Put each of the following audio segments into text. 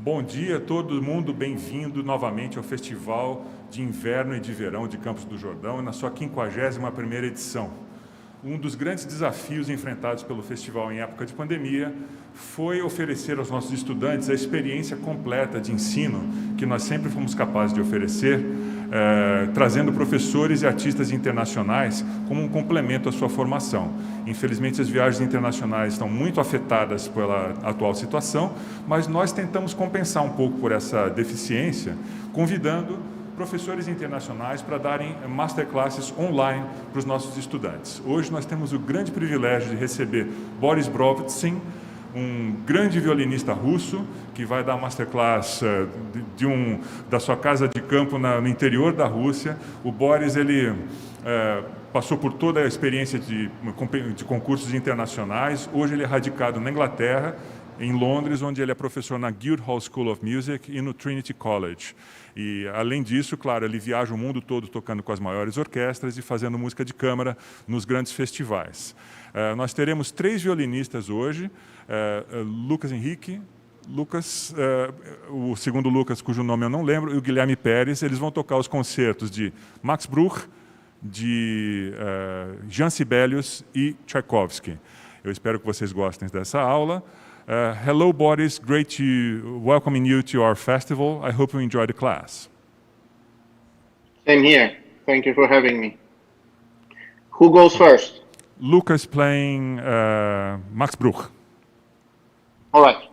Bom dia a todo mundo, bem-vindo novamente ao Festival de Inverno e de Verão de Campos do Jordão, na sua 51ª edição. Um dos grandes desafios enfrentados pelo festival em época de pandemia foi oferecer aos nossos estudantes a experiência completa de ensino que nós sempre fomos capazes de oferecer, trazendo professores e artistas internacionais como um complemento à sua formação. Infelizmente, as viagens internacionais estão muito afetadas pela atual situação, mas nós tentamos compensar um pouco por essa deficiência, convidando professores internacionais para darem masterclasses online para os nossos estudantes. Hoje nós temos o grande privilégio de receber Boris Brovtsyn, um grande violinista russo, que vai dar masterclass da sua casa de campo no interior da Rússia. O Boris, ele passou por toda a experiência de concursos internacionais. Hoje ele é radicado na Inglaterra, em Londres, onde ele é professor na Guildhall School of Music e no Trinity College. E, além disso, claro, ele viaja o mundo todo tocando com as maiores orquestras e fazendo música de câmara nos grandes festivais. Nós teremos 3 violinistas hoje, Lucas Henrique, o segundo Lucas, cujo nome eu não lembro, e o Guilherme Pérez. Eles vão tocar os concertos de Max Bruch, de Jean Sibelius e Tchaikovsky. Eu espero que vocês gostem dessa aula. Hello, Boris. Great to welcoming you to our festival. I hope you enjoy the class. Same here. Thank you for having me. Who goes first? Lucas playing Max Bruch. All right.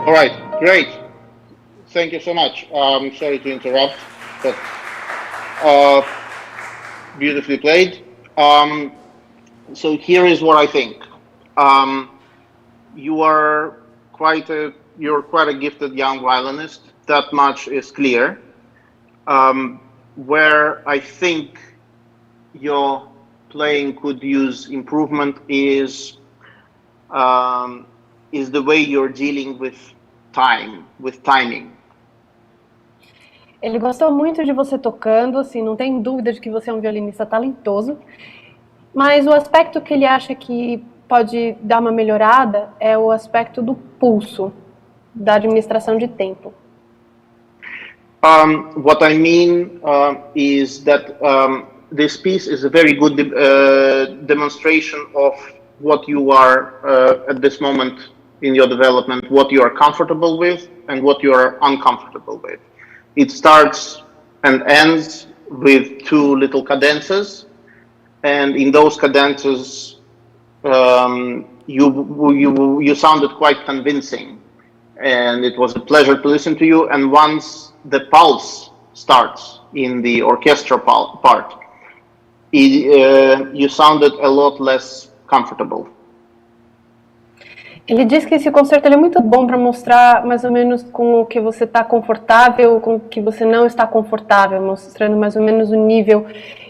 All right, great. Thank you so much. Sorry to interrupt, but beautifully played. So here is what I think. You're quite a gifted young violinist. That much is clear. Where I think your playing could use improvement is the way you're dealing with time, with timing. Ele gostou muito de você tocando, assim, não tem dúvida de que você é um violinista talentoso, mas o aspecto que ele acha que pode dar uma melhorada é o aspecto do pulso, da administração de tempo. What I mean is that this piece is a very good demonstration of what you are at this moment in your development, what you are comfortable with and what you are uncomfortable with. It starts and ends with two little cadences, and in those cadences you sounded quite convincing, and it was a pleasure to listen to you. And once the pulse starts in the orchestral part, you sounded a lot less comfortable. Ele diz que esse concerto ele é muito bom para mostrar mais ou menos com o que você está confortável, com o que você não está confortável, mostrando mais ou menos o nível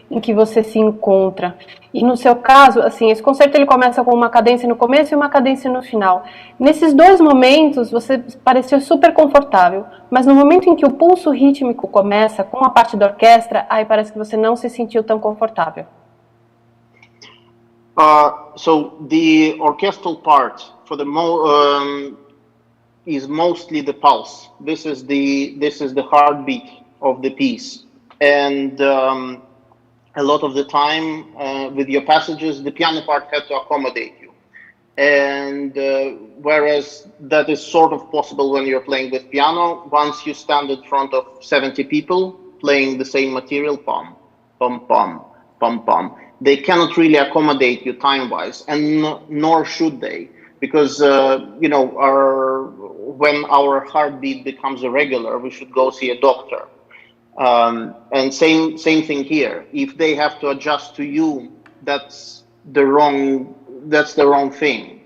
em que você se encontra. E no seu caso, assim, esse concerto ele começa com uma cadência no começo e uma cadência no final. Nesses dois momentos você pareceu super confortável, mas no momento em que o pulso rítmico começa com a parte da orquestra, aí parece que você não se sentiu tão confortável. So the orchestral part for the is mostly the pulse. This is the heartbeat of the piece, and a lot of the time with your passages, the piano part had to accommodate you, and whereas that is sort of possible when you're playing with piano. Once you stand in front of 70 people playing the same material, pom, pom, pom, pom, pom, they cannot really accommodate you time-wise, and nor should they, because when our heartbeat becomes irregular, we should go see a doctor. And same thing here. If they have to adjust to you, that's the wrong thing.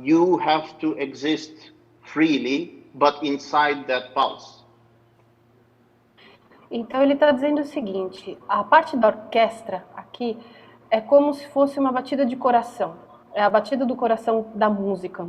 You have to exist freely, but inside that pulse. Então ele está dizendo o seguinte: a parte da orquestra aqui é como se fosse uma batida de coração, é a batida do coração da música.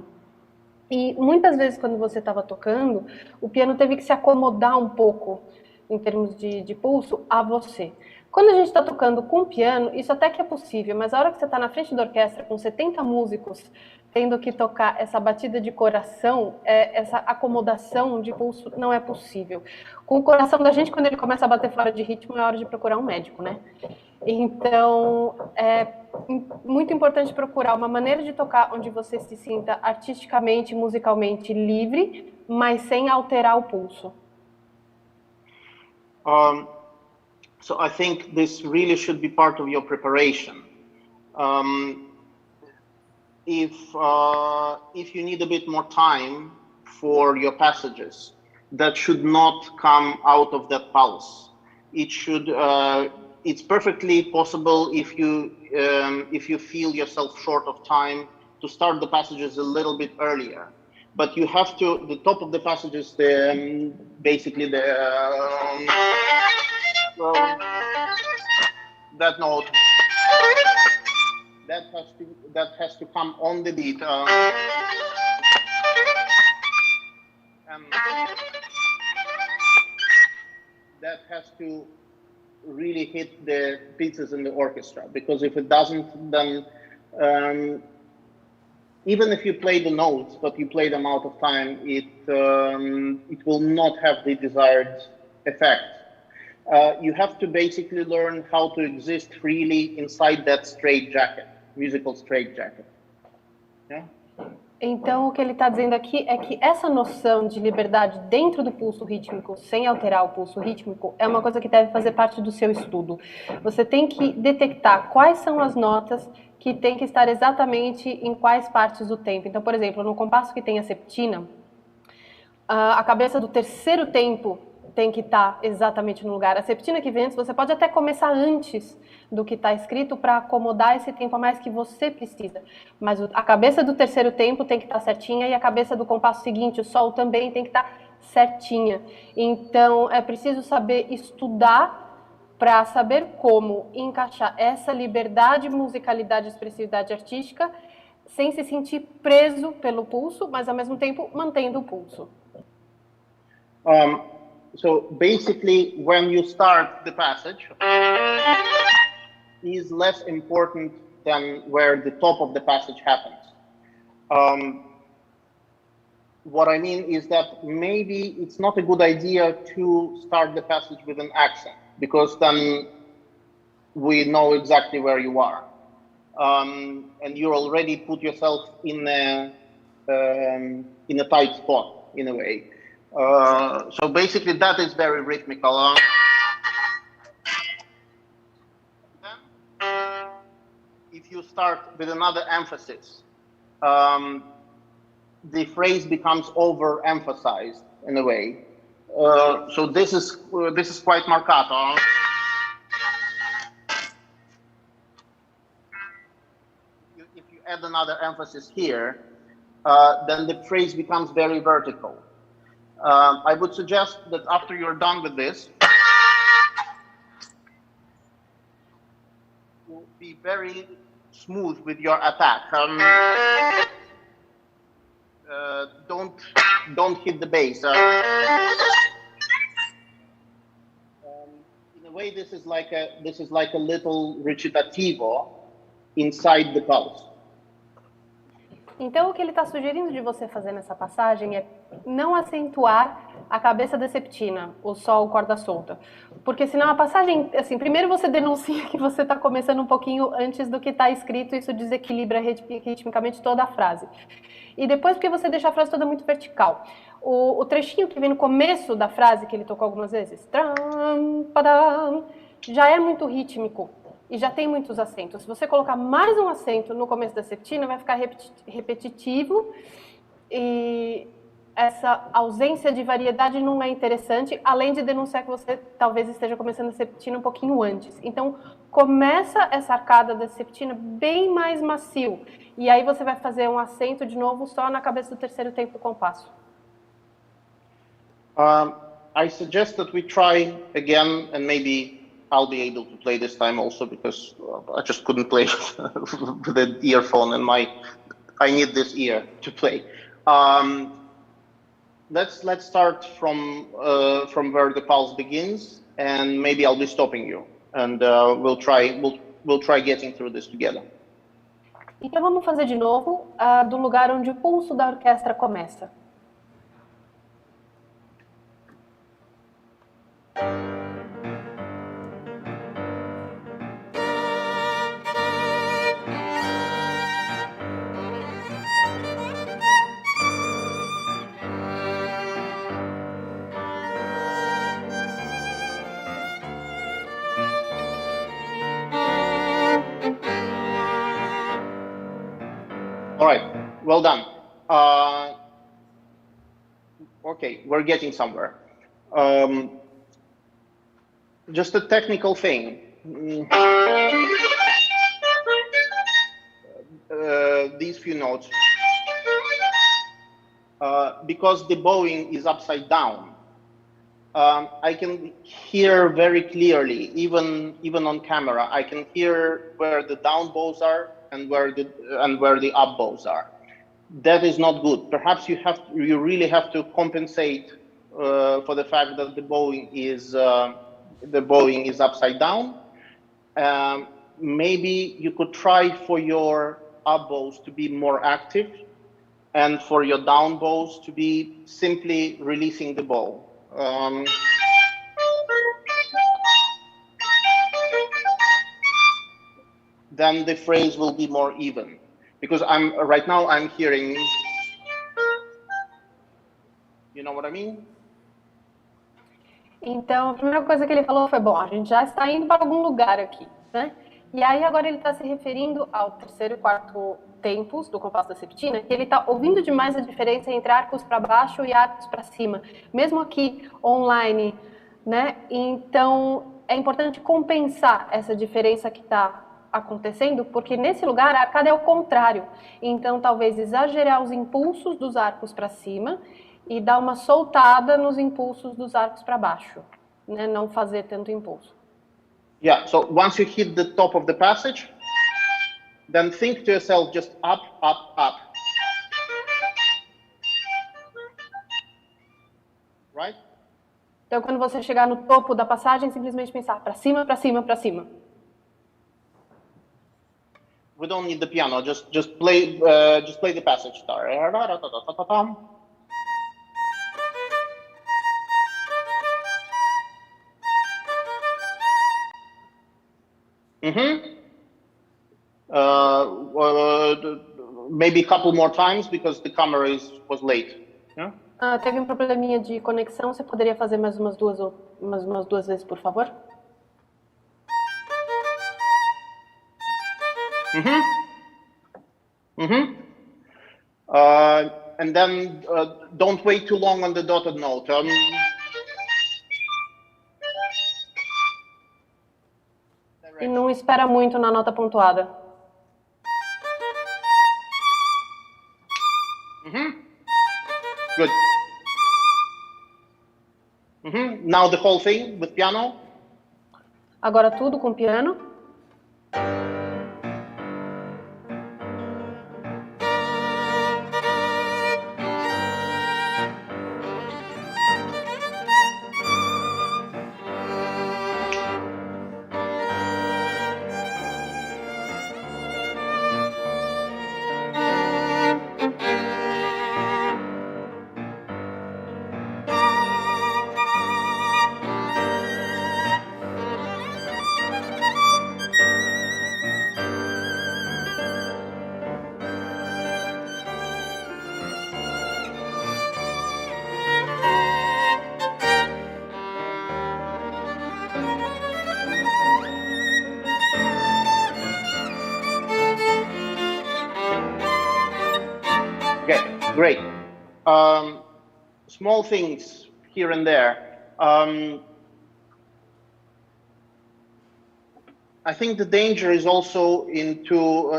E muitas vezes quando você estava tocando, o piano teve que se acomodar um pouco em termos de pulso a você. Quando a gente está tocando com piano, isso até que é possível, mas a hora que você está na frente da orquestra com 70 músicos, tendo que tocar essa batida de coração, essa acomodação de pulso não é possível. Com o coração da gente, quando ele começa a bater fora de ritmo, é hora de procurar um médico, né? Então, é muito importante procurar uma maneira de tocar onde você se sinta artisticamente, musicalmente livre, mas sem alterar o pulso. So I think this really should be part of your preparation. If you need a bit more time for your passages, that should not come out of that pulse. It should. It's perfectly possible if you feel yourself short of time to start the passages a little bit earlier. But you have to. The top of the passages, basically that note. That has to come on the beat. And that has to really hit the pieces in the orchestra, because if it doesn't, then even if you play the notes, but you play them out of time, it will not have the desired effect. You have to basically learn how to exist freely inside that straitjacket, musical straitjacket. Yeah. Então, o que ele está dizendo aqui é que essa noção de liberdade dentro do pulso rítmico, sem alterar o pulso rítmico, é uma coisa que deve fazer parte do seu estudo. Você tem que detectar quais são as notas que tem que estar exatamente em quais partes do tempo. Então, por exemplo, no compasso que tem a septina, a cabeça do terceiro tempo tem que estar exatamente no lugar. A septina que vem antes, você pode até começar antes do que está escrito para acomodar esse tempo a mais que você precisa. Mas a cabeça do terceiro tempo tem que estar certinha e a cabeça do compasso seguinte, o sol, também tem que estar certinha. Então, é preciso saber estudar para saber como encaixar essa liberdade, musicalidade, expressividade artística sem se sentir preso pelo pulso, mas ao mesmo tempo mantendo o pulso. So basically, when you start the passage, is less important than where the top of the passage happens. What I mean is that maybe it's not a good idea to start the passage with an accent, because then we know exactly where you are. And you already put yourself in a tight spot, in a way. So basically, that is very rhythmical. If you start with another emphasis, the phrase becomes overemphasized in a way. So this is quite marcato. If you add another emphasis here, then the phrase becomes very vertical. I would suggest that after you're done with this, you'll be very smooth with your attack. Don't hit the bass. In a way, this is like a little recitativo inside the pulse. Então, o que ele está sugerindo de você fazer nessa passagem é não acentuar a cabeça da septina, o sol, corda solta. Porque senão a passagem, assim, primeiro você denuncia que você está começando um pouquinho antes do que está escrito, isso desequilibra ritmicamente toda a frase. E depois porque você deixa a frase toda muito vertical. O trechinho que vem no começo da frase, que ele tocou algumas vezes, já é muito rítmico. E já tem muitos acentos. Se você colocar mais um acento no começo da septina, vai ficar repetitivo e essa ausência de variedade não é interessante, além de denunciar que você talvez esteja começando a septina um pouquinho antes. Então, começa essa arcada da septina bem mais macio, e aí você vai fazer um acento de novo só na cabeça do terceiro tempo do compasso. I suggest that we try again, and maybe I'll be able to play this time also, because I just couldn't play with the earphone, and I need this ear to play. Let's start from where the pulse begins, and maybe I'll be stopping you, and we'll try getting through this together. Então vamos fazer de novo do lugar onde o pulso da orquestra começa. All right, well done. Okay, we're getting somewhere. Just a technical thing. These few notes, because the bowing is upside down, I can hear very clearly, even on camera, I can hear where the down bows are and where the up bows are. That is not good. Perhaps you really have to compensate for the fact that the bowing is upside down. Maybe you could try for your up bows to be more active, and for your down bows to be simply releasing the bow. Then the phrase will be more even, because right now I'm hearing, you know what I mean? Então, a primeira coisa que ele falou foi, bom, a gente já está indo para algum lugar aqui, né? E aí agora ele está se referindo ao terceiro e quarto tempos do compasso da septina, que ele está ouvindo demais a diferença entre arcos para baixo e arcos para cima, mesmo aqui online, né? Então é importante compensar essa diferença que está acontecendo, porque nesse lugar a arcada é o contrário. Então talvez exagerar os impulsos dos arcos para cima e dar uma soltada nos impulsos dos arcos para baixo, né? Não fazer tanto impulso. Yeah, so once you hit the top of the passage, then think to yourself just up, up, up. Right? Então quando você chegar no topo da passagem, simplesmente pensar para cima, para cima, para cima. We don't need the piano, just play the passage. Maybe a couple more times because the camera was late. Yeah? Teve um probleminha de conexão. Você poderia fazer mais umas duas vezes, por favor? And then don't wait too long on the dotted note. E não espera muito na nota pontuada. Good. Now the whole thing with piano. Agora tudo com piano. Great. Small things here and there. I think the danger is also into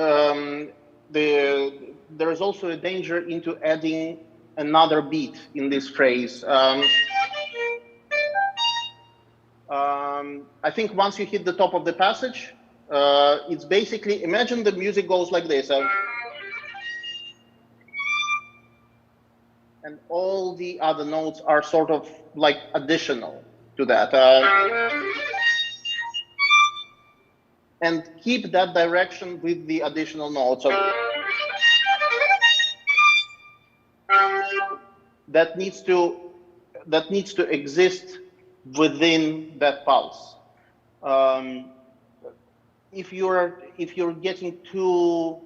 there is also a danger into adding another beat in this phrase. I think once you hit the top of the passage, it's basically, imagine the music goes like this. And all the other notes are sort of like additional to that. And keep that direction with the additional notes. So that needs to exist within that pulse. If you're getting too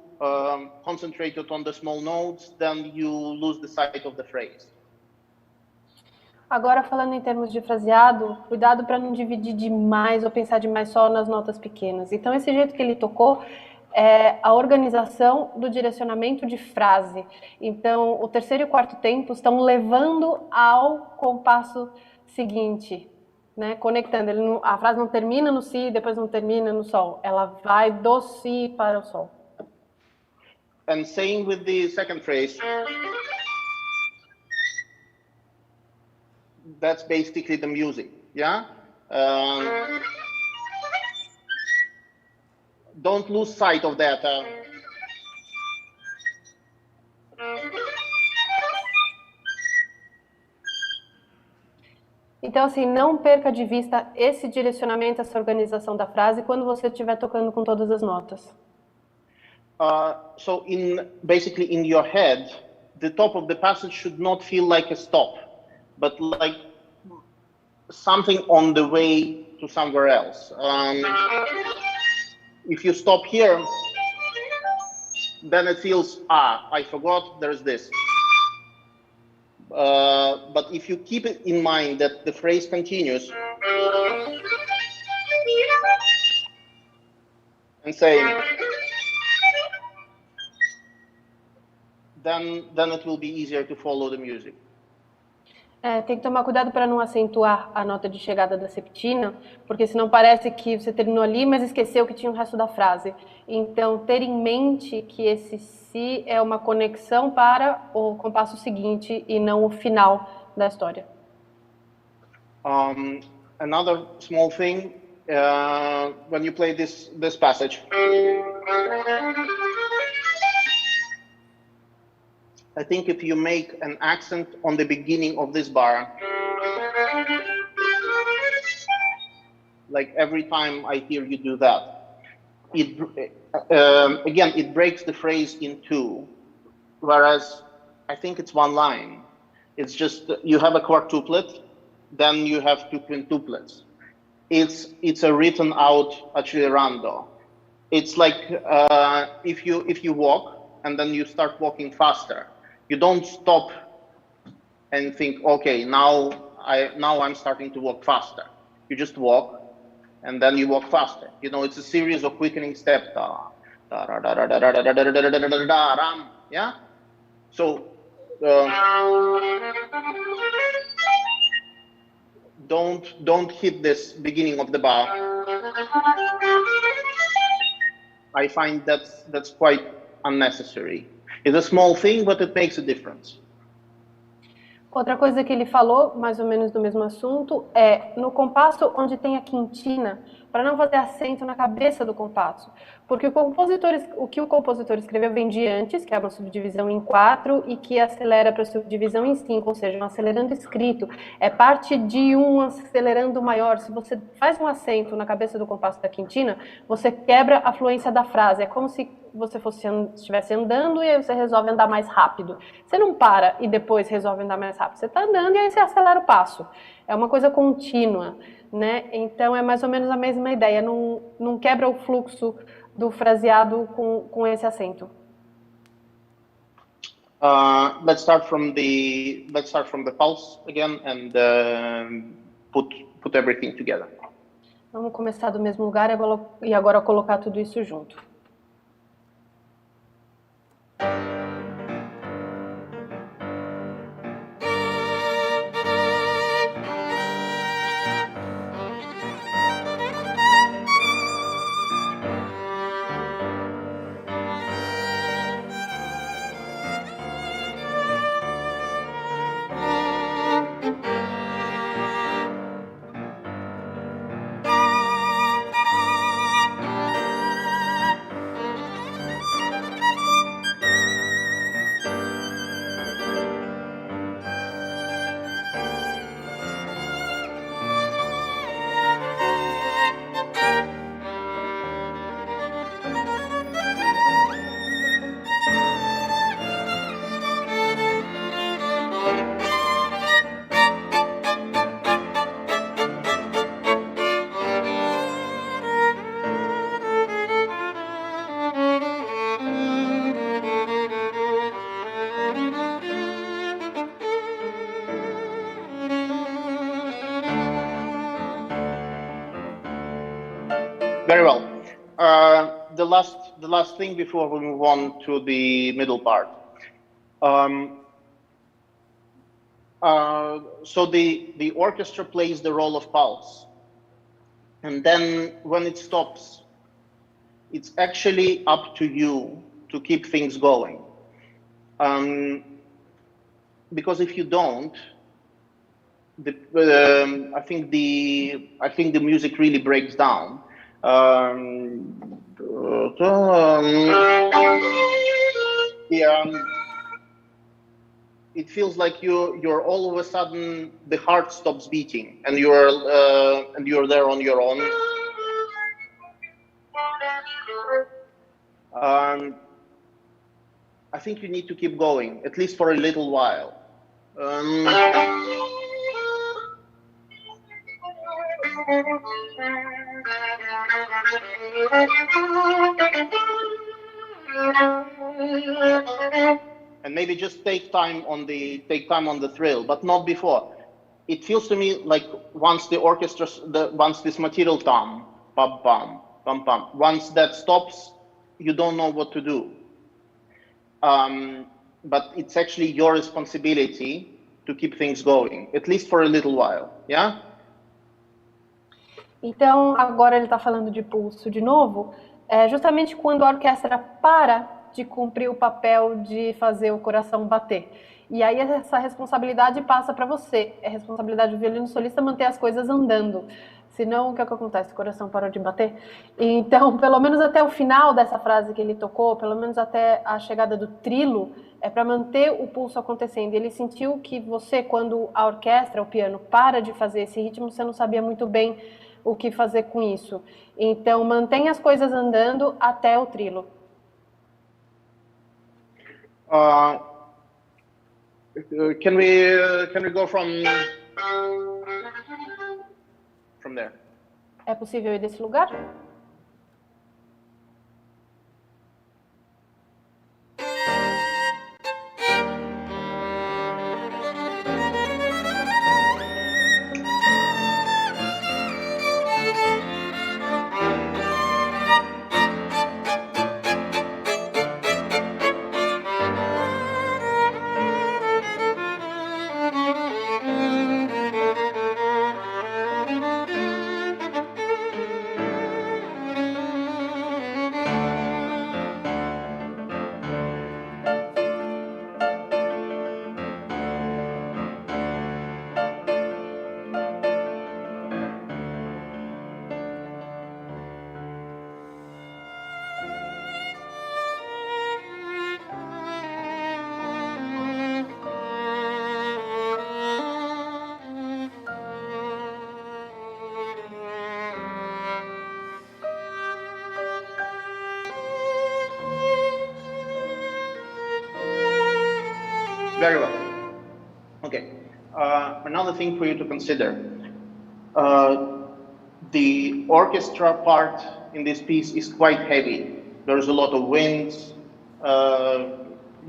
concentrated on the small notes, then you lose the sight of the phrase. Agora, falando em termos de fraseado, cuidado para não dividir demais ou pensar demais só nas notas pequenas. Então, esse jeito que ele tocou é a organização do direcionamento de frase. Então, o terceiro e o quarto tempo estão levando ao compasso seguinte, né? Conectando. A frase não termina no si, depois não termina no sol. Ela vai do si para o sol. And same with the second phrase. That's basically the music, yeah? Don't lose sight of that. Então, assim, não perca de vista esse direcionamento, essa organização da frase quando você estiver tocando com todas as notas. So basically in your head, the top of the passage should not feel like a stop, but like something on the way to somewhere else. If you stop here, then it feels, I forgot, there's this. But if you keep it in mind that the phrase continues, and saying, then it will be easier to follow the music. Tem que tomar cuidado para não acentuar a nota de chegada da septina, porque senão parece que você terminou ali, mas esqueceu que tinha o resto da frase. Então, ter em mente que esse si é uma conexão para o compasso seguinte e não o final da história. Another small thing, when you play this passage, I think if you make an accent on the beginning of this bar, like every time I hear you do that, again, it breaks the phrase in two, whereas I think it's one line. It's just, you have a quadruplet, then you have two quintuplets. It's a written out accelerando. It's like if you walk and then you start walking faster, you don't stop and think, okay, now I'm starting to walk faster. You just walk and then you walk faster. You know, it's a series of quickening steps. Yeah. So don't hit this beginning of the bar. I find that's quite unnecessary. It's a small thing, but it makes a difference. Outra coisa que ele falou, mais ou menos do mesmo assunto, é no compasso onde tem a quintina, para não fazer acento na cabeça do compasso. Porque o que o compositor escreveu vem de antes, que é uma subdivisão em 4, e que acelera para a subdivisão em 5, ou seja, um acelerando escrito. É parte de um acelerando maior. Se você faz um acento na cabeça do compasso da quintina, você quebra a fluência da frase. É como se você estivesse andando e aí você resolve andar mais rápido. Você não para e depois resolve andar mais rápido. Você está andando e aí você acelera o passo. É uma coisa contínua, né? Então é mais ou menos a mesma ideia. Não quebra o fluxo do fraseado com esse acento. Let's start from the pulse again and put everything together. Vamos começar do mesmo lugar e agora colocar tudo isso junto. Very well. The last thing before we move on to the middle part. So the orchestra plays the role of pulse, and then when it stops, it's actually up to you to keep things going. Because if you don't, I think the music really breaks down. It feels like you're all of a sudden the heart stops beating and you're there on your own. I think you need to keep going, at least for a little while. and maybe just take time on the thrill, but not before. It feels to me like once the orchestra, once this material bum, bum, bum, bum, bum, once that stops, you don't know what to do. But it's actually your responsibility to keep things going, at least for a little while, yeah? Então, agora ele está falando de pulso de novo, justamente quando a orquestra para de cumprir o papel de fazer o coração bater. E aí essa responsabilidade passa para você. É responsabilidade do violino solista manter as coisas andando. Senão, o que é que acontece? O coração parou de bater? Então, pelo menos até o final dessa frase que ele tocou, pelo menos até a chegada do trilo, é para manter o pulso acontecendo. Ele sentiu que você, quando a orquestra, o piano, para de fazer esse ritmo, você não sabia muito bem o que fazer com isso. Então, mantenha as coisas andando até o trilo. Can we go from there? É possível ir desse lugar? Very well. Okay. Another thing for you to consider. The orchestra part in this piece is quite heavy. There's a lot of winds.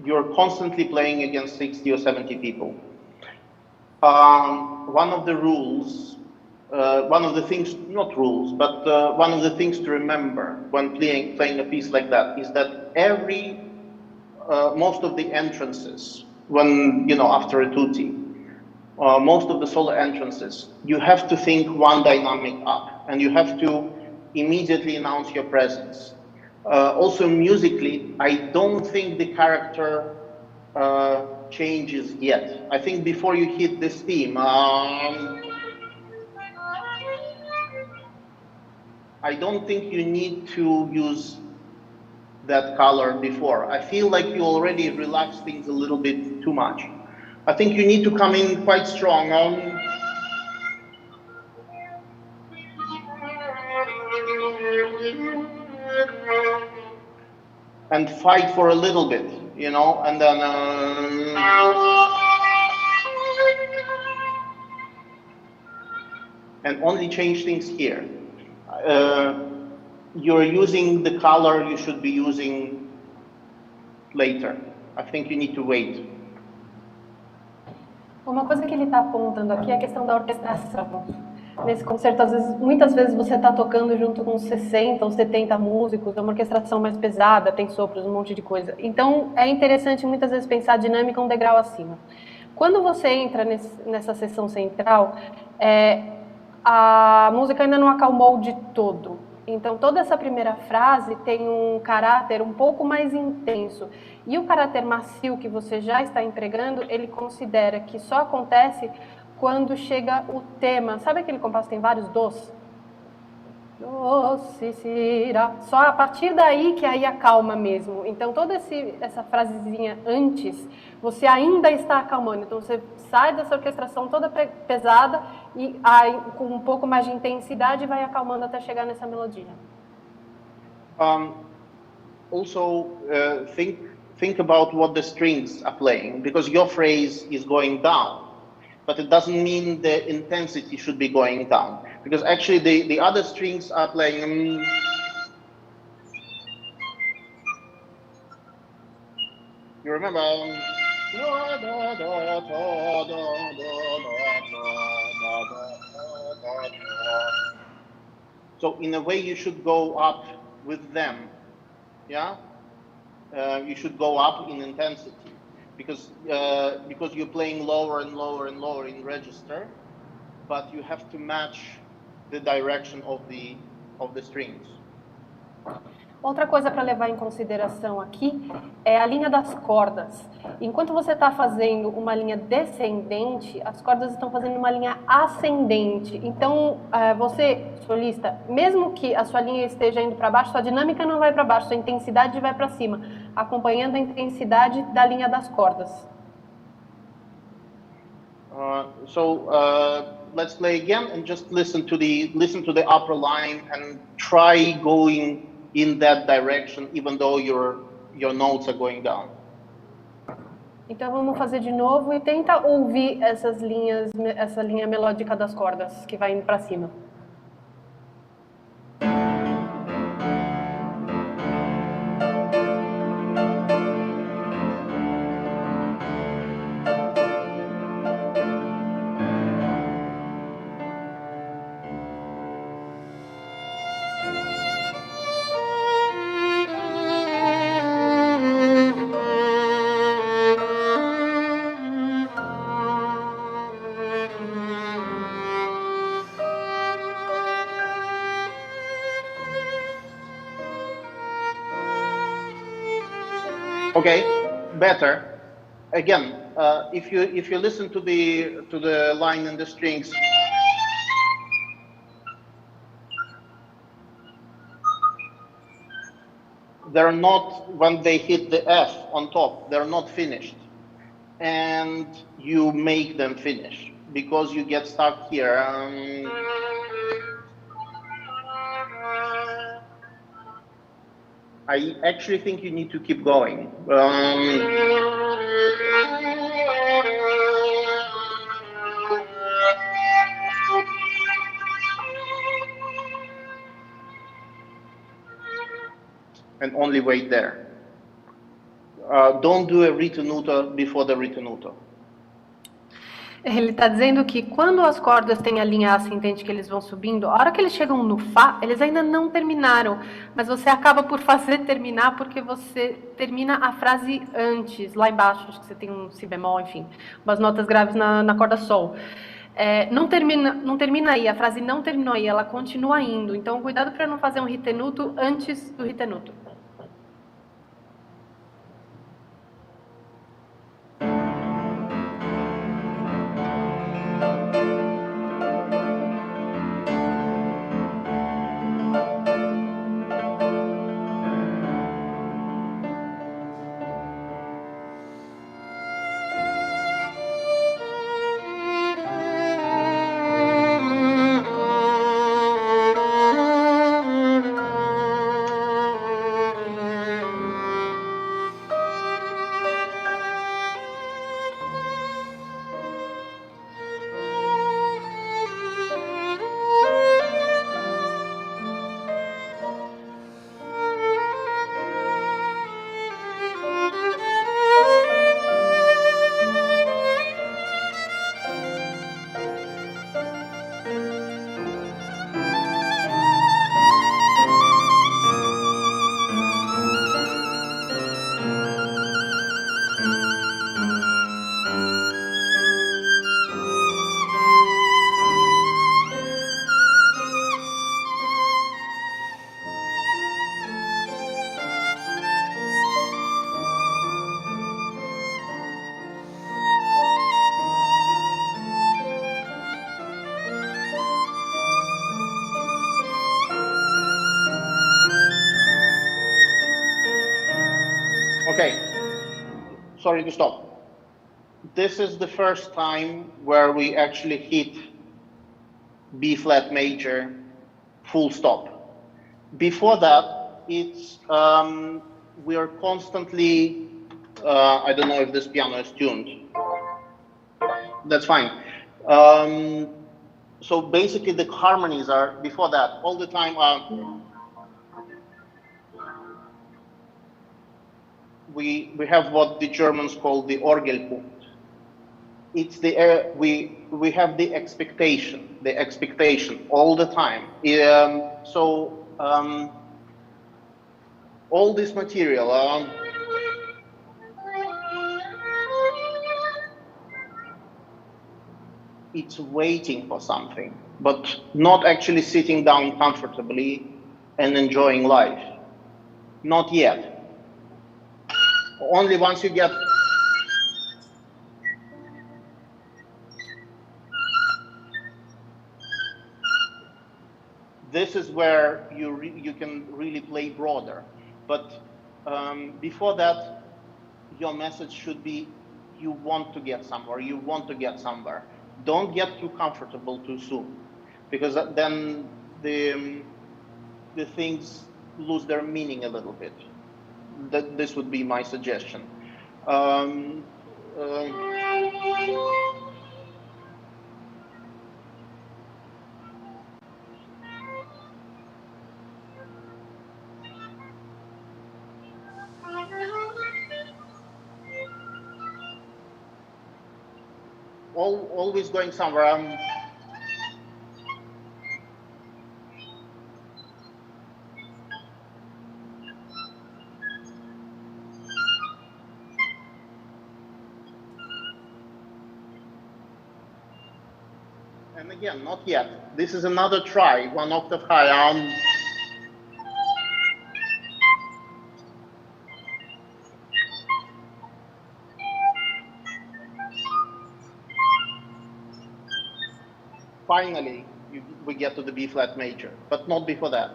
You're constantly playing against 60 or 70 people. One of the rules, one of the things, not rules, but one of the things to remember when playing a piece like that is that most of the entrances, when, after a tutti, most of the solo entrances, you have to think one dynamic up, and you have to immediately announce your presence. Also musically, I don't think the character changes yet. I think before you hit this theme, I don't think you need to use that color before. I feel like you already relaxed things a little bit too much. I think you need to come in quite strong. And fight for a little bit, and then and only change things here. You're using the color you should be using later. I think you need to wait. Uma coisa que ele está apontando aqui é a questão da orquestração. Nesse concerto, muitas vezes você está tocando junto com 60 ou 70 músicos, é uma orquestração mais pesada, tem sopros, um monte de coisa. Então, é interessante muitas vezes pensar a dinâmica um degrau acima. Quando você entra nessa seção central, a música ainda não acalmou de todo. Então, toda essa primeira frase tem um caráter um pouco mais intenso. E o caráter macio que você já está empregando, ele considera que só acontece quando chega o tema. Sabe aquele compasso que tem vários dos? Do, si, si, ra. Só a partir daí que aí acalma mesmo. Então, toda essa frasezinha antes, você ainda está acalmando. Então, você sai dessa orquestração toda pesada e aí, com um pouco mais de intensidade vai acalmando até chegar nessa melodia. Also, think about what the strings are playing, because your phrase is going down, but it doesn't mean the intensity should be going down, because actually the other strings are playing. You remember? So in a way, you should go up with them, yeah. You should go up in intensity because you're playing lower and lower and lower in register, but you have to match the direction of the strings. Outra coisa para levar em consideração aqui é a linha das cordas. Enquanto você está fazendo uma linha descendente, as cordas estão fazendo uma linha ascendente. Então, você, solista, mesmo que a sua linha esteja indo para baixo, sua dinâmica não vai para baixo, sua intensidade vai para cima, acompanhando a intensidade da linha das cordas. Let's play again and just listen to the upper line and try going in that direction, even though your notes are going down. Então vamos fazer de novo e tenta ouvir essa linha melódica das cordas que vai indo para cima. Okay, better. Again, if you listen to the line and the strings, they're not, when they hit the F on top, they're not finished, and you make them finish because you get stuck here. I actually think you need to keep going. And only wait there. Don't do a ritenuto before the ritenuto. Ele está dizendo que quando as cordas têm a linha ascendente que eles vão subindo, a hora que eles chegam no Fá, eles ainda não terminaram, mas você acaba por fazer terminar porque você termina a frase antes, lá embaixo, acho que você tem um Si bemol, enfim, umas notas graves na corda Sol. Não termina aí, a frase não terminou aí, ela continua indo, então cuidado para não fazer um ritenuto antes do ritenuto. Okay, sorry to stop. This is the first time where we actually hit B flat major, full stop. Before that, it's we are constantly. I don't know if this piano is tuned. That's fine. So basically, the harmonies are before that all the time. we have what the Germans call the Orgelpunkt. It's the we have the expectation all the time. All this material. It's waiting for something, but not actually sitting down comfortably and enjoying life. Not yet. Only once you get this is where you can really play broader. But before that, your message should be you want to get somewhere, you want to get somewhere. Don't get too comfortable too soon, because then the things lose their meaning a little bit. This would be my suggestion. Always going somewhere. And again, not yet. This is another try, 1 octave higher. Finally, we get to the B flat major, but not before that.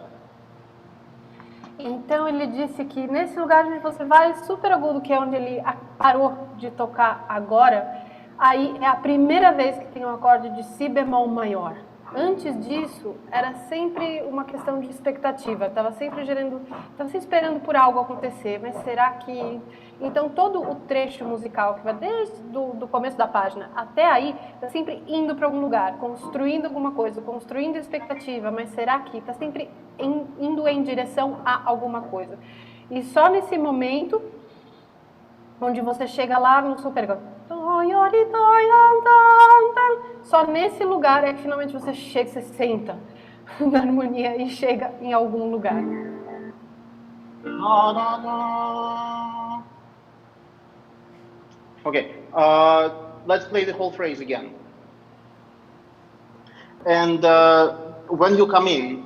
Então ele disse que nesse lugar onde você vai super agudo, que é onde ele parou de tocar agora, aí é a primeira vez que tem um acorde de si bemol maior. Antes disso, era sempre uma questão de expectativa, estava sempre esperando por algo acontecer, mas será que... Então todo o trecho musical, que vai desde do começo da página até aí, está sempre indo para algum lugar, construindo alguma coisa, construindo expectativa, mas será que está sempre indo em direção a alguma coisa. E só nesse momento, onde você chega lá no super... Só nesse lugar é que finalmente você chega, você senta na harmonia e chega em algum lugar. Okay, let's play the whole phrase again. And when you come in,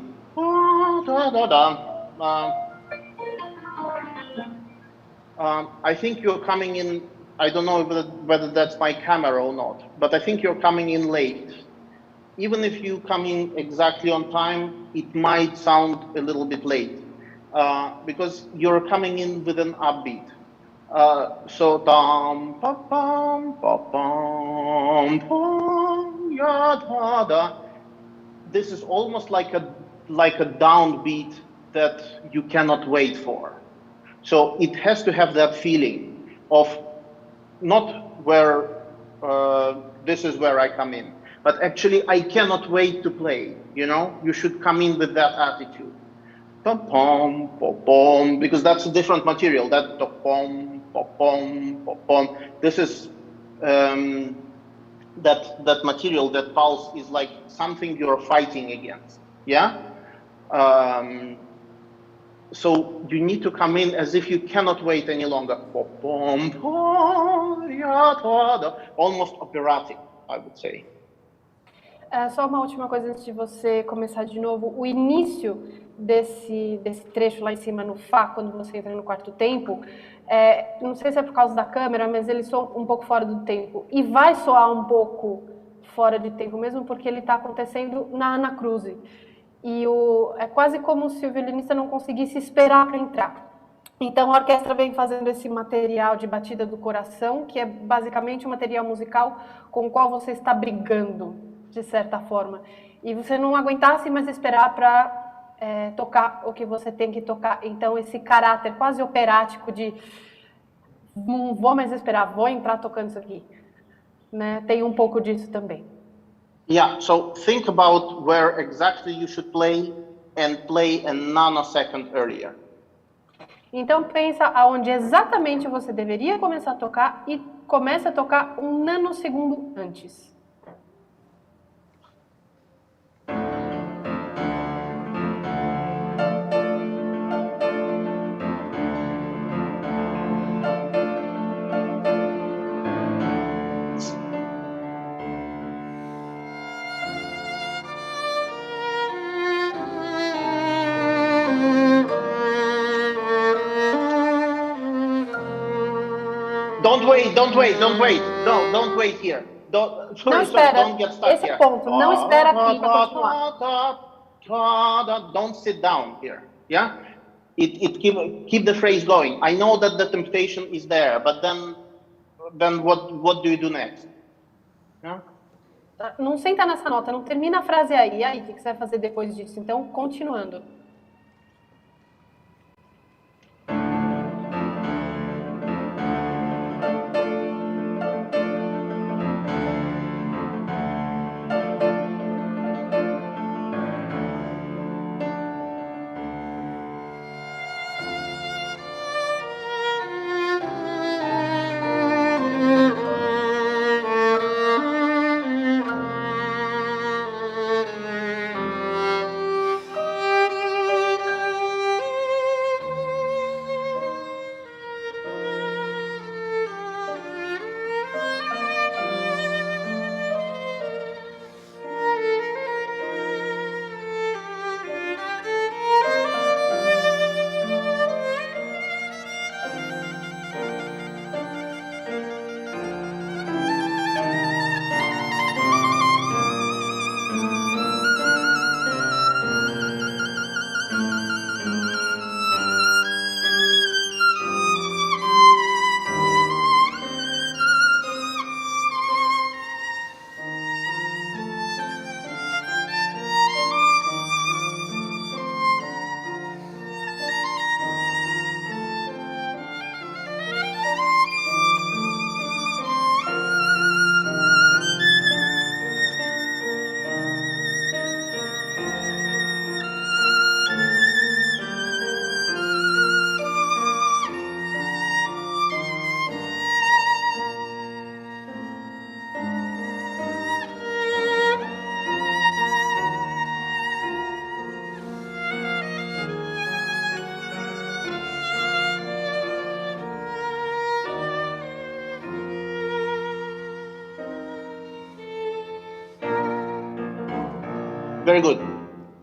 I think you're coming in. I don't know whether that's my camera or not, but I think you're coming in late. Even if you come in exactly on time, it might sound a little bit late because you're coming in with an upbeat. So dum pa pam pa pam pam ya da da. This is almost like a downbeat that you cannot wait for. So it has to have that feeling of not where this is where I come in, but actually I cannot wait to play. You know, you should come in with that attitude. Pom pom pom pom, because that's a different material. That pom pom pom pom. This is that material, that pulse is like something you're fighting against. Yeah. So you need to come in as if you cannot wait any longer. Almost operatic, I would say. Só uma última coisa antes de você começar de novo. O início desse trecho lá em cima no Fá, quando você entra no quarto tempo, não sei se é por causa da câmera, mas ele soa um pouco fora do tempo. E vai soar um pouco fora de tempo mesmo, porque ele está acontecendo na Ana Cruze. E é quase como se o violinista não conseguisse esperar para entrar. Então a orquestra vem fazendo esse material de batida do coração, que é basicamente um material musical com o qual você está brigando, de certa forma. E você não aguentasse mais esperar para tocar o que você tem que tocar. Então esse caráter quase operático de não vou mais esperar, vou entrar tocando isso aqui, né? Tem um pouco disso também. Yeah, so think about where exactly you should play and play a nanosecond earlier. Então pensa aonde exatamente você deveria começar a tocar e começa a tocar um nanosegundo antes. Don't wait, don't wait, don't wait. No, don't wait here. Don't, Não espera, don't get stuck esse here. ponto, não espera aqui para continuar. Don't sit down here. Yeah? Keep the phrase going. I know that the temptation is there, but then what do you do next? Yeah? Não senta nessa nota, não termina a frase aí. E aí, o que você vai fazer depois disso? Então, continuando. Very good.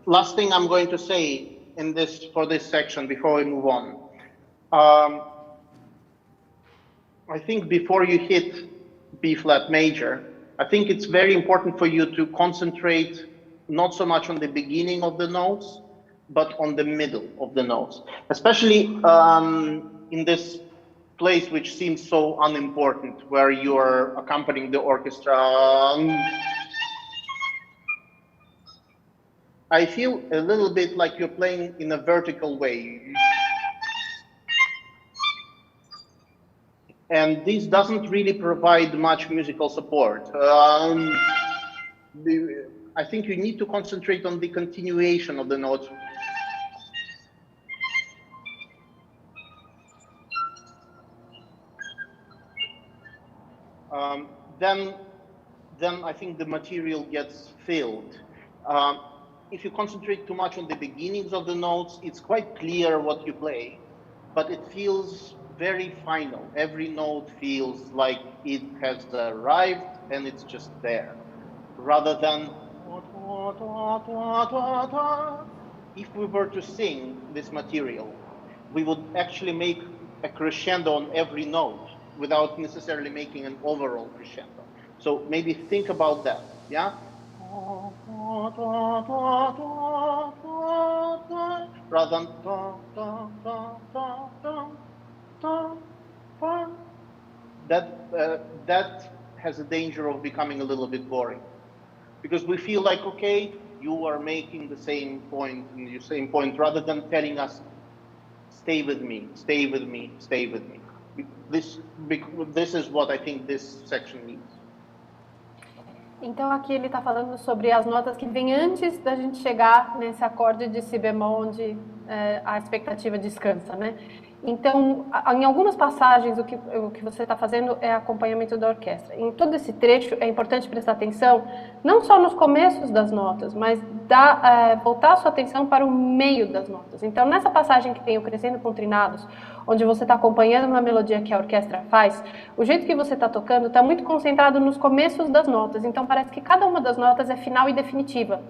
Last thing I'm going to say in this for this section before we move on. I think before you hit B flat major, I think it's very important for you to concentrate not so much on the beginning of the notes, but on the middle of the notes, especially in this place which seems so unimportant, where you're accompanying the orchestra. I feel a little bit like you're playing in a vertical way. And this doesn't really provide much musical support. I think you need to concentrate on the continuation of the notes. Then I think the material gets filled. If you concentrate too much on the beginnings of the notes, it's quite clear what you play, but it feels very final. Every note feels like it has arrived and it's just there, rather than if we were to sing this material, we would actually make a crescendo on every note without necessarily making an overall crescendo. So maybe think about that, yeah? Rather than that has a danger of becoming a little bit boring, because we feel like, okay, you are making the same point and the same point, rather than telling us, stay with me, stay with me, stay with me. This is what I think this section needs. Então aqui ele está falando sobre as notas que vêm antes da gente chegar nesse acorde de si bemol onde a expectativa descansa, né? Então, em algumas passagens, o que você está fazendo é acompanhamento da orquestra. Em todo esse trecho, é importante prestar atenção, não só nos começos das notas, mas voltar a sua atenção para o meio das notas. Então, nessa passagem que tem o crescendo com trinados, onde você está acompanhando uma melodia que a orquestra faz, o jeito que você está tocando está muito concentrado nos começos das notas. Então, parece que cada uma das notas é final e definitiva.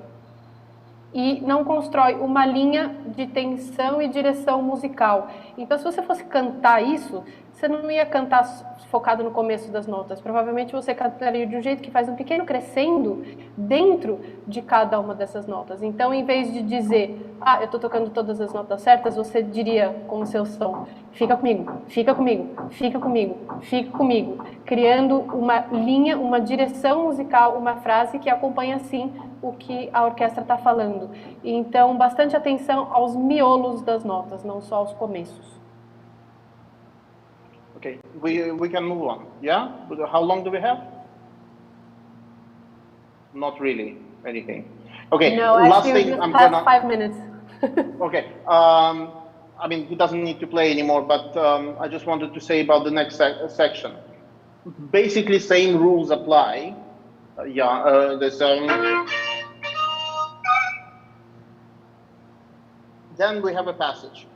E não constrói uma linha de tensão e direção musical. Então, se você fosse cantar isso, você não ia cantar focado no começo das notas. Provavelmente você cantaria de um jeito que faz um pequeno crescendo dentro de cada uma dessas notas. Então, em vez de dizer, eu estou tocando todas as notas certas, você diria com o seu som, fica comigo, fica comigo, fica comigo, fica comigo, criando uma linha, uma direção musical, uma frase que acompanha, assim, o que a orquestra está falando. Então, bastante atenção aos miolos das notas, não só aos começos. Okay, we can move on. Yeah? How long do we have? Not really anything. Okay, No, last actually, thing just I'm past gonna... 5 minutes. Okay, I mean, he doesn't need to play anymore, but I just wanted to say about the next section. Basically, same rules apply. Then we have a passage.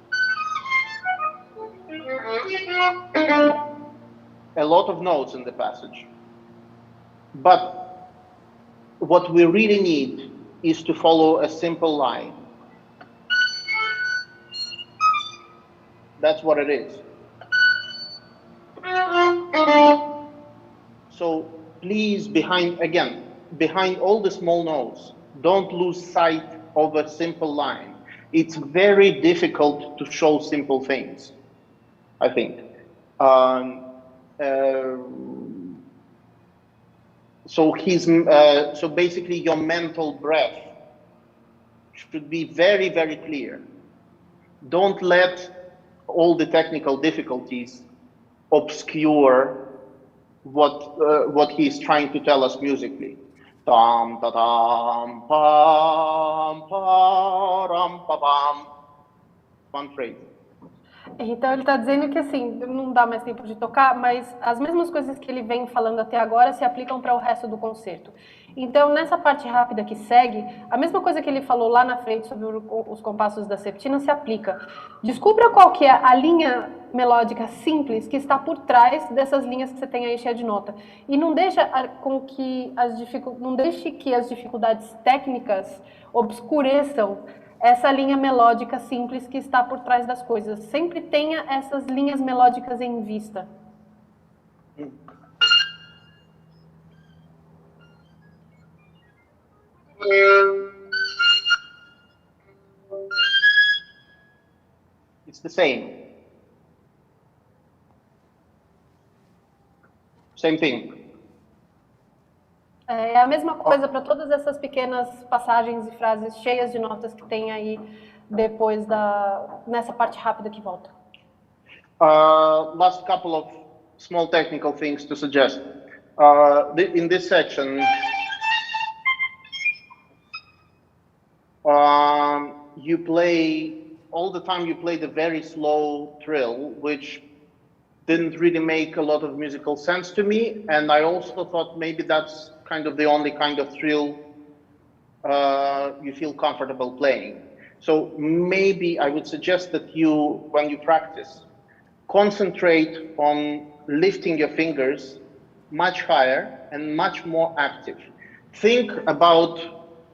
A lot of notes in the passage. But what we really need is to follow a simple line. That's what it is. So please, behind all the small notes, don't lose sight of a simple line. It's very difficult to show simple things, I think. So basically your mental breath should be very, very clear. Don't let all the technical difficulties obscure what he's trying to tell us musically. Tam ta tam pam param pa pam. One phrase. Então ele está dizendo que assim, não dá mais tempo de tocar, mas as mesmas coisas que ele vem falando até agora se aplicam para o resto do concerto. Então nessa parte rápida que segue, a mesma coisa que ele falou lá na frente sobre os compassos da septina se aplica. Descubra qual que é a linha melódica simples que está por trás dessas linhas que você tem aí cheia de nota. E não deixe que as dificuldades técnicas obscureçam essa linha melódica simples que está por trás das coisas. Sempre tenha essas linhas melódicas em vista. It's the same. Same thing. É a mesma coisa para todas essas pequenas passagens e frases cheias de notas que tem aí depois nessa parte rápida que volta. Last couple of small technical things to suggest. In this section, you play the very slow trill, which didn't really make a lot of musical sense to me, and I also thought maybe that's kind of the only kind of trill you feel comfortable playing. So maybe I would suggest that you, when you practice, concentrate on lifting your fingers much higher and much more active. Think about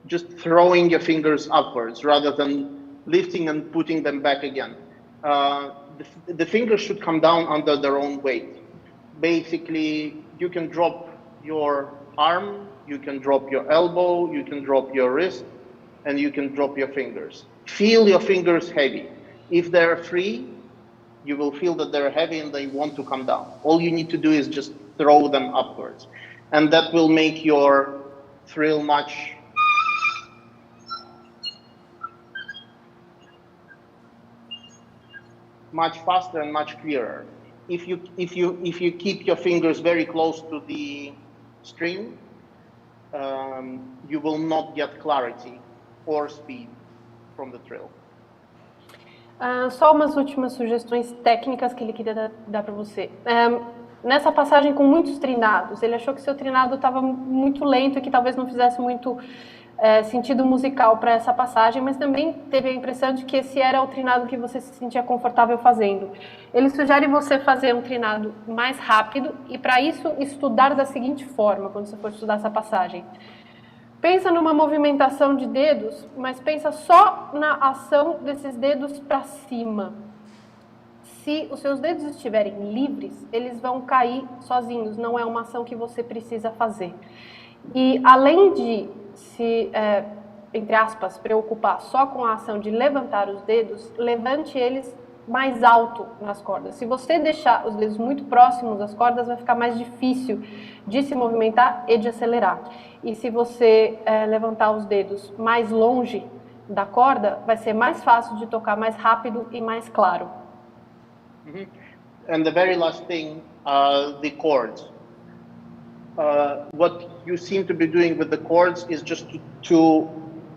just throwing your fingers upwards rather than lifting and putting them back again. The fingers should come down under their own weight. Basically, you can drop your arm, you can drop your elbow, you can drop your wrist, and you can drop your fingers. Feel your fingers heavy. If they're free, you will feel that they're heavy and they want to come down. All you need to do is just throw them upwards. And that will make your thrill much faster and much clearer. If you keep your fingers very close to the string, you will not get clarity or speed from the trill. Só umas últimas sugestões técnicas que ele queria dar para você. Nessa passagem com muitos trinados, ele achou que seu trinado estava muito lento e que talvez não fizesse muito sentido musical para essa passagem, mas também teve a impressão de que esse era o trinado que você se sentia confortável fazendo. Ele sugere você fazer um trinado mais rápido e, para isso, estudar da seguinte forma, quando você for estudar essa passagem. Pensa numa movimentação de dedos, mas pensa só na ação desses dedos para cima. Se os seus dedos estiverem livres, eles vão cair sozinhos, não é uma ação que você precisa fazer. E além de se, entre aspas, preocupar só com a ação de levantar os dedos, levante eles mais alto nas cordas. Se você deixar os dedos muito próximos das cordas, vai ficar mais difícil de se movimentar e de acelerar. E se você levantar os dedos mais longe da corda, vai ser mais fácil de tocar mais rápido e mais claro. And the very last thing, the chords. What you seem to be doing with the chords is just to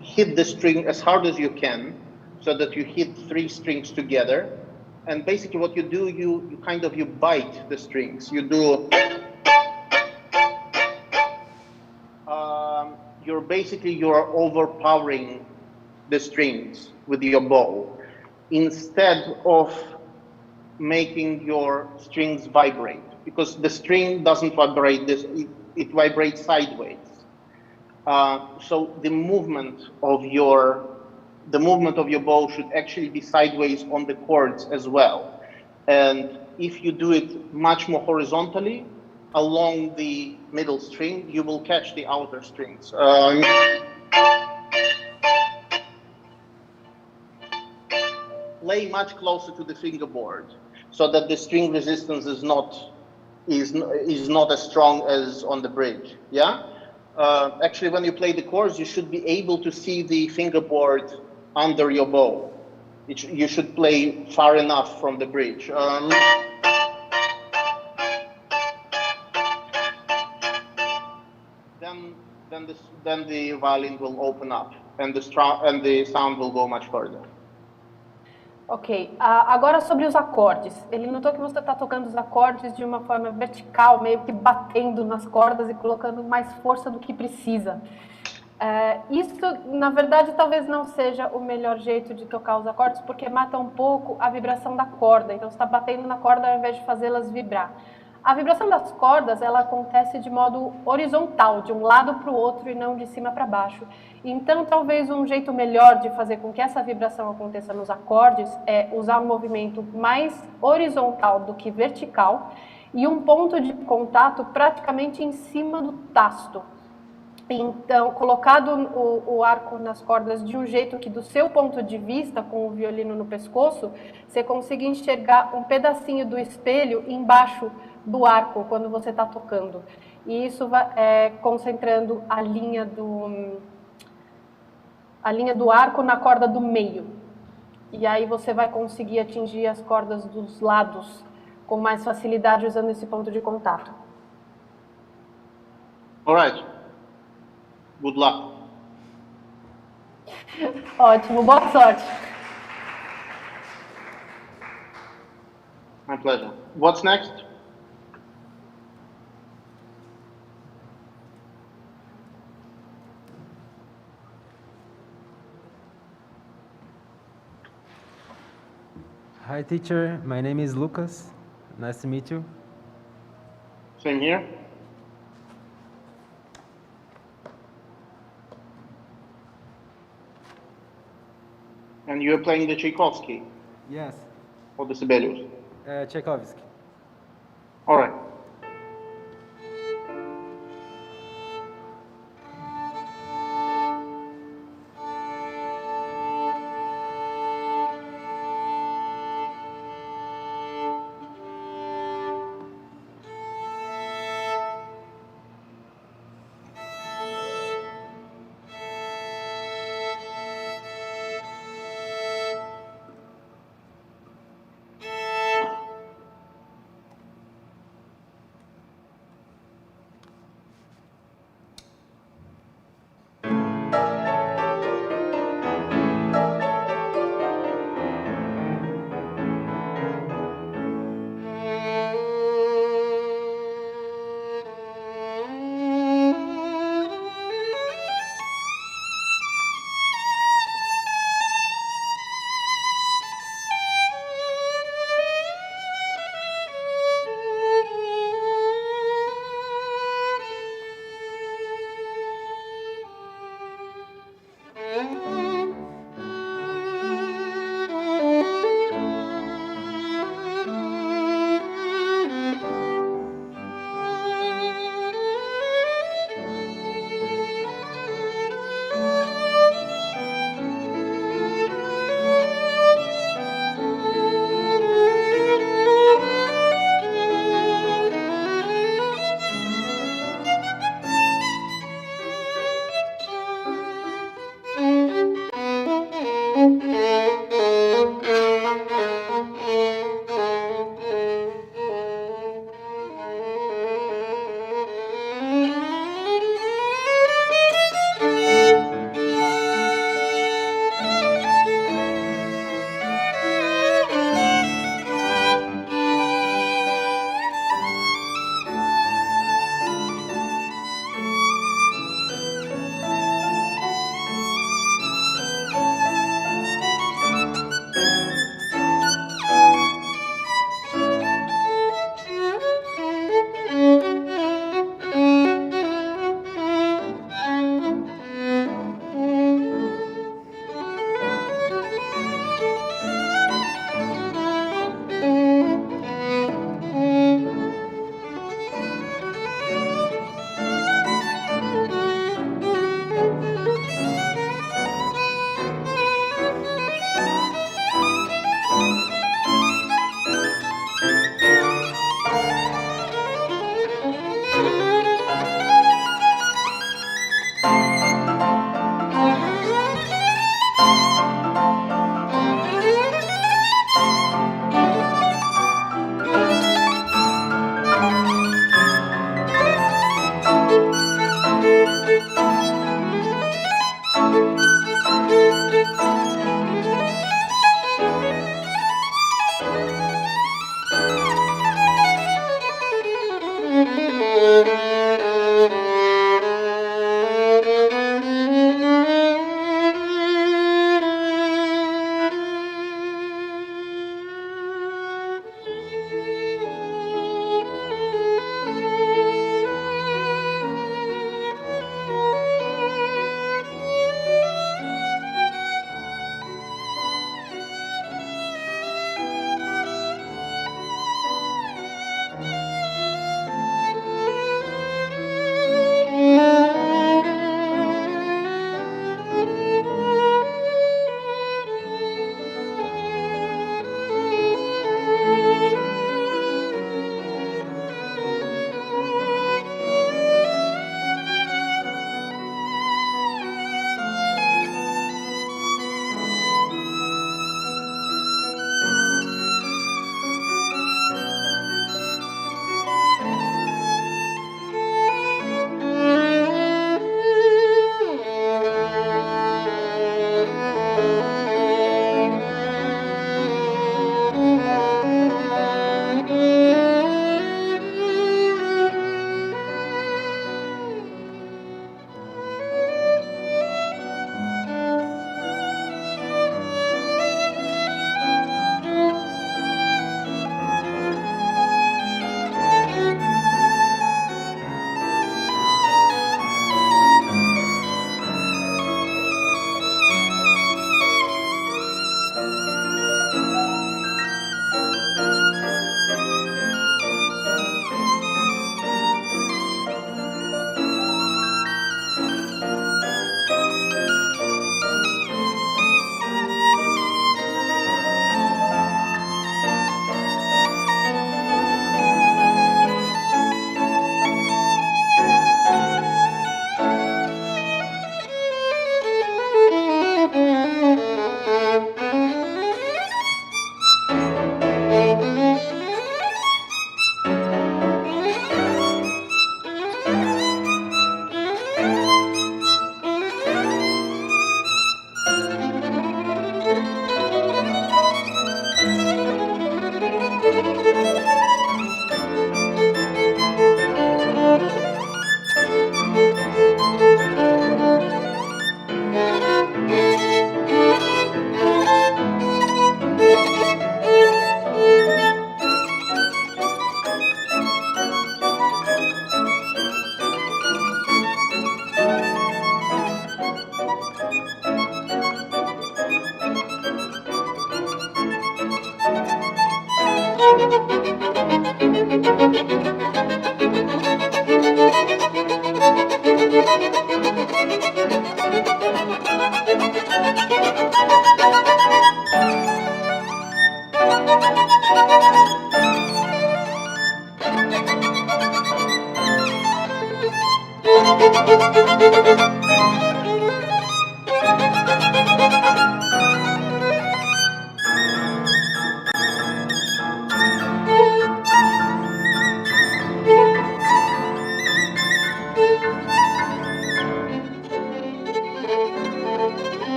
hit the string as hard as you can, so that you hit 3 strings together. And basically what you do, you bite the strings. You do, you're overpowering the strings with your bow, instead of making your strings vibrate, because the string doesn't vibrate it vibrates sideways. So the movement of your bow should actually be sideways on the chords as well. And if you do it much more horizontally along the middle string, you will catch the outer strings. Play much closer to the fingerboard, so that the string resistance is not as strong as on the bridge. Yeah. Actually, when you play the chords, you should be able to see the fingerboard under your bow. You should play far enough from the bridge. Then the violin will open up, and the sound will go much further. Ok, agora sobre os acordes. Ele notou que você está tocando os acordes de uma forma vertical, meio que batendo nas cordas e colocando mais força do que precisa. Isso, na verdade, talvez não seja o melhor jeito de tocar os acordes, porque mata um pouco a vibração da corda. Então, você está batendo na corda ao invés de fazê-las vibrar. A vibração das cordas, ela acontece de modo horizontal, de um lado para o outro e não de cima para baixo. Então, talvez um jeito melhor de fazer com que essa vibração aconteça nos acordes é usar um movimento mais horizontal do que vertical e um ponto de contato praticamente em cima do tasto. Então, colocado o arco nas cordas de um jeito que, do seu ponto de vista, com o violino no pescoço, você consiga enxergar um pedacinho do espelho embaixo do arco quando você está tocando. E isso vai concentrando a linha do arco na corda do meio. E aí você vai conseguir atingir as cordas dos lados com mais facilidade usando esse ponto de contato. All right. Good luck. Ótimo, boa sorte. My pleasure. What's next? Hi, teacher. My name is Lucas. Nice to meet you. Same here. And you're playing the Tchaikovsky Yes. or the Sibelius? Tchaikovsky. All right.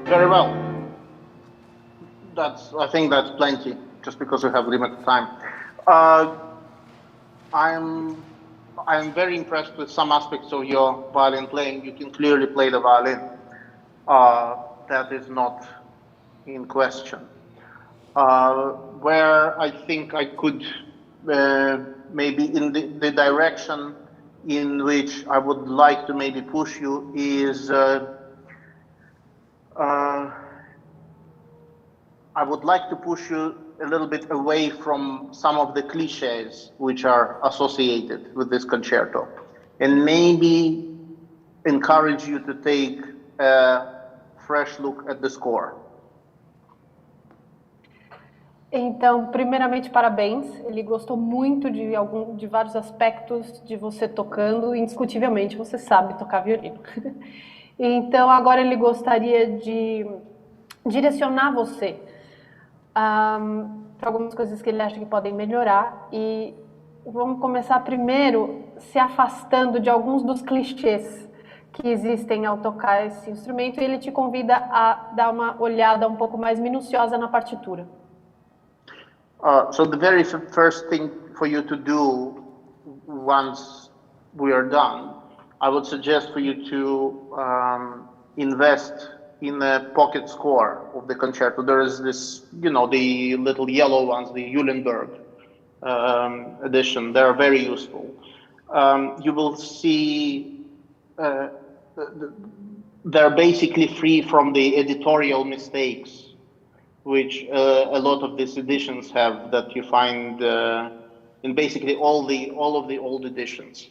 Very well. I think that's plenty, just because we have limited time. I'm very impressed with some aspects of your violin playing. You can clearly play the violin. That is not in question. Where I think I could maybe in the direction in which I would like to maybe push you is I would like to push you a little bit away from some of the cliches which are associated with this concerto, and maybe encourage you to take a fresh look at the score. Então, primeiramente, parabéns. Ele gostou muito de vários aspectos de você tocando. Indiscutivelmente, você sabe tocar violino. Então, agora ele gostaria de direcionar você para algumas coisas que ele acha que podem melhorar. E vamos começar primeiro se afastando de alguns dos clichês que existem ao tocar esse instrumento. E ele te convida a dar uma olhada um pouco mais minuciosa na partitura. So the very first thing for you to do once we are done, I would suggest for you to invest in a pocket score of the concerto. There is this, you know, the little yellow ones, the Eulenburg edition. They are very useful. You will see they're basically free from the editorial mistakes which a lot of these editions have, that you find in basically all of the old editions.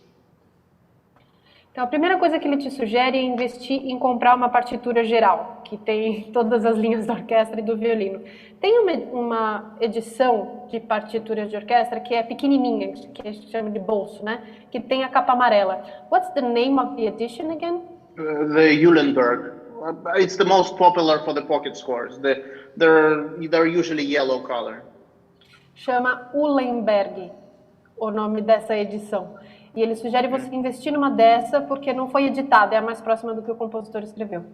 Então, a primeira coisa que ele te sugere é investir em comprar uma partitura geral, que tem todas as linhas da orquestra e do violino. Tem uma edição de partituras de orquestra que é pequenininha, que a gente chama de bolso, né? Que tem a capa amarela. What's the name of the edition again? The Eulenburg. It's the most popular for the pocket scores. They're usually yellow color. Chama Eulenburg, o nome dessa edição. E ele sugere você investir numa dessa porque não foi editada, é a mais próxima do que o compositor escreveu.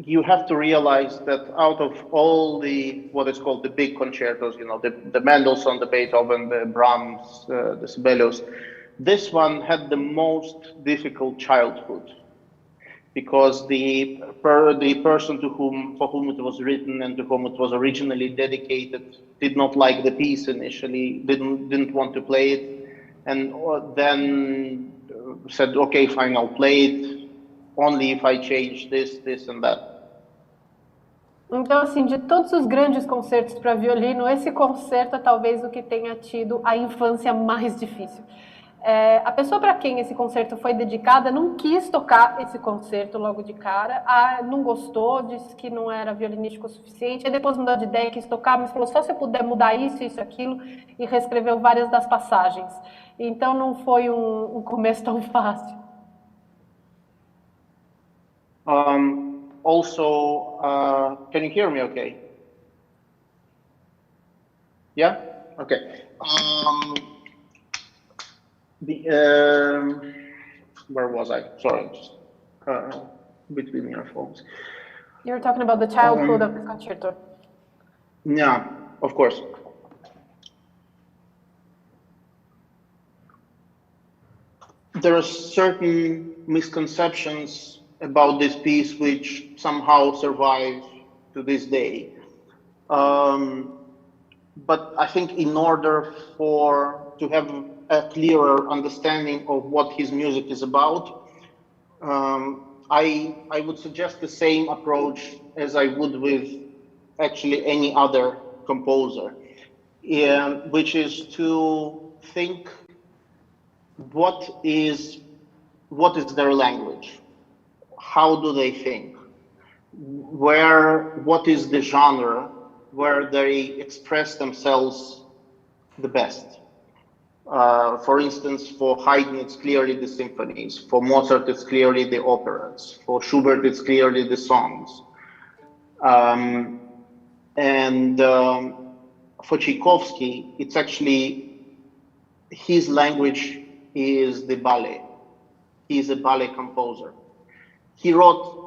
You have to realize that out of all the what is called the big concertos, you know, the Mendelssohn, the Beethoven, the Brahms, the Sibelius, this one had the most difficult childhood, because the person for whom it was written and to whom it was originally dedicated did not like the piece initially, didn't want to play it, and then said, okay, fine, I'll play it only if I change this and that. Então, assim, de todos os grandes concertos para violino, esse concerto é talvez o que tenha tido a infância mais difícil. A pessoa para quem esse concerto foi dedicada não quis tocar esse concerto logo de cara, não gostou, disse que não era violinístico o suficiente, aí depois mudou de ideia, quis tocar, mas falou só se eu puder mudar isso, aquilo, e reescreveu várias das passagens. Então não foi um começo tão fácil. Also, can you hear me okay? Yeah? Okay. Where was I? Sorry, just between earphones. You're talking about the childhood of the concerto. Yeah, of course. There are certain misconceptions about this piece which somehow survive to this day. but I think in order to have a clearer understanding of what his music is about, I would suggest the same approach as I would with actually any other composer, which is to think what is their language, how do they think, what is the genre where they express themselves the best. For instance, for Haydn, it's clearly the symphonies. For Mozart, it's clearly the operas. For Schubert, it's clearly the songs. For Tchaikovsky, it's actually, his language is the ballet. He's a ballet composer. He wrote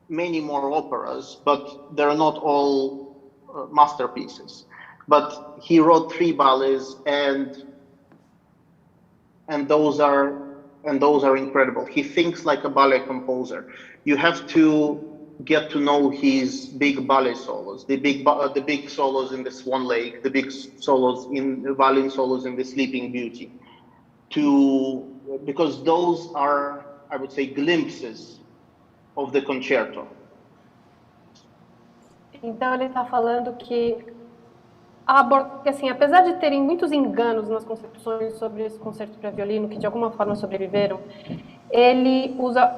many more operas, but they're not all masterpieces. But he wrote 3 ballets, and those are incredible. He thinks like a ballet composer. You have to get to know his big ballet solos, the big solos in the Swan Lake, the big solos in the violin solos in the Sleeping Beauty, because those are, I would say, glimpses of the concerto. Então ele está falando que assim, apesar de terem muitos enganos nas concepções sobre esse concerto para violino, que de alguma forma sobreviveram, ele usa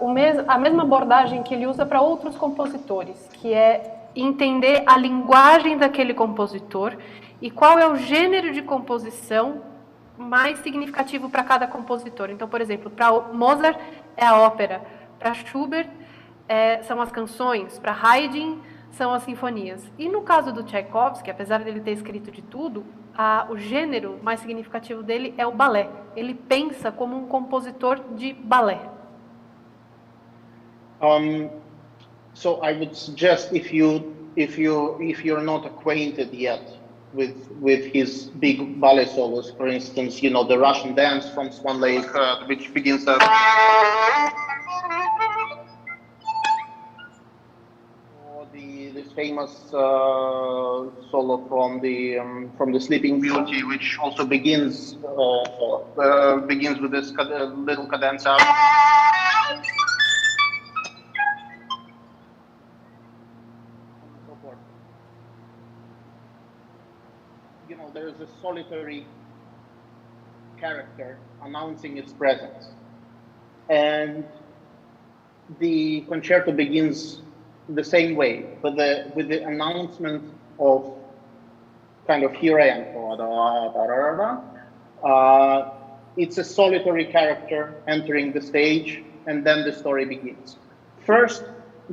a mesma abordagem que ele usa para outros compositores, que é entender a linguagem daquele compositor e qual é o gênero de composição mais significativo para cada compositor. Então, por exemplo, para Mozart é a ópera, para Schubert são as canções, para Haydn são as sinfonias. E no caso do Tchaikovsky, apesar dele ter escrito de tudo, o gênero mais significativo dele é o balé. Ele pensa como um compositor de balé. So I would suggest, if you're not acquainted yet with his big ballet solos, for instance, you know, the Russian dance from Swan Lake, which begins at this famous solo from the Sleeping Beauty, which also begins with this little cadenza. You know, there is a solitary character announcing its presence, and the concerto begins the same way, with the announcement of kind of here I am. It's a solitary character entering the stage, and then the story begins. First,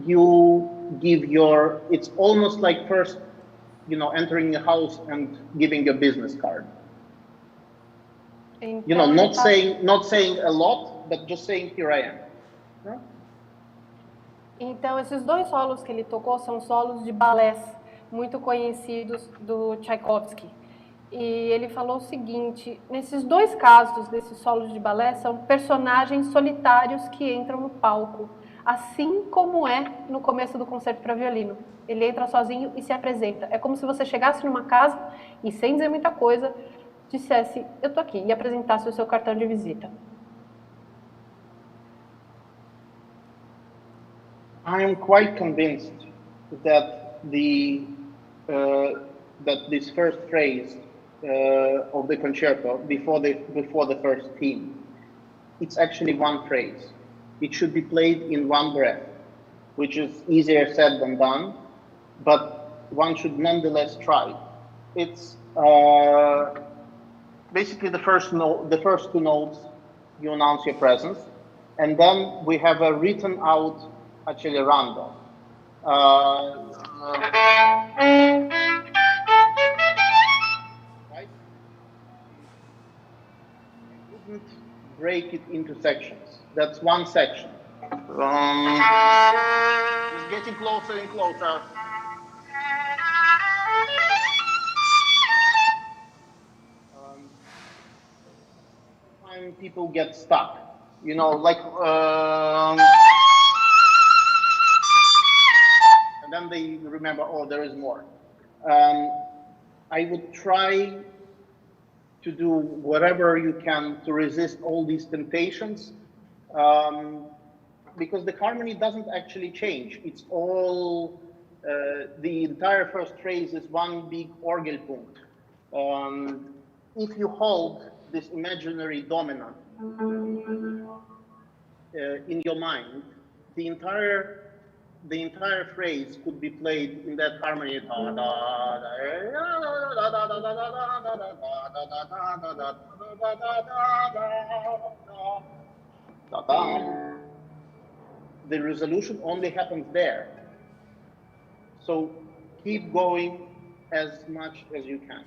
you give it's almost like first, you know, entering a house and giving a business card. You know, not saying a lot, but just saying here I am. Huh? Então, esses 2 solos que ele tocou são solos de balés muito conhecidos do Tchaikovsky. E ele falou o seguinte, nesses 2 casos desses solos de balé são personagens solitários que entram no palco, assim como é no começo do concerto para violino. Ele entra sozinho e se apresenta. É como se você chegasse numa casa e, sem dizer muita coisa, dissesse, eu tô aqui, e apresentasse o seu cartão de visita. I am quite convinced that that this first phrase of the concerto before the first theme, it's actually one phrase. It should be played in one breath, which is easier said than done, but one should nonetheless try. It's basically the first 2 notes. You announce your presence, and then we have a written out actually random. Right? You wouldn't break it into sections. That's one section. It's getting closer and closer. Sometimes people get stuck. You know, like. And then they remember, oh, there is more. I would try to do whatever you can to resist all these temptations, because the harmony doesn't actually change. It's all, the entire first phrase is one big Orgelpunkt. If you hold this imaginary dominant in your mind, the entire phrase could be played in that harmony. The resolution only happens there. So keep going as much as you can.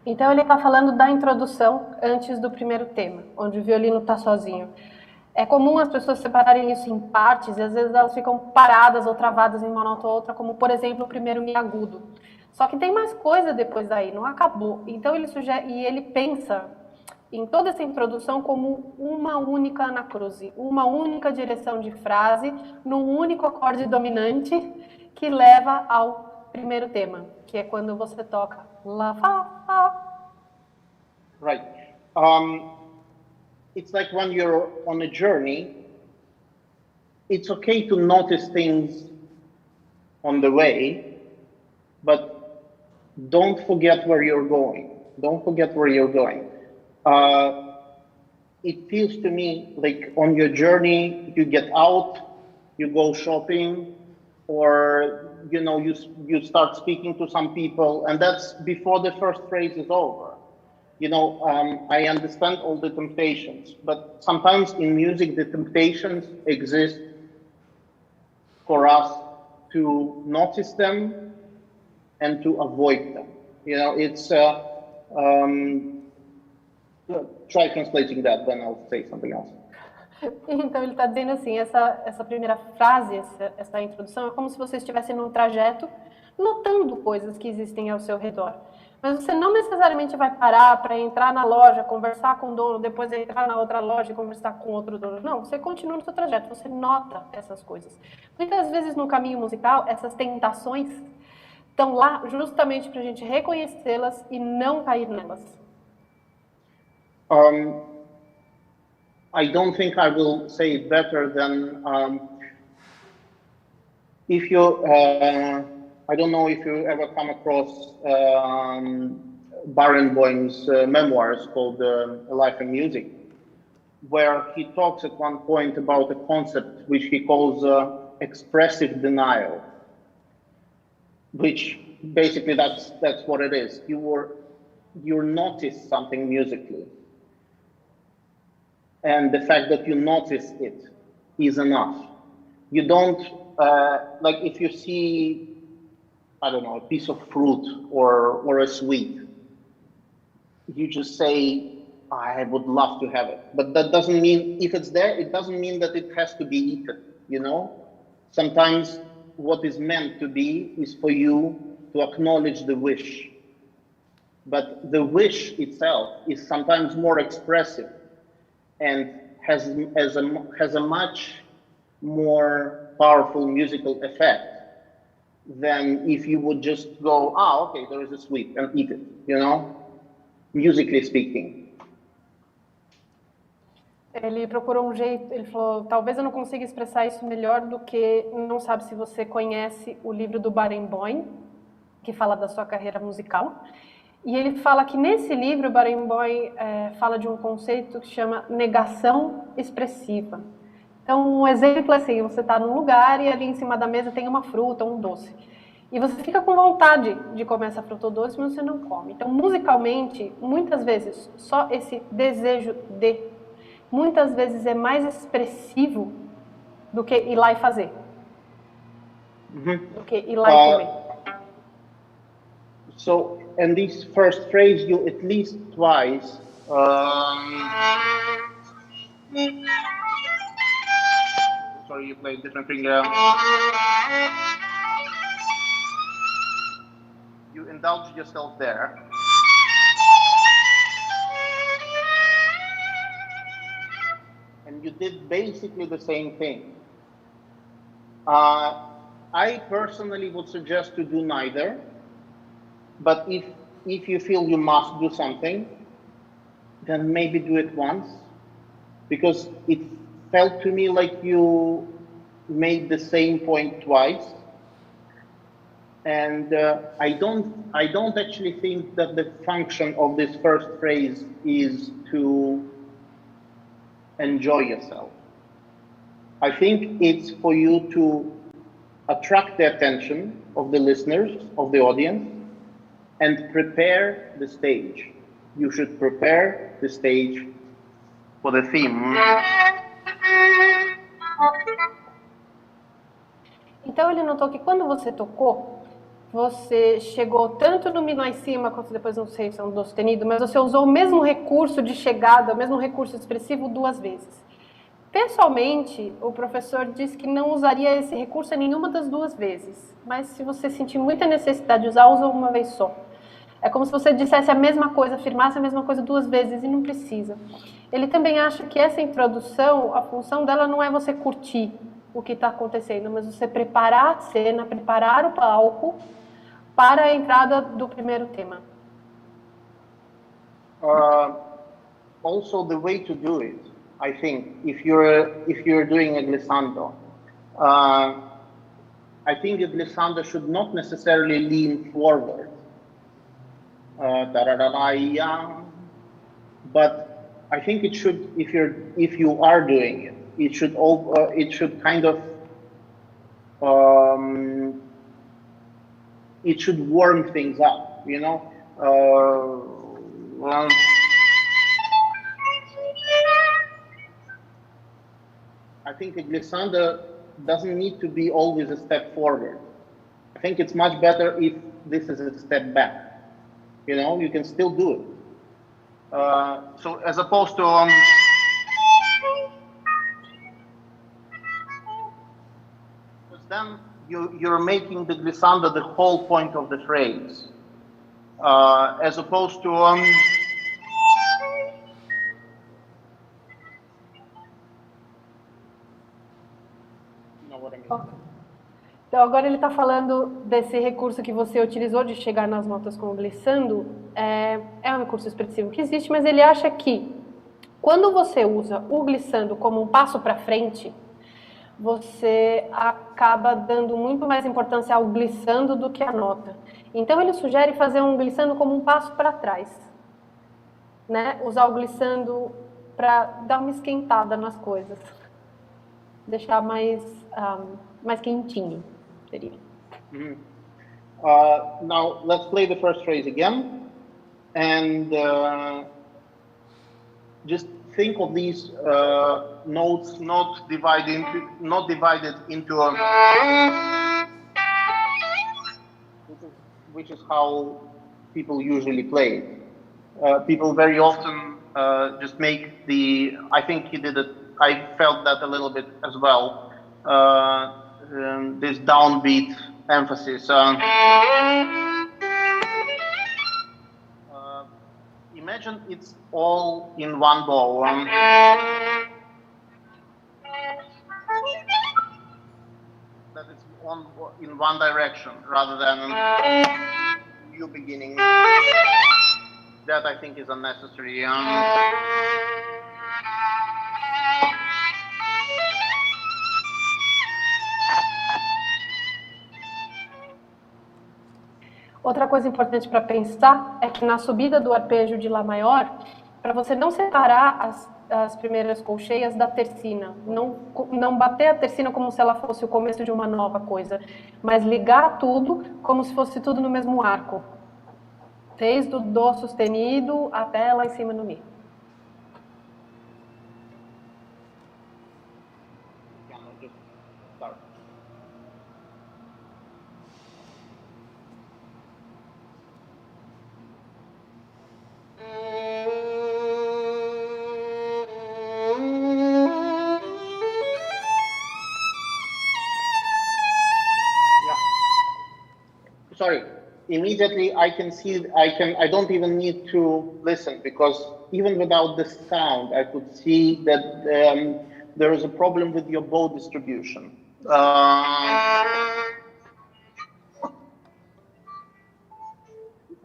Então ele está falando da introdução antes do primeiro tema, onde o violino está sozinho. É comum as pessoas separarem isso em partes e às vezes elas ficam paradas ou travadas em uma nota ou outra, como por exemplo o primeiro mi agudo. Só que tem mais coisa depois daí, não acabou. Então ele sugere, e ele pensa em toda essa introdução como uma única anacruse, uma única direção de frase, num único acorde dominante que leva ao primeiro tema, que é quando você toca lá, fa, fa. Right. It's like when you're on a journey, it's okay to notice things on the way, but don't forget where you're going. Don't forget where you're going. It feels to me like on your journey, you get out, you go shopping, or you start speaking to some people, and that's before the first phrase is over. I understand all the temptations, but sometimes in music, the temptations exist for us to notice them and to avoid them. It's try translating that, then I'll say something else. Então ele está dizendo assim, essa primeira frase, essa introdução, é como se você estivesse num trajeto, notando coisas que existem ao seu redor. Mas você não necessariamente vai parar para entrar na loja, conversar com o dono, depois entrar na outra loja e conversar com outro dono. Não, você continua no seu trajeto, você nota essas coisas. Muitas vezes no caminho musical, essas tentações estão lá justamente para a gente reconhecê-las e não cair nelas. I don't think I will say it better than if you, I don't know if you ever come across Barenboim's memoirs called Life and Music, where he talks at one point about a concept which he calls expressive denial, which basically that's what it is. You notice something musically, and the fact that you notice it is enough. You don't, like if you see, I don't know, a piece of fruit or a sweet, you just say, I would love to have it. But that doesn't mean, if it's there, it doesn't mean that it has to be eaten, Sometimes what is meant to be is for you to acknowledge the wish. But the wish itself is sometimes more expressive and has a much more powerful musical effect than if you would just go, okay, there is a sweet, and eat it, musically speaking. Ele procurou um jeito, ele falou, talvez eu não consiga expressar isso melhor do que, não sabe se você conhece o livro do Barenboim, que fala da sua carreira musical. E ele fala que nesse livro, o Barenboim fala de um conceito que chama negação expressiva. Então, um exemplo é assim, você está num lugar e ali em cima da mesa tem uma fruta ou um doce. E você fica com vontade de comer essa fruta ou doce, mas você não come. Então, musicalmente, muitas vezes, só esse desejo muitas vezes é mais expressivo do que ir lá e fazer. Do que ir lá e comer. So, in this first phrase, you at least twice sorry, you played different finger. You indulge yourself there. And you did basically the same thing. I personally would suggest to do neither. But if you feel you must do something, then maybe do it once, because it felt to me like you made the same point twice. And I don't actually think that the function of this first phrase is to enjoy yourself. I think it's for you to attract the attention of the listeners, of the audience, and prepare the stage. You should prepare the stage for the theme. Então ele notou que quando você tocou, você chegou tanto no Mi lá em cima, quanto depois não sei se é um Dó sustenido, mas você usou o mesmo recurso de chegada, o mesmo recurso expressivo 2 vezes. Pessoalmente, o professor disse que não usaria esse recurso em nenhuma das 2 vezes, mas se você sentir muita necessidade de usar, usa uma vez só. É como se você dissesse a mesma coisa, afirmasse a mesma coisa 2 vezes e não precisa. Ele também acha que essa introdução, a função dela não é você curtir o que está acontecendo, mas você preparar a cena, preparar o palco para a entrada do primeiro tema. Also, the way to do it, I think, if you're doing a glissando, I think the glissando should not necessarily lean forward. But I think it should, if you are doing it, it should kind of it should warm things up, you know. Well, I think a glissando doesn't need to be always a step forward. I think it's much better if this is a step back. You know, you can still do it. So as opposed to because then you're making the glissando the whole point of the phrase, as opposed to you know what I mean. Então agora ele está falando desse recurso que você utilizou de chegar nas notas com o glissando. É um recurso expressivo que existe, mas ele acha que quando você usa o glissando como um passo para frente, você acaba dando muito mais importância ao glissando do que à nota. Então ele sugere fazer um glissando como um passo para trás, né? Usar o glissando para dar uma esquentada nas coisas, deixar mais quentinho, seria. Now let's play the first phrase again, and just think of these notes not divided into which is how people usually play. People very often just make the. I think he did it. I felt that a little bit as well. This downbeat emphasis. Imagine it's all in one bow. That it's in one direction rather than new beginning. That I think is unnecessary. Outra coisa importante para pensar é que na subida do arpejo de Lá maior, para você não separar as primeiras colcheias da tercina, não bater a tercina como se ela fosse o começo de uma nova coisa, mas ligar tudo como se fosse tudo no mesmo arco, desde o Dó sustenido até lá em cima no Mi. Sorry, immediately I can see, I don't even need to listen, because even without the sound, I could see that there is a problem with your bow distribution.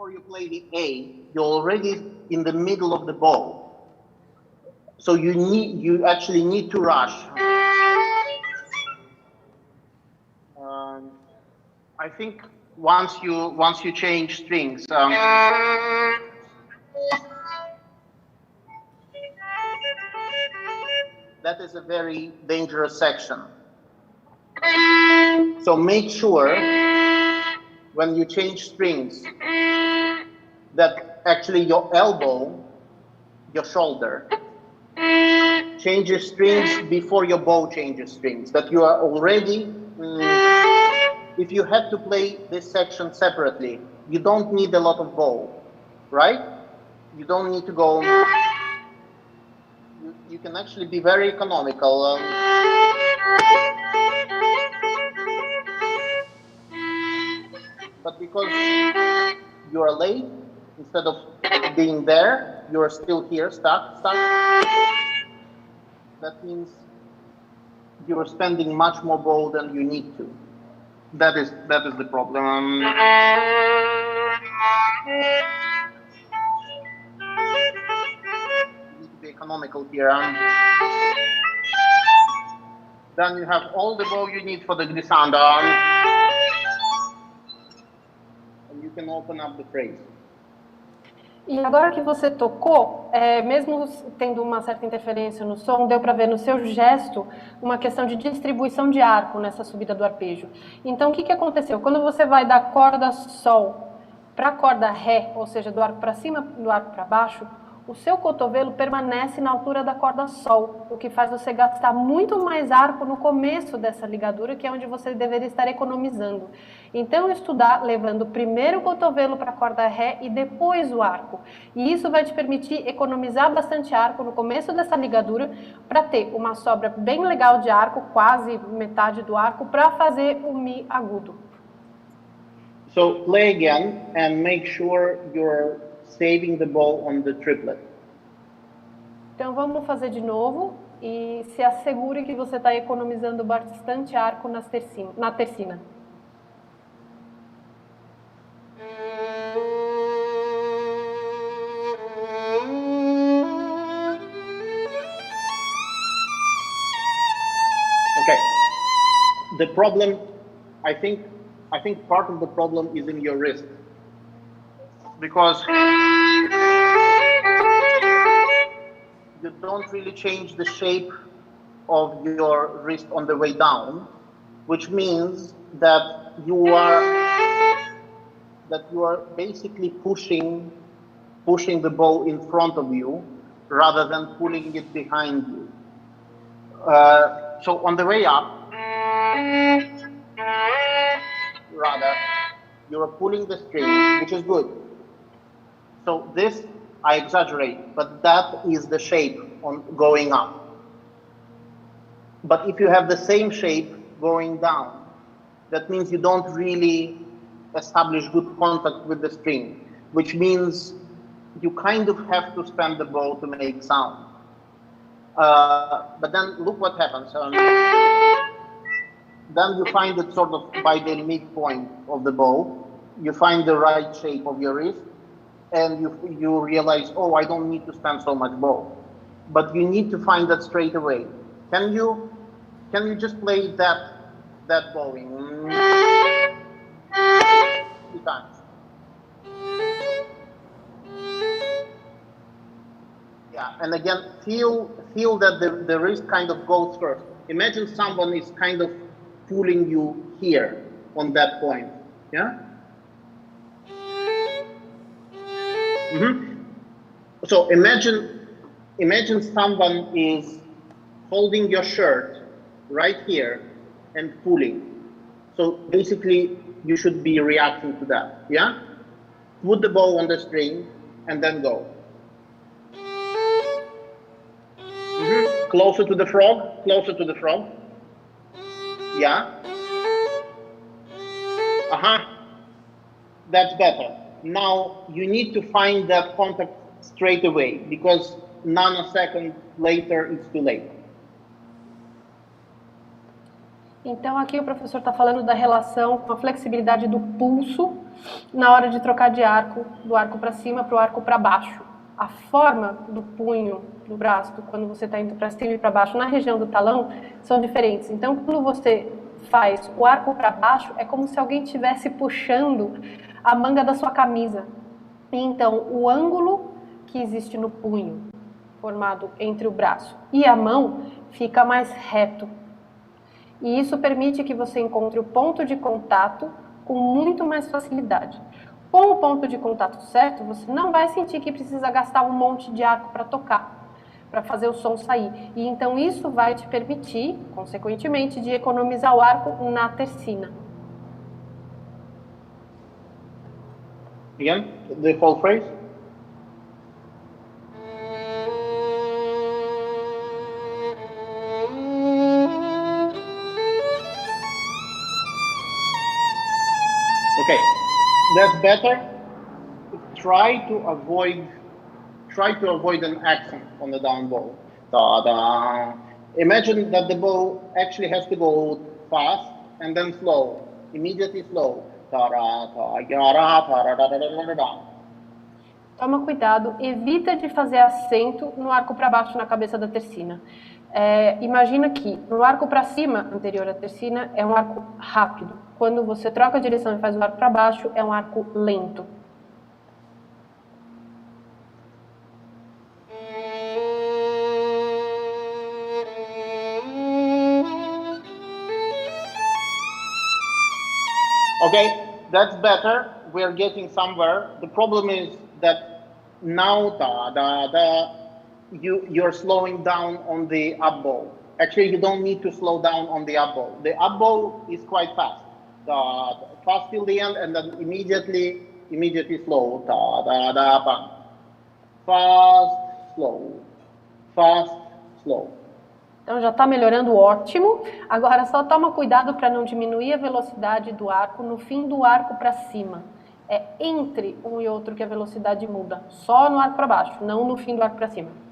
before you play the A, you're already in the middle of the bow. So you actually need to rush. I think once you change strings, that is a very dangerous section. So make sure when you change strings that actually your elbow, your shoulder, changes strings before your bow changes strings, that you are already, if you have to play this section separately, you don't need a lot of bow, right? You don't need to go, you can actually be very economical. But because you're late, instead of being there, you're still here, stuck. That means you're spending much more bow than you need to. That is the problem. You need to be economical here. Then you have all the bow you need for the glissando. And you can open up the phrase. E agora que você tocou, mesmo tendo uma certa interferência no som, deu para ver no seu gesto uma questão de distribuição de arco nessa subida do arpejo. Então, o que aconteceu? Quando você vai da corda Sol para a corda Ré, ou seja, do arco para cima, do arco para baixo, o seu cotovelo permanece na altura da corda Sol, o que faz você gastar muito mais arco no começo dessa ligadura, que é onde você deveria estar economizando. Então, estudar levando primeiro o cotovelo para a corda Ré e depois o arco. E isso vai te permitir economizar bastante arco no começo dessa ligadura para ter uma sobra bem legal de arco, quase metade do arco, para fazer o Mi agudo. So play again and make sure you're saving the bow on the triplet. Então vamos fazer de novo e se assegure que você está economizando bastante arco na tercina. Okay. The problem, I think part of the problem is in your wrist. Because you don't really change the shape of your wrist on the way down, which means that you are basically pushing the bow in front of you rather than pulling it behind you. So on the way up, rather, you're pulling the string, which is good. So this, I exaggerate, but that is the shape on going up. But if you have the same shape going down, that means you don't really establish good contact with the string, which means you kind of have to spend the bow to make sound. But then look what happens. Then you find it sort of by the midpoint of the bow. You find the right shape of your wrist, and you realize, oh, I don't need to spend so much bow. But you need to find that straight away. Can you just play that bowing? 2 times. Yeah, and again, feel that the wrist kind of goes first. Imagine someone is kind of pulling you here on that point. Yeah? So imagine someone is holding your shirt right here and pulling. So basically, you should be reacting to that. Yeah? Put the bow on the string and then go. Closer to the frog, closer to the frog. Yeah. That's better. Now you need to find that contact straight away, because nanosecond later it's too late. Então aqui o professor está falando da relação com a flexibilidade do pulso na hora de trocar de arco, do arco para cima para o arco para baixo. A forma do punho, do braço, quando você está indo para cima e para baixo, na região do talão, são diferentes. Então quando você faz o arco para baixo, é como se alguém estivesse puxando a manga da sua camisa. Então o ângulo que existe no punho, formado entre o braço e a mão, fica mais reto. E isso permite que você encontre o ponto de contato com muito mais facilidade. Com o ponto de contato certo, você não vai sentir que precisa gastar um monte de arco para tocar, para fazer o som sair. E então isso vai te permitir, consequentemente, de economizar o arco na tercina. Again, the whole phrase. Okay, that's better. Try to avoid an accent on the down bow. Ta-da. Imagine that the bow actually has to go fast and then slow, immediately slow. Toma cuidado, evita de fazer acento no arco para baixo na cabeça da tercina. Imagina que no arco para cima, anterior à tercina, é um arco rápido. Quando você troca a direção e faz o arco para baixo, é um arco lento. Okay, that's better. We're getting somewhere. The problem is that now you're slowing down on the up bow. Actually, you don't need to slow down on the up bow. The up bow is quite fast. Fast till the end and then immediately slow. Fast, slow. Fast, slow. Então já está melhorando, ótimo. Agora só toma cuidado para não diminuir a velocidade do arco no fim do arco para cima. É entre um e outro que a velocidade muda. Só no arco para baixo, não no fim do arco para cima.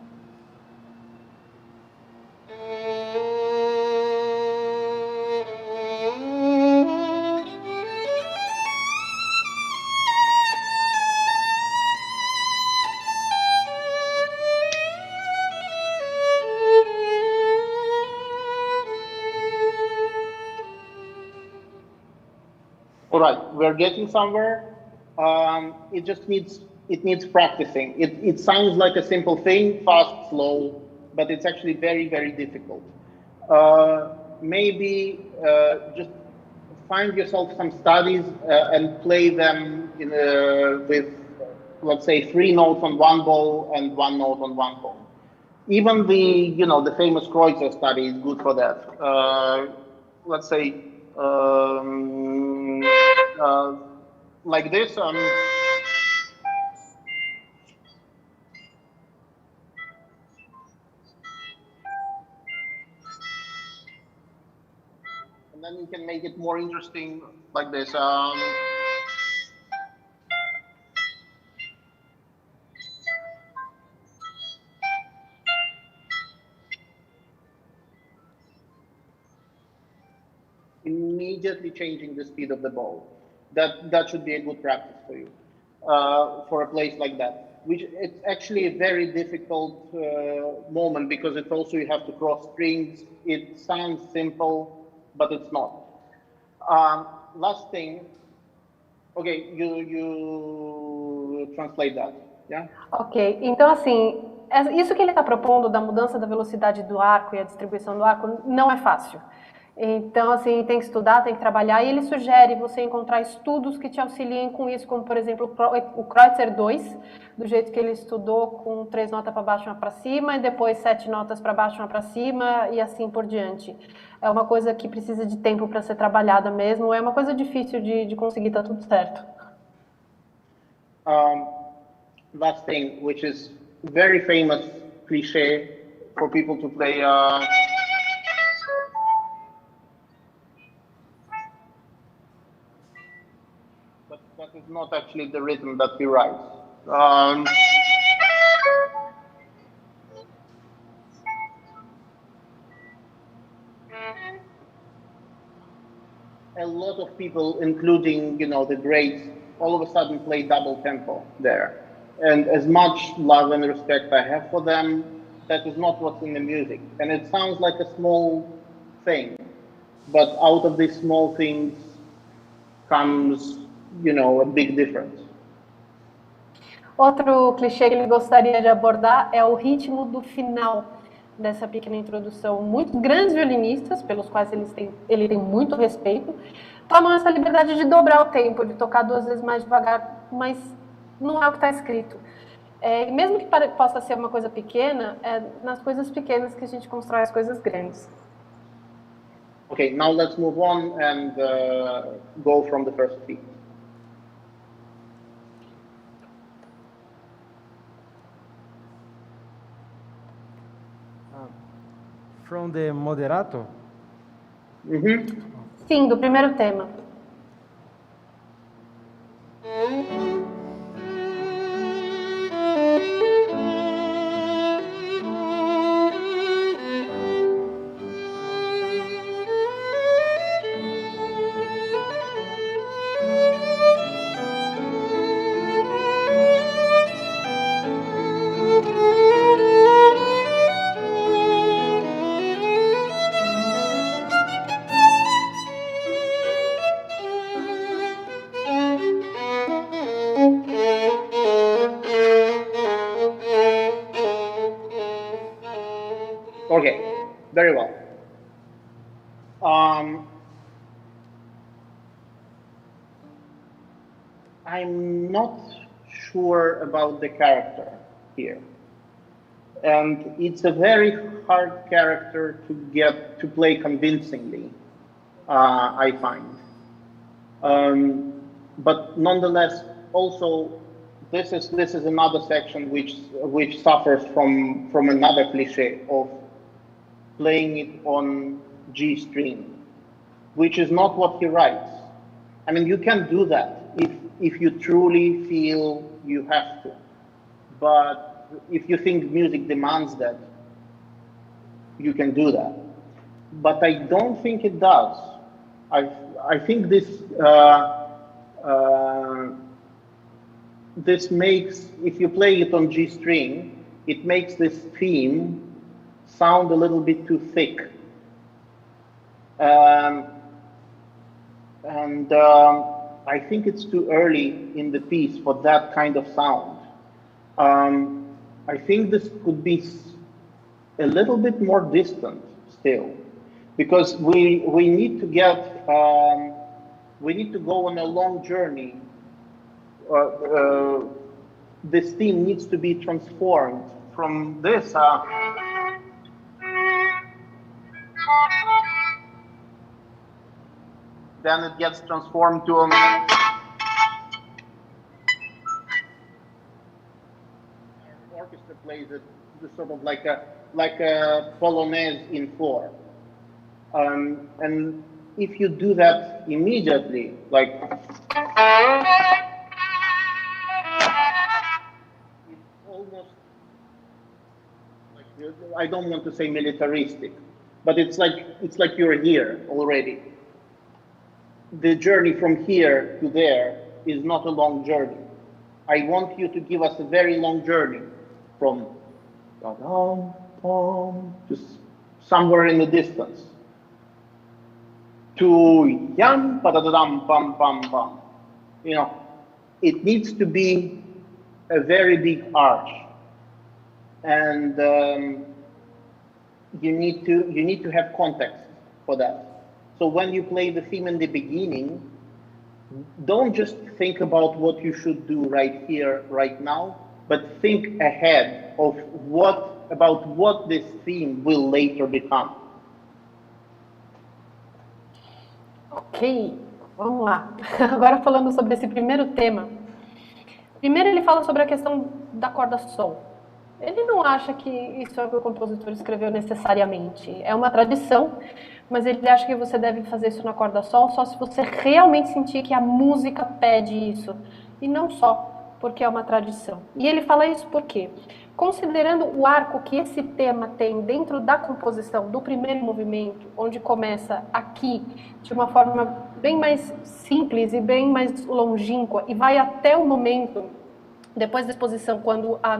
All right, we're getting somewhere. It needs practicing. It sounds like a simple thing, fast, slow, but it's actually very, very difficult. Maybe just find yourself some studies and play them with, let's say, 3 notes on one bow and 1 note on one bow. Even the famous Kreutzer study is good for that. Let's say, like this. And then you can make it more interesting like this. Immediately changing the speed of the bow. That should be a good practice for you for a place like that. Which it's actually a very difficult moment because it's also you have to cross strings. It sounds simple, but it's not. Last thing. Okay, you translate that, yeah? Ok, então assim, isso que ele está propondo da mudança da velocidade do arco e a distribuição do arco não é fácil. Então, assim, tem que estudar, tem que trabalhar, e ele sugere você encontrar estudos que te auxiliem com isso, como, por exemplo, o Kreutzer 2, do jeito que ele estudou, com 3 notas para baixo e 1 para cima, e depois 7 notas para baixo e 1 para cima, e assim por diante. É uma coisa que precisa de tempo para ser trabalhada mesmo, é uma coisa difícil de conseguir, tá tudo certo. Last thing, which is very famous cliché for people to play... That is not actually the rhythm that he writes. people, including, you know, the greats, all of a sudden play double tempo there. And as much love and respect I have for them, that is not what's in the music. And it sounds like a small thing, but out of these small things comes, you know, a big difference. Outro clichê que ele gostaria de abordar é o ritmo do final dessa pequena introdução. Muitos grandes violinistas, pelos quais ele tem muito respeito, tomam essa liberdade de dobrar o tempo, de tocar 2 vezes mais devagar, mas não é o que está escrito. Mesmo que possa ser uma coisa pequena, é nas coisas pequenas que a gente constrói as coisas grandes. Okay, now let's move on and go from the first beat. From the moderato? Sim, do primeiro tema. Okay, very well. I'm not sure about the character here. And it's a very hard character to play convincingly, I find. But nonetheless, also, this is another section which suffers from another cliché of playing it on G string, which is not what he writes. I mean, you can do that if you truly feel you have to, but if you think music demands that, you can do that. But I don't think it does. I think this this makes, if you play it on G string, it makes this theme sound a little bit too thick. I think it's too early in the piece for that kind of sound. I think this could be a little bit more distant still, because we need to get, we need to go on a long journey. This theme needs to be transformed from this. Then it gets transformed to the orchestra plays it sort of like a polonaise in 4. And if you do that immediately, like it's almost like, I don't want to say militaristic, but it's like you're here already. The journey from here to there is not a long journey. I want you to give us a very long journey from just somewhere in the distance to yam padadam pam pam pam. You know, it needs to be a very big arch, and you need to have context for that. So when you play the theme in the beginning, don't just think about what you should do right here, right now, but think ahead of what this theme will later become. Ok, vamos lá. Agora falando sobre esse primeiro tema. Primeiro ele fala sobre a questão da corda sol. Ele não acha que isso é o que o compositor escreveu necessariamente. É uma tradição, mas ele acha que você deve fazer isso na corda sol só se você realmente sentir que a música pede isso. E não só porque é uma tradição. E ele fala isso por quê? Considerando o arco que esse tema tem dentro da composição do primeiro movimento, onde começa aqui, de uma forma bem mais simples e bem mais longínqua, e vai até o momento, depois da exposição,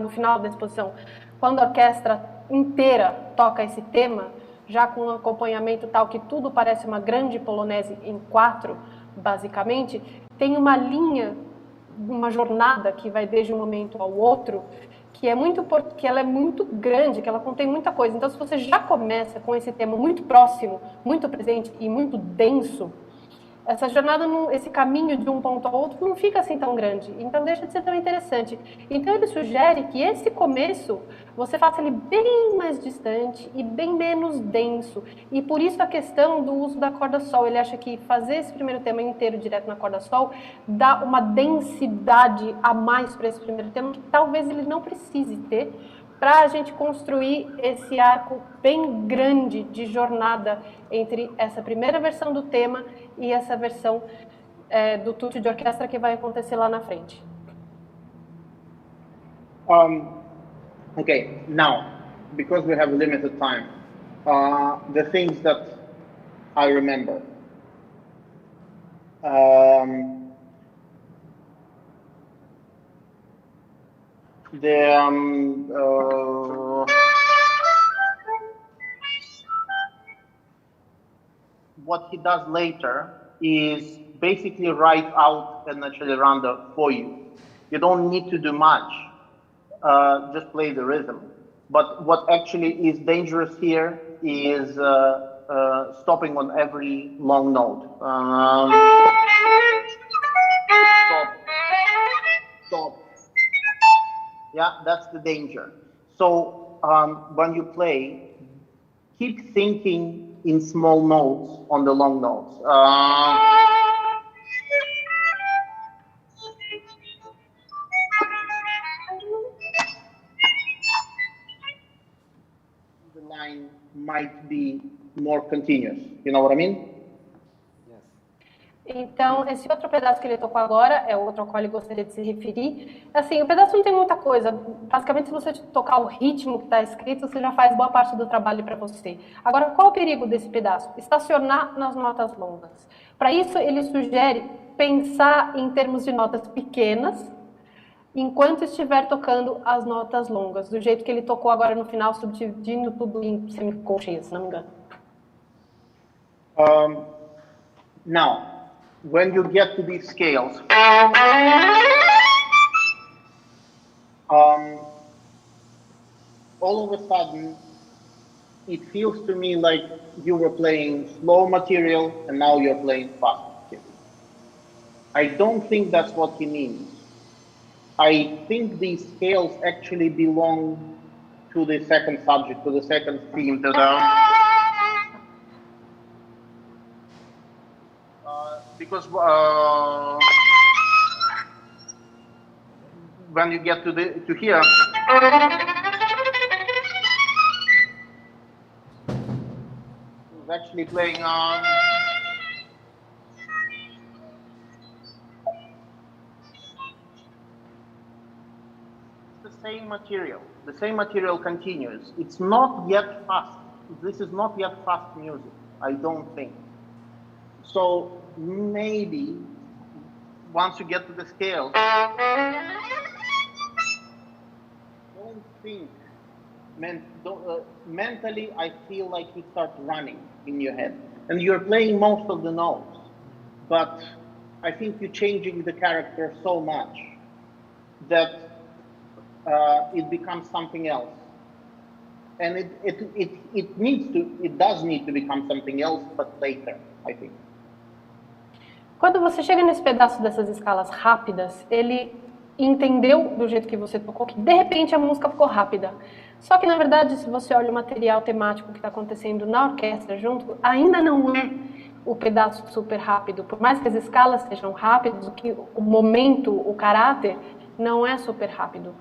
no final da exposição, quando a orquestra inteira toca esse tema, já com um acompanhamento tal que tudo parece uma grande polonese em 4, basicamente, tem uma linha, uma jornada que vai desde um momento ao outro, que ela é muito grande, que ela contém muita coisa. Então, se você já começa com esse tema muito próximo, muito presente e muito denso, essa jornada, esse caminho de um ponto ao outro não fica assim tão grande, então deixa de ser tão interessante. Então ele sugere que esse começo você faça ele bem mais distante e bem menos denso, e por isso a questão do uso da corda sol. Ele acha que fazer esse primeiro tema inteiro direto na corda sol dá uma densidade a mais para esse primeiro tema que talvez ele não precise ter, para a gente construir esse arco bem grande de jornada entre essa primeira versão do tema e essa versão do tutti de orquestra que vai acontecer lá na frente. Okay, now, because we have limited time, the things that I remember. What he does later is basically write out an accelerando for you. You don't need to do much, just play the rhythm. But what actually is dangerous here is stopping on every long note. Stop. Yeah, that's the danger. So when you play, keep thinking in small notes on the long notes. The line might be more continuous. You know what I mean? Então, esse outro pedaço que ele tocou agora é o outro ao qual ele gostaria de se referir. Assim, o pedaço não tem muita coisa. Basicamente, se você tocar o ritmo que está escrito, você já faz boa parte do trabalho para você. Agora, qual o perigo desse pedaço? Estacionar nas notas longas. Para isso, ele sugere pensar em termos de notas pequenas, enquanto estiver tocando as notas longas, do jeito que ele tocou agora no final, subdividindo tudo em semicolcheias, se não me engano. Now, when you get to these scales, all of a sudden, it feels to me like you were playing slow material and now you're playing fast material. I don't think that's what he means. I think these scales actually belong to the second subject, to the second theme, to the... because when you get to here, he's actually playing on the same material. The same material continues. It's not yet fast. This is not yet fast music, I don't think. So maybe once you get to the scale, don't think, mentally I feel like you start running in your head and you're playing most of the notes, but I think you're changing the character so much that it becomes something else. And it does need to become something else, but later, I think. Quando você chega nesse pedaço dessas escalas rápidas, ele entendeu do jeito que você tocou que de repente a música ficou rápida. Só que na verdade, se você olha o material temático que está acontecendo na orquestra junto, ainda não é o pedaço super rápido. Por mais que as escalas sejam rápidas, o momento, o caráter não é super rápido.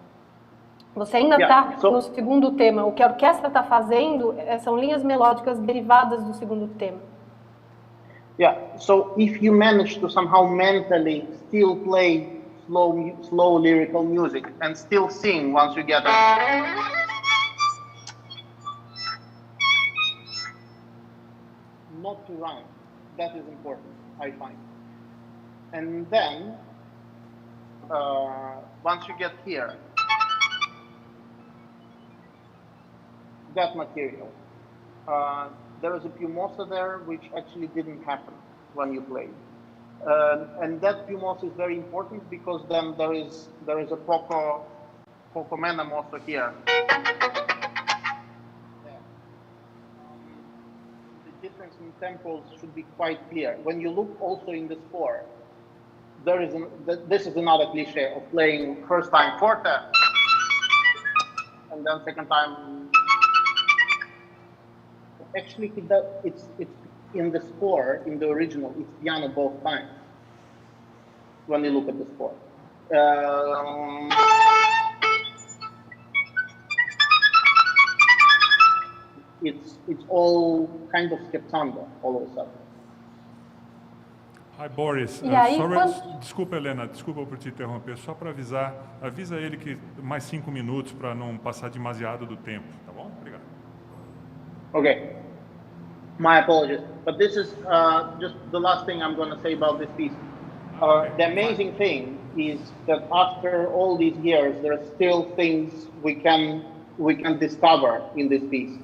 Você ainda está no segundo tema. O que a orquestra está fazendo são linhas melódicas derivadas do segundo tema. Yeah, so if you manage to somehow mentally still play slow lyrical music and still sing once you get not to rhyme. That is important, I find. And then, once you get here, that material, there is a piumosa there, which actually didn't happen when you played. And that piumosa is very important because then there is a poco menam also here. The difference in tempos should be quite clear. When you look also in the score, this is another cliche of playing first time forte, and then second time. Actually, it's in the score, in the original, it's piano both times. When you look at the score. It's all kind of scherzando all of a sudden. Hi, Boris. E aí, Desculpa, Helena, desculpa por te interromper. Só para avisar, avisa ele que mais 5 minutos para não passar demasiado do tempo, tá bom? Obrigado. Okay. My apologies. But this is just the last thing I'm going to say about this piece. The amazing thing is that after all these years, there are still things we can discover in this piece.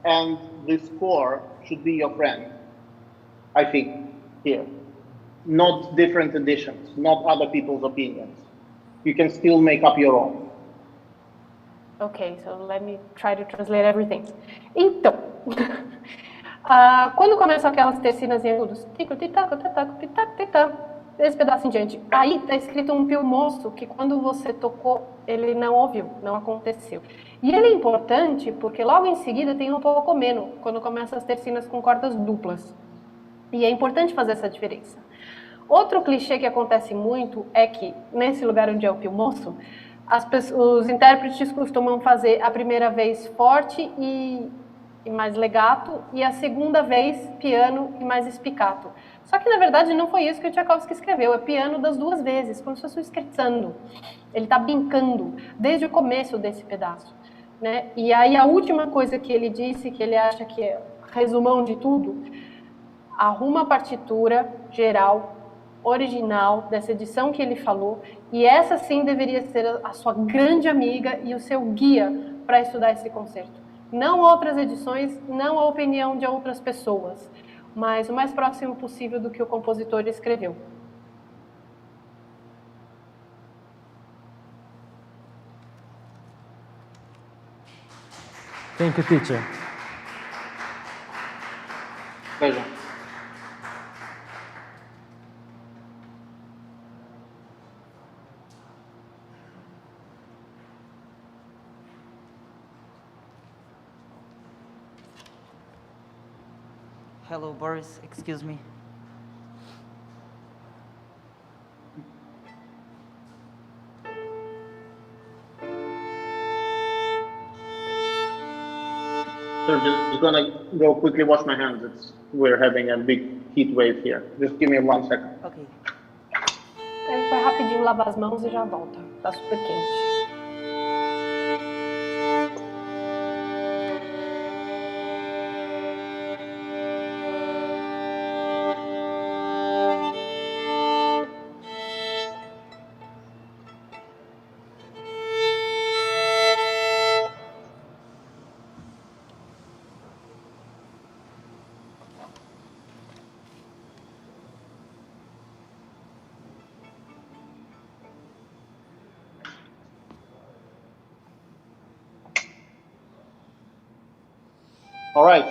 And the score should be your friend, I think, here. Not different editions, not other people's opinions. You can still make up your own. Okay, so let me try to translate everything. Então, quando começam aquelas tercinazinhas todos, esse pedaço em diante, aí está escrito um piumoço que quando você tocou, ele não ouviu, não aconteceu. E ele é importante porque logo em seguida tem um pouco menos, quando começam as tercinas com cordas duplas. E é importante fazer essa diferença. Outro clichê que acontece muito é que, nesse lugar onde é o piumoço, os intérpretes costumam fazer a primeira vez forte e mais legato, e a segunda vez piano e mais spiccato. Só que, na verdade, não foi isso que o Tchaikovsky escreveu, é piano das duas vezes, como se fosse um scherzando. Ele está brincando desde o começo desse pedaço. Né? E aí a última coisa que ele disse, que ele acha que é resumão de tudo, arruma a partitura geral, original, dessa edição que ele falou, e essa sim deveria ser a sua grande amiga e o seu guia para estudar esse concerto. Não outras edições, não a opinião de outras pessoas, mas o mais próximo possível do que o compositor escreveu. Thank you, teacher. Pleasure. Hello, Boris. Excuse me. So just gonna go quickly wash my hands. We're having a big heat wave here. Just give me 1 second. Okay. Ele vai rapidinho lavar as mãos e já volta. Tá super quente. All right.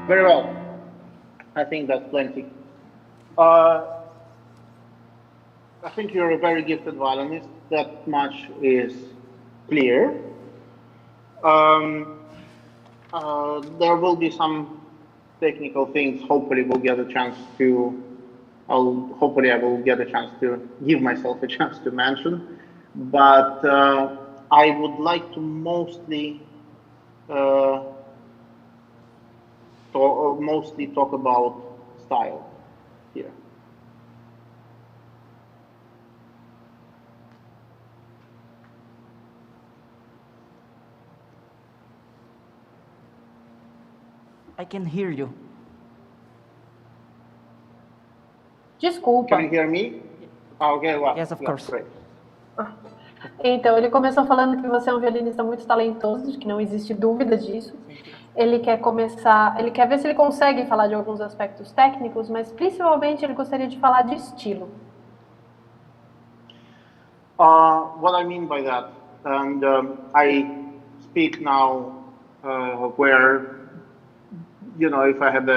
Very well. I think that's plenty. I think you're a very gifted violinist. That much is clear. There will be some technical things. Hopefully, we'll get a chance to. Hopefully, I will get a chance to give myself a chance to mention. But I would like to mostly talk about style here. I can hear you. Desculpa. Can you hear me? Okay, well, Yes, of course. Great. Então, ele começou falando que você é um violinista muito talentoso, que não existe dúvida disso. Ele quer começar, ele quer ver se ele consegue falar de alguns aspectos técnicos, mas principalmente ele gostaria de falar de estilo. What I mean by that, and I speak now where, you know, if I had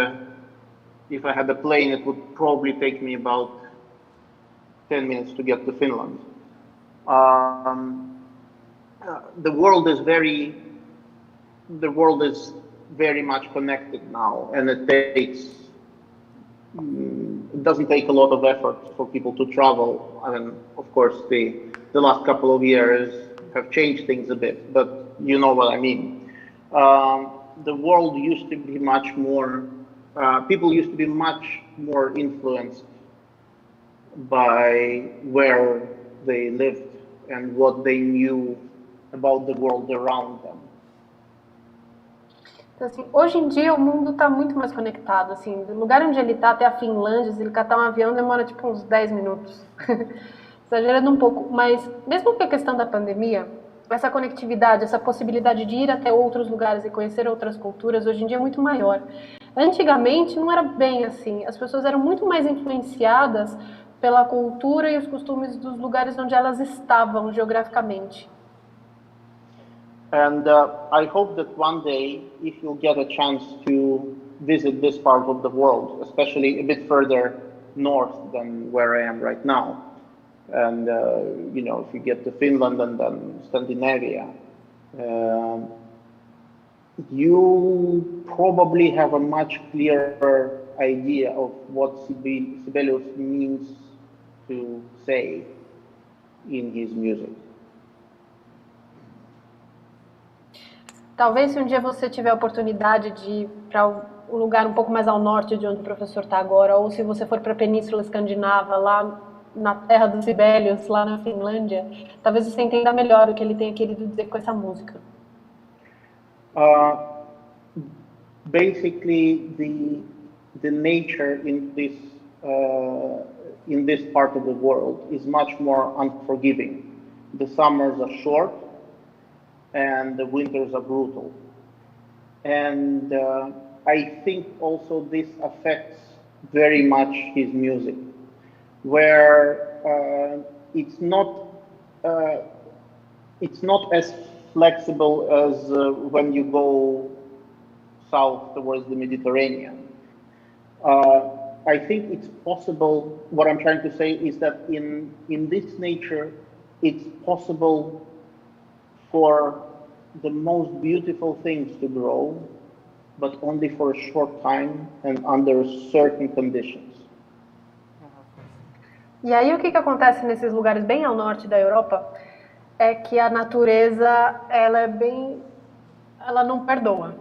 a plane, it would probably take me about 10 minutes to get to Finland. The world is very much connected now, and it doesn't take a lot of effort for people to travel. I mean, of course, the last couple of years have changed things a bit, but you know what I mean. The world used to be much more, people used to be much more influenced by where they lived and what they knew about the world around them. Então, assim, hoje em dia o mundo está muito mais conectado, assim, do lugar onde ele está até a Finlândia, se ele catar um avião demora tipo uns 10 minutos, exagerando um pouco, mas mesmo com a questão da pandemia, essa conectividade, essa possibilidade de ir até outros lugares e conhecer outras culturas, hoje em dia é muito maior. Antigamente não era bem assim, as pessoas eram muito mais influenciadas pela cultura e os costumes dos lugares onde elas estavam geograficamente. And I hope that one day, if you'll get a chance to visit this part of the world, especially a bit further north than where I am right now, and you know, if you get to Finland and then Scandinavia, you probably have a much clearer idea of what Sibelius means to say in his music. Talvez se um dia você tiver a oportunidade de ir para um lugar um pouco mais ao norte de onde o professor está agora, ou se você for para a Península Escandinava, lá na terra dos Sibelius, lá na Finlândia, talvez você entenda melhor o que ele tem querido dizer com essa música. Basically, the nature in this part of the world is much more unforgiving. The summers are short, and the winters are brutal. And I think also this affects very much his music, where it's not as flexible as when you go south towards the Mediterranean. I think it's possible, what I'm trying to say is that in this nature, it's possible for the most beautiful things to grow, but only for a short time and under certain conditions. E aí o que acontece nesses lugares bem ao norte da Europa é que a natureza, ela não perdoa.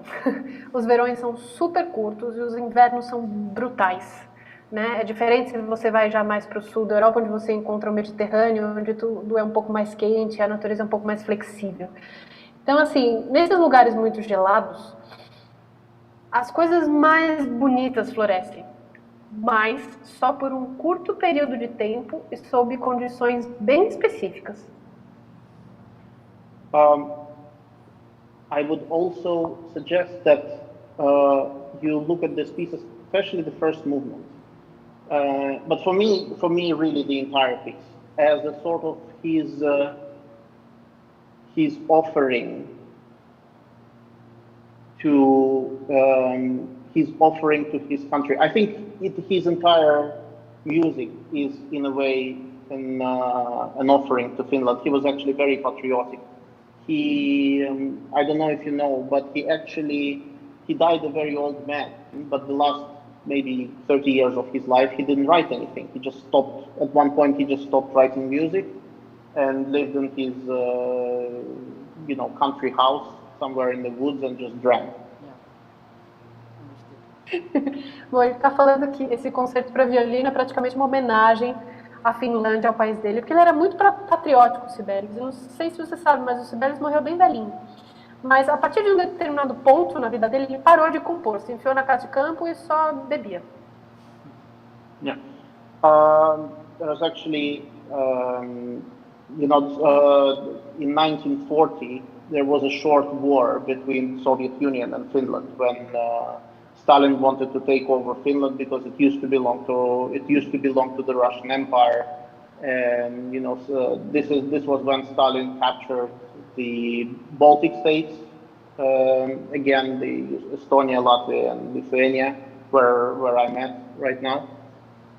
Os verões são super curtos e os invernos são brutais, né? É diferente se você vai já mais para o sul da Europa, onde você encontra o Mediterrâneo, onde tudo é um pouco mais quente, a natureza é um pouco mais flexível. Então, assim, nesses lugares muito gelados, as coisas mais bonitas florescem, mas só por um curto período de tempo e sob condições bem específicas. I would also suggest that you look at this piece, especially the first movement. But for me, really the entire piece, as a sort of his offering to his country. I think his entire music is, in a way, an offering to Finland. He was actually very patriotic. He, I don't know if you know, but he died a very old man. But the last maybe 30 years of his life, he didn't write anything. He just stopped. At one point, he just stopped writing music and lived in his, country house somewhere in the woods and just drank. Bom, ele está falando que esse concerto para violino é praticamente uma homenagem à Finlândia, ao país dele, porque ele era muito patriótico, o Sibelius. Eu não sei se você sabe, mas o Sibelius morreu bem velhinho. Mas a partir de um determinado ponto na vida dele, ele parou de compor, se enfiou na casa de campo e só bebia. Yeah. There was actually, in 1940, there was a short war between the Soviet Union and Finland when Stalin wanted to take over Finland because it used to belong to the Russian Empire, and this was when Stalin captured the Baltic states, again the Estonia, Latvia, and Lithuania, where I'm at right now,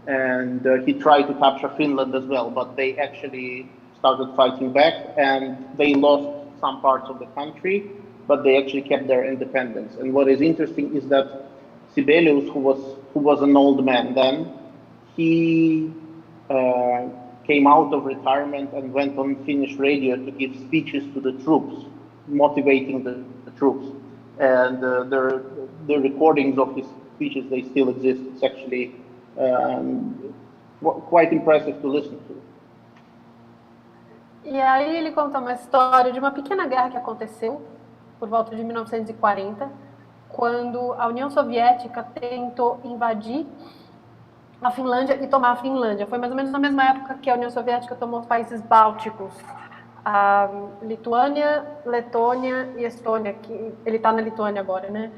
and he tried to capture Finland as well, but they actually started fighting back, and they lost some parts of the country, but they actually kept their independence. And what is interesting is that Sibelius, who was an old man then, he came out of retirement and went on Finnish radio to give speeches to the troops, motivating the troops. And the recordings of his speeches, they still exist. It's actually quite impressive to listen to. E aí ele conta uma história de uma pequena guerra que aconteceu por volta de 1940, quando a União Soviética tentou invadir a Finlândia e tomar a Finlândia. Foi mais ou menos na mesma época que a União Soviética tomou os países bálticos, a Lituânia, Letônia e Estônia, que ele está na Lituânia agora, né?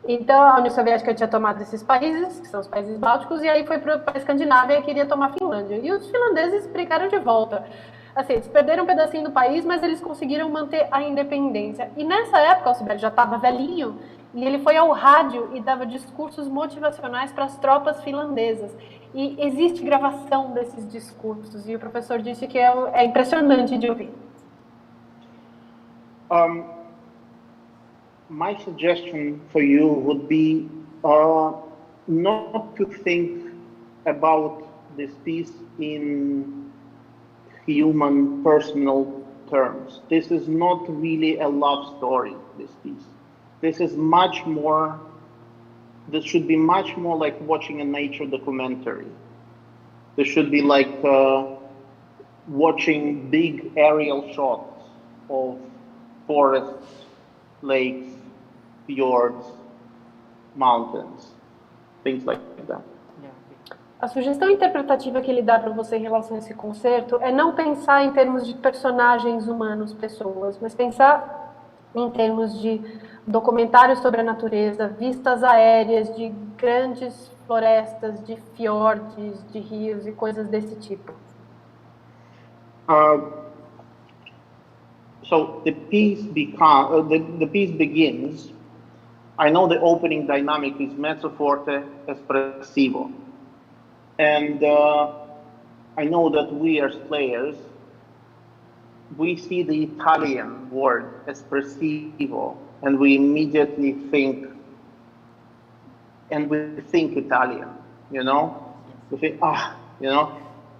Então a União Soviética tinha tomado esses países, que são os países bálticos, e aí foi para a Escandinávia e queria tomar a Finlândia. E os finlandeses brigaram de volta. Assim, eles perderam um pedacinho do país, mas eles conseguiram manter a independência. E nessa época o Sibelius já estava velhinho, e ele foi ao rádio e dava discursos motivacionais para as tropas finlandesas. E existe gravação desses discursos, e o professor disse que é impressionante de ouvir. My suggestion for you would be not to think about this piece in human, personal terms. This is not really a love story, this piece. This should be much more like watching a nature documentary. This should be like watching big aerial shots of forests, lakes, fjords, mountains, things like that. A sugestão interpretativa que ele dá para você em relação a esse concerto é não pensar em termos de personagens humanos, pessoas, mas pensar em termos de documentários sobre a natureza, vistas aéreas de grandes florestas, de fiordes, de rios e coisas desse tipo. So the piece begins. I know the opening dynamic is mezzo forte espressivo. And I know that we as players, we see the Italian word espressivo, and we immediately think Italian, We think,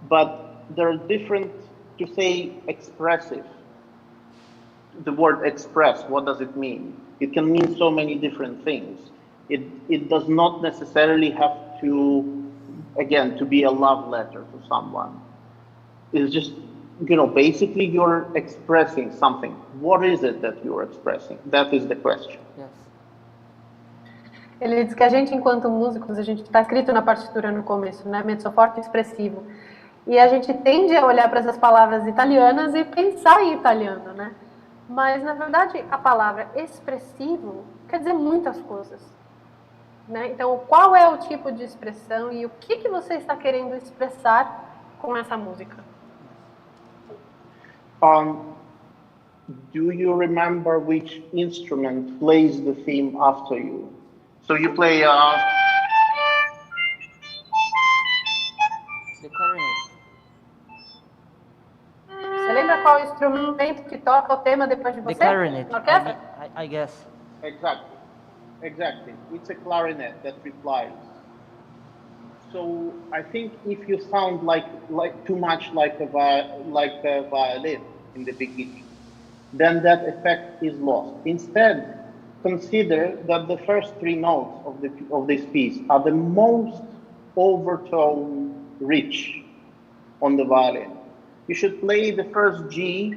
but there are different, to say expressive, the word express, what does it mean? It can mean so many different things. It does not necessarily have to, again, to be a love letter to someone. It's just, you know, basically you're expressing something. What is it that you're expressing? That is the question. Yes. Ele diz que a gente, enquanto músicos, a gente está escrito na partitura no começo, né? Mezzo forte e expressivo. E a gente tende a olhar para essas palavras italianas e pensar em italiano, né? Mas, na verdade, a palavra expressivo quer dizer muitas coisas, né? Então, qual é o tipo de expressão e o que você está querendo expressar com essa música? Do you remember which instrument plays the theme after you? So you play The clarinet. Você lembra qual instrumento que toca o tema depois de The você? clarinet. Na orquestra? I guess. Exactly. It's a clarinet that replies. So I think if you sound like too much like a violin in the beginning, then that effect is lost. Instead, consider that the first three notes of this piece are the most overtone rich on the violin. You should play the first G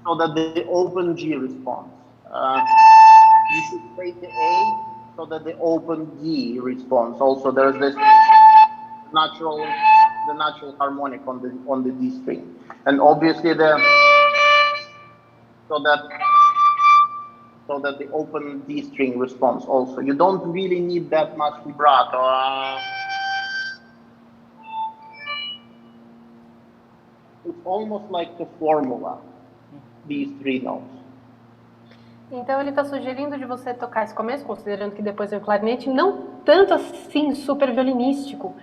so that the open G responds. You should play the A so that the open D responds. Also, there's this natural harmonic on the D string, and obviously so that the open D string responds. Also, you don't really need that much vibrato. It's almost like a formula. These three notes. Então ele está sugerindo de você tocar esse começo, considerando que depois vem o clarinete, não tanto assim super violinístico,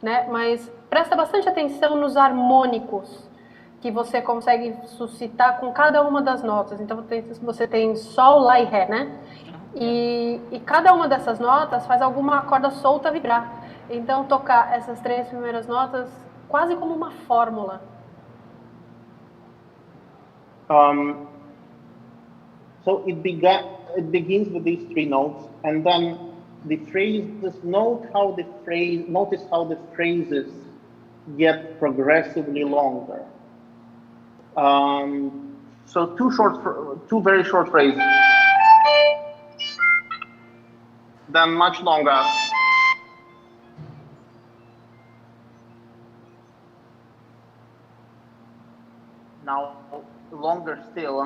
né? Mas presta bastante atenção nos harmônicos que você consegue suscitar com cada uma das notas. Então você tem sol, lá e ré, né? E cada uma dessas notas faz alguma corda solta vibrar. Então tocar essas três primeiras notas quase como uma fórmula. So it begins with these three notes, and then the phrases. Notice how the phrases get progressively longer. So two very short phrases, then much longer. Now longer still.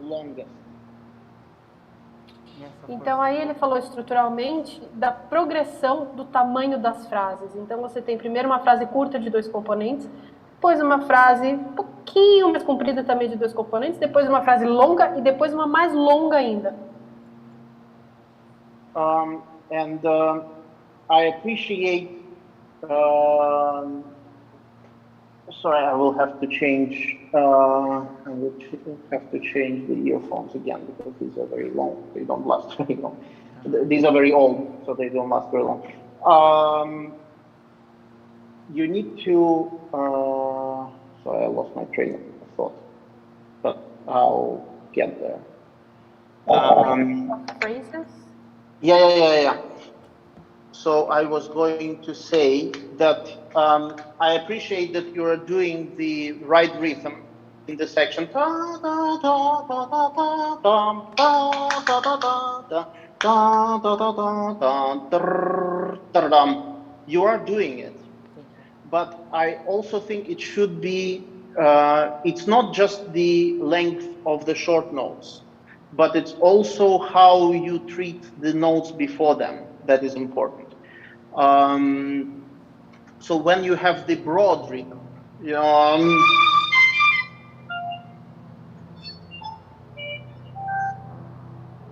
Longest. Então aí ele falou estruturalmente da progressão do tamanho das frases. Então você tem primeiro uma frase curta de 2 componentes, depois uma frase um pouquinho mais comprida também de 2 componentes, depois uma frase longa e depois uma mais longa ainda. I appreciate. Sorry, I will have to change. I will have to change the earphones again because these are very long. They don't last very long. These are very old, so they don't last very long. You need to. Sorry, I lost my train of thought, but I'll get there. Phrases? Yeah. So I was going to say that I appreciate that you are doing the right rhythm in the section. You are doing it, but I also think it should be. It's not just the length of the short notes, but it's also how you treat the notes before them that is important. So when you have the broad rhythm,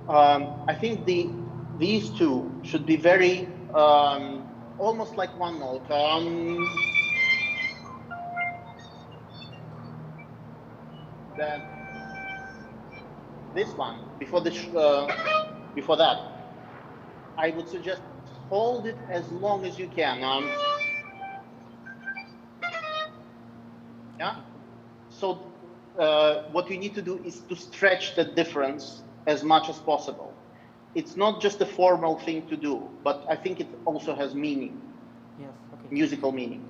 I think these two should be very almost like one note. then this one, before that, I would suggest hold it as long as you can. Yeah. So what you need to do is to stretch the difference as much as possible. It's not just a formal thing to do, but I think it also has meaning. Yes, okay. Musical meaning.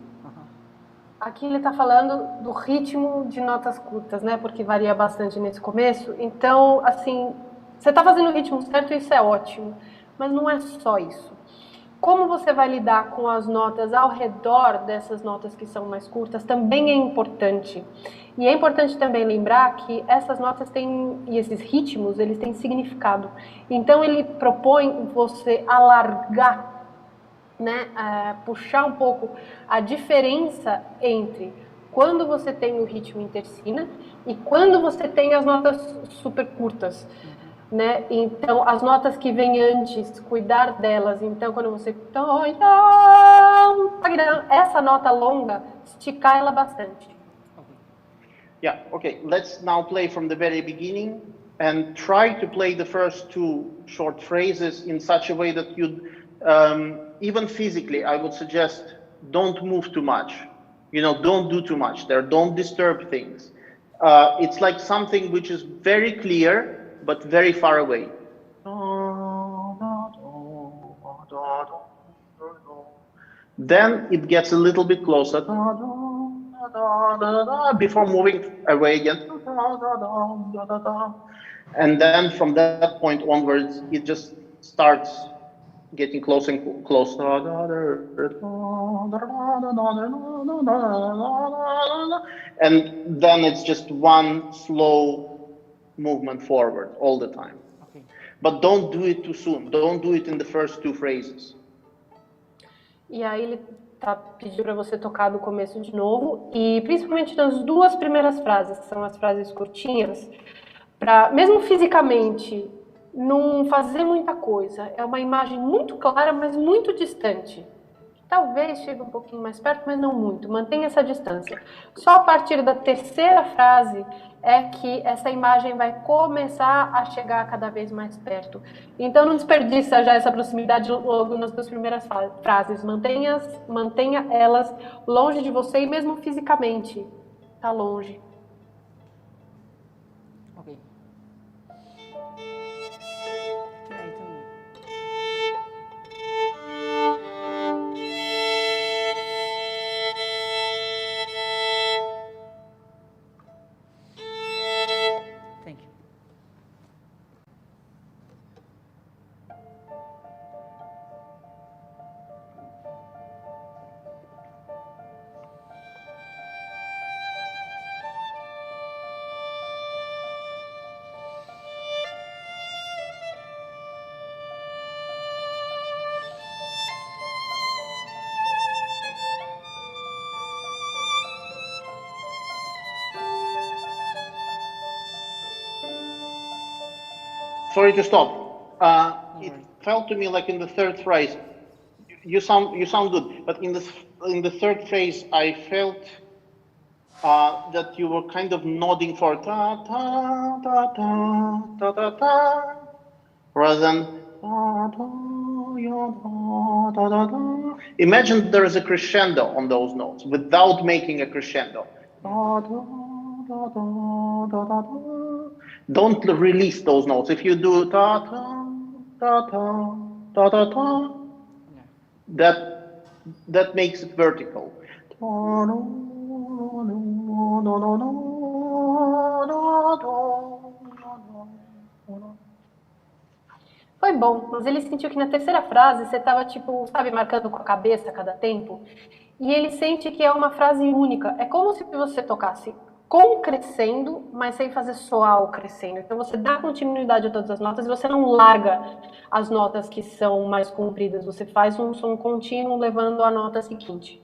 Aqui ele está falando do ritmo de notas curtas, né? Porque varia bastante nesse começo. Então, assim, você está fazendo o ritmo certo, isso é ótimo. Mas não é só isso. Como você vai lidar com as notas ao redor dessas notas que são mais curtas também é importante. E é importante também lembrar que essas notas têm, e esses ritmos, eles têm significado. Então, ele propõe você alargar, né, puxar um pouco a diferença entre quando você tem o ritmo em tercina e quando você tem as notas super curtas, né? Então as notas que vêm antes, cuidar delas. Então quando você essa nota longa, esticar ela bastante. Yeah, okay, let's now play from the very beginning and try to play the first two short phrases in such a way that you'd even physically, I would suggest don't move too much. You know, don't do too much there. Don't disturb things. It's like something which is very clear, but very far away. Then it gets a little bit closer before moving away again. And then from that point onwards, it just starts getting closer and closer, and then it's just one slow movement forward all the time. Okay. But don't do it too soon. Don't do it in the first two phrases. E aí ele tá pedindo para você tocar do começo de novo, e principalmente nas duas primeiras frases, que são as frases curtinhas, para mesmo fisicamente não fazer muita coisa. É uma imagem muito clara, mas muito distante. Talvez chegue um pouquinho mais perto, mas não muito. Mantenha essa distância. Só a partir da terceira frase é que essa imagem vai começar a chegar cada vez mais perto. Então não desperdiça já essa proximidade logo nas duas primeiras frases. Mantenha elas longe de você e mesmo fisicamente. Tá longe. Okay. Thank you. Sorry to stop. It felt to me like in the third phrase, you sound good, but in the third phrase, I felt that you were kind of nodding for ta ta ta ta ta ta ta, rather than ta ta ya ta ta ta. Imagine there is a crescendo on those notes without making a crescendo. Ta ta ta ta ta ta ta. Don't release those notes. If you do ta ta ta ta ta ta ta, that makes it vertical. Foi bom, mas ele sentiu que na terceira frase você estava, tipo, sabe, marcando com a cabeça cada tempo. E ele sente que é uma frase única. É como se você tocasse com o crescendo, mas sem fazer soar o crescendo. Então você dá continuidade a todas as notas e você não larga as notas que são mais compridas. Você faz um som contínuo levando a nota seguinte.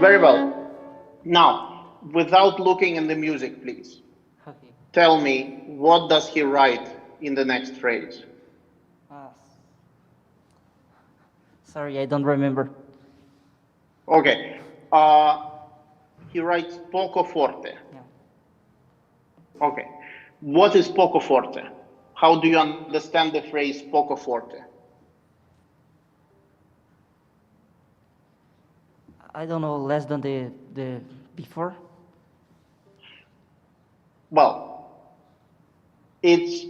Very well. Now, without looking in the music, please. Okay. Tell me, what does he write in the next phrase? Sorry, I don't remember. Okay. He writes poco forte. Yeah. Okay. What is poco forte? How do you understand the phrase poco forte? I don't know, less than the before. Well, it's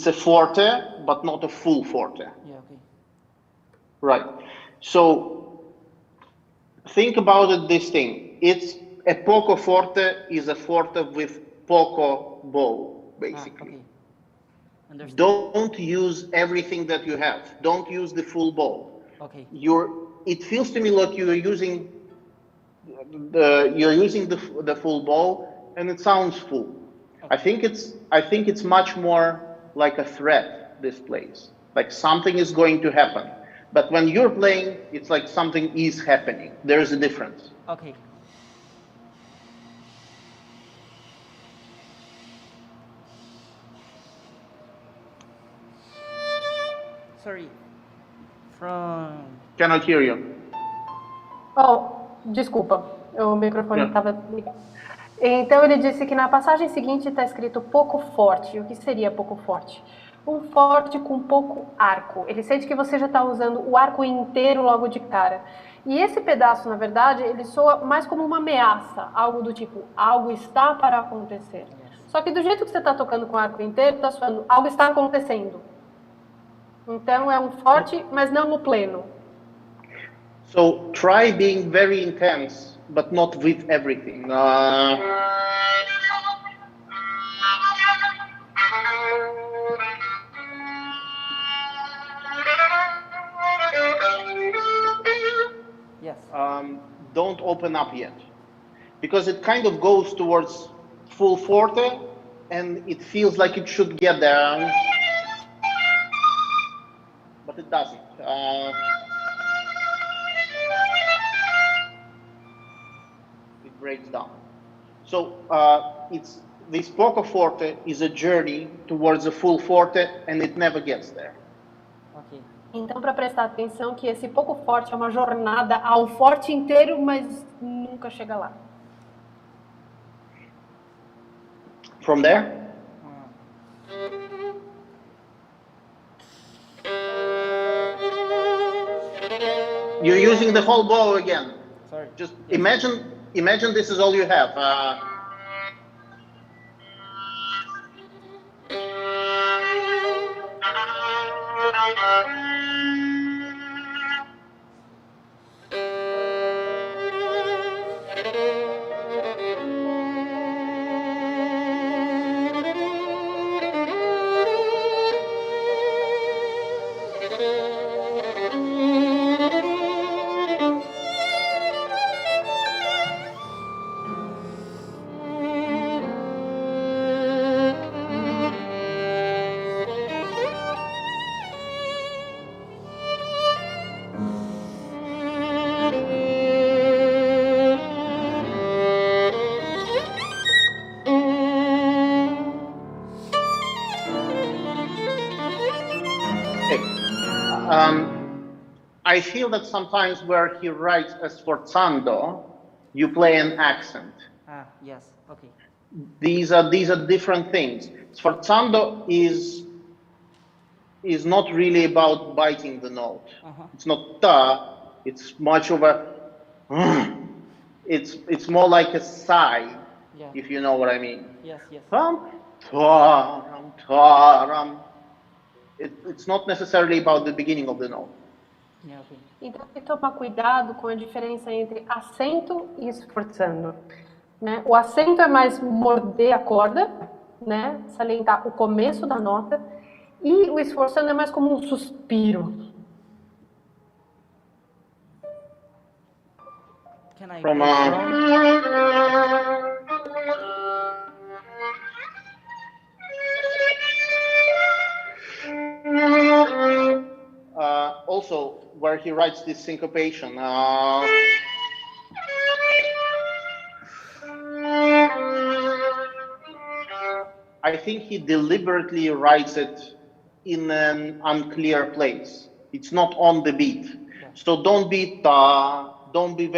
a forte, but not a full forte. Yeah, okay. Right. So think about it this thing. It's a poco forte is a forte with poco bow, basically. Okay. Understood. Don't use everything that you have. Don't use the full bow. Okay. It feels to me like you're using the full bow, and it sounds full. Okay. I think it's much more like a threat. This plays like something is going to happen, but when you're playing, it's like something is happening. There's a difference. Okay. Sorry. From. Cannot hear you. Oh, desculpa, o microfone estava ligado. Então ele disse que na passagem seguinte está escrito pouco forte. O que seria pouco forte? Um forte com pouco arco. Ele sente que você já está usando o arco inteiro logo de cara. E esse pedaço, na verdade, ele soa mais como uma ameaça, algo do tipo, algo está para acontecer. Só que do jeito que você está tocando com o arco inteiro, está soando, algo está acontecendo. Então é um forte, mas não no pleno. So try being very intense, but not with everything. Yes. Don't open up yet, because it kind of goes towards full forte, and it feels like it should get there, but it doesn't. It breaks down. So it's this poco forte is a journey towards a full forte, and it never gets there. Okay. Então, para prestar atenção que esse pouco forte é uma jornada ao forte inteiro, mas nunca chega lá. From there, you're using the whole bow again. Sorry. Just Yes. imagine this is all you have. I feel that sometimes where he writes sforzando, you play an accent. Yes. Okay. These are different things. Sforzando is not really about biting the note. It's not ta. It's much of a. It's more like a sigh, Yeah. if you know what I mean. Yes. Yes. Taram, taram. It's not necessarily about the beginning of the note. Yeah. Okay. Então, tem que tomar cuidado com a diferença entre acento e esforçando. Né? O acento é mais morder a corda, né? Salientar o começo da nota, e o esforçando é mais como um suspiro. Can I From play from? Also, where he writes this syncopation. I think he deliberately writes it in an unclear place. It's not on the beat. Yeah. So don't be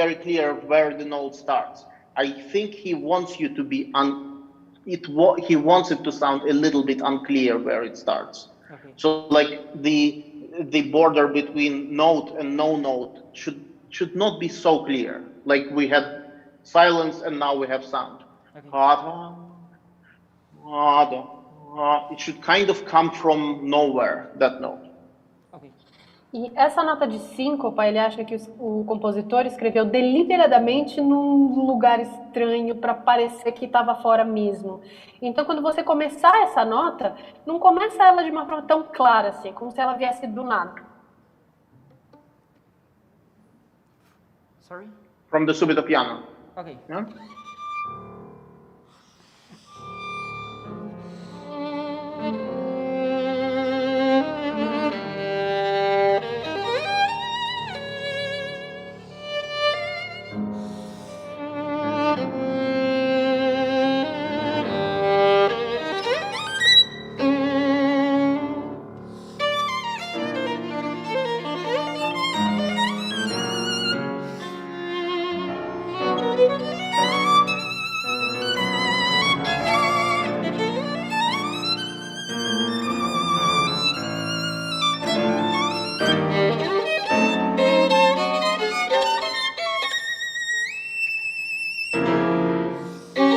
very clear where the note starts. I think he wants you to be he wants it to sound a little bit unclear where it starts. Okay. So like the border between note and no note should not be so clear. Like we had silence and now we have sound. Okay. It should kind of come from nowhere, that note. Okay. E essa nota de síncopa, ele acha que o compositor escreveu deliberadamente num lugar estranho para parecer que estava fora mesmo. Então, quando você começar essa nota, não começa ela de uma forma tão clara assim, como se ela viesse do nada. Sorry? From the subito piano. Okay. Yeah?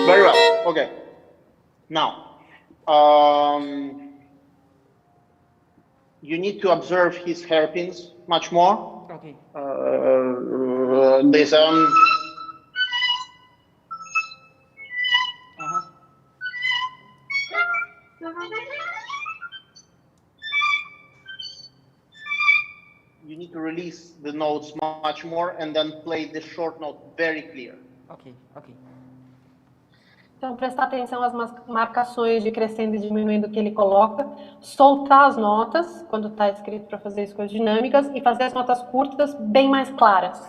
Very well. Okay. Now, you need to observe his hairpins much more. Okay. This you need to release the notes much more and then play the short note very clear. Okay. Okay. Então, prestar atenção às marcações de crescendo e diminuindo que ele coloca, soltar as notas, quando está escrito para fazer as coisas dinâmicas, e fazer as notas curtas bem mais claras.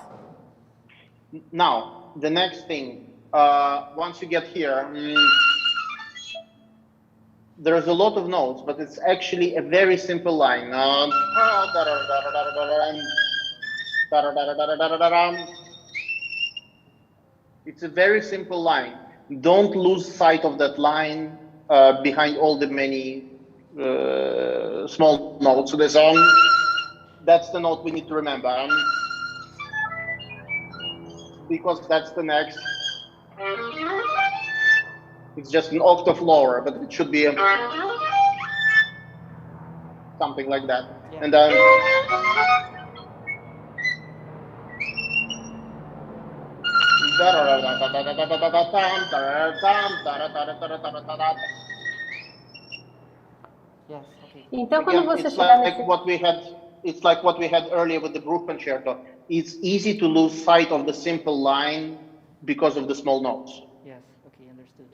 Now, the next thing, once you get here, there's a lot of notes, but it's actually a very simple line. It's a very simple line. Don't lose sight of that line behind all the many small notes. So there's that's the note we need to remember. Because that's the next. It's just an octave lower, but it should be something like that. Yeah. And then Yes. Okay. Então, quando again, você it's chegar like nesse... what we had earlier with the group concerto. It's easy to lose sight of the simple line because of the small notes. Yes. Okay. Understood.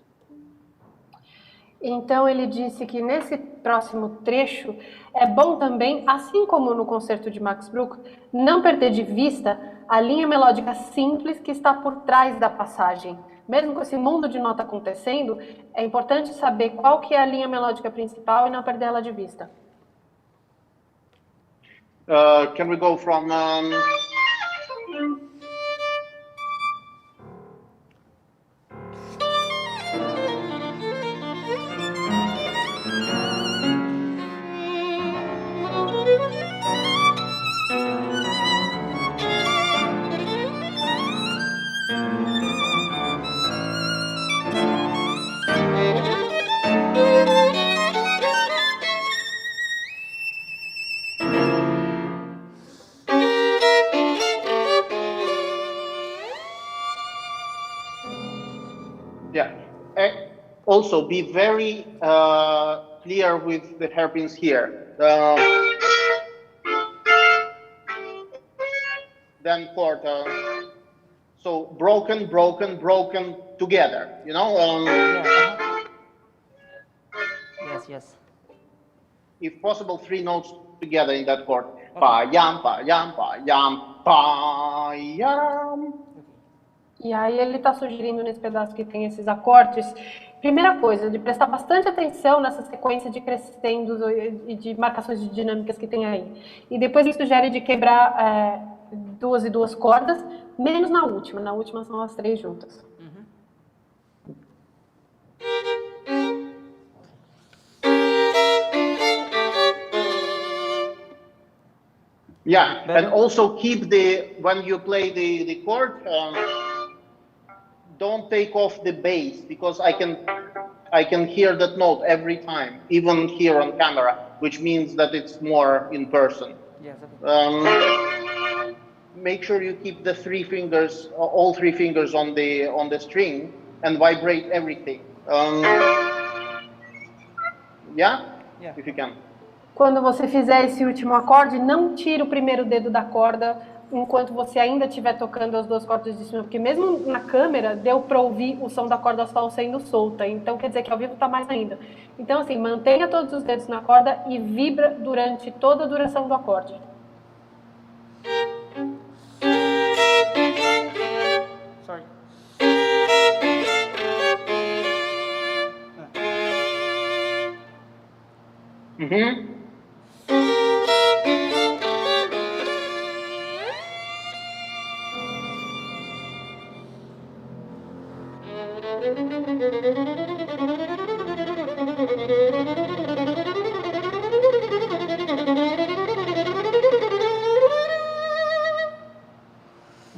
Então, ele disse que nesse próximo trecho é bom também, assim como no concerto de Max Bruch, não perder de vista a linha melódica simples que está por trás da passagem. Mesmo com esse mundo de nota acontecendo, é importante saber qual que é a linha melódica principal e não perder ela de vista. Can we go from... Yeah. Also, be very clear with the hairpins here. Then quarter. So broken, broken, broken together. You know. Yeah. Yes. Yes. If possible, 3 notes together in that chord. Pa yam, pa yam, pa yam, pa yam. E aí ele está sugerindo nesse pedaço que tem esses acordes, Primeira coisa, de prestar bastante atenção nessa sequência de crescendos e de marcações de dinâmicas que tem aí. E depois ele sugere de quebrar 2 e 2 cordas, menos na última. Na última são as 3 juntas. Yeah, and also keep when you play the chord, don't take off the bass, because I can hear that note every time, even here on camera, which means that it's more in person. Yes, okay. Make sure you keep the 3 fingers, all 3 fingers on the string, and vibrate everything. Yeah, if you can. Quando você fizer esse último acorde, não tire o primeiro dedo da corda enquanto você ainda estiver tocando as 2 cordas de cima, porque mesmo na câmera deu para ouvir o som da corda sol sendo solta, então quer dizer que ao vivo está mais ainda. Então assim, mantenha todos os dedos na corda e vibra durante toda a duração do acorde. Sorry.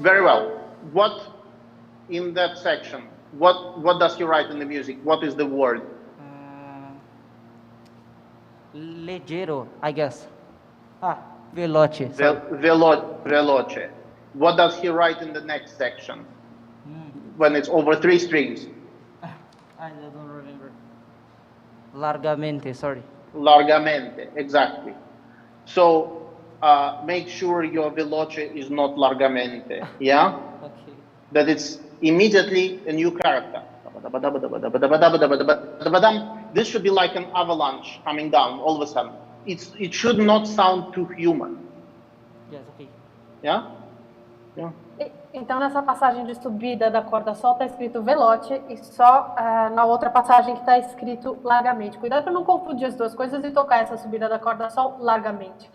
Very well. What in that section? What does he write in the music? What is the word? Leggero, I guess. Veloce. Veloce. What does he write in the next section? When it's over 3 strings? I don't remember. Largamente, sorry. Largamente, exactly. So make sure your veloce is not largamente, yeah? Okay. That it's immediately a new character. This should be like an avalanche coming down all of a sudden. It should not sound too human. Yes, okay. Yeah? Yeah. Então nessa passagem de subida da corda sol está escrito veloce e só na outra passagem que está escrito largamente. Cuidado para não confundir as 2 coisas e tocar essa subida da corda sol largamente.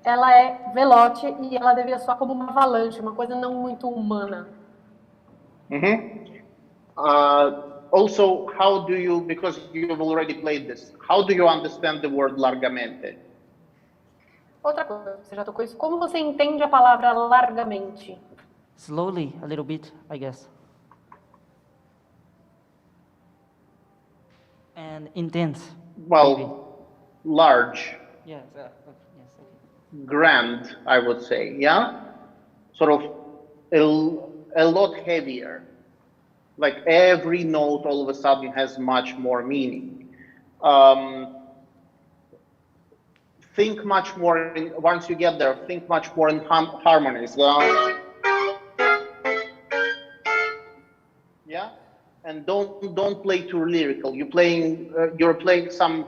Ela é veloce e ela deveria soar como uma avalanche, uma coisa não muito humana. Also, how do you, because you've already played this, how do you understand the word largamente? Outra coisa, você já tocou isso, como você entende a palavra largamente? Slowly, a little bit, I guess. And intense. Well, maybe. large, Yes, yes, okay. grand, I would say, yeah? Sort of a lot heavier. Like every note all of a sudden has much more meaning. Think much more, once you get there, think much more in harmonies. Yeah? And don't play too lyrical. You're playing some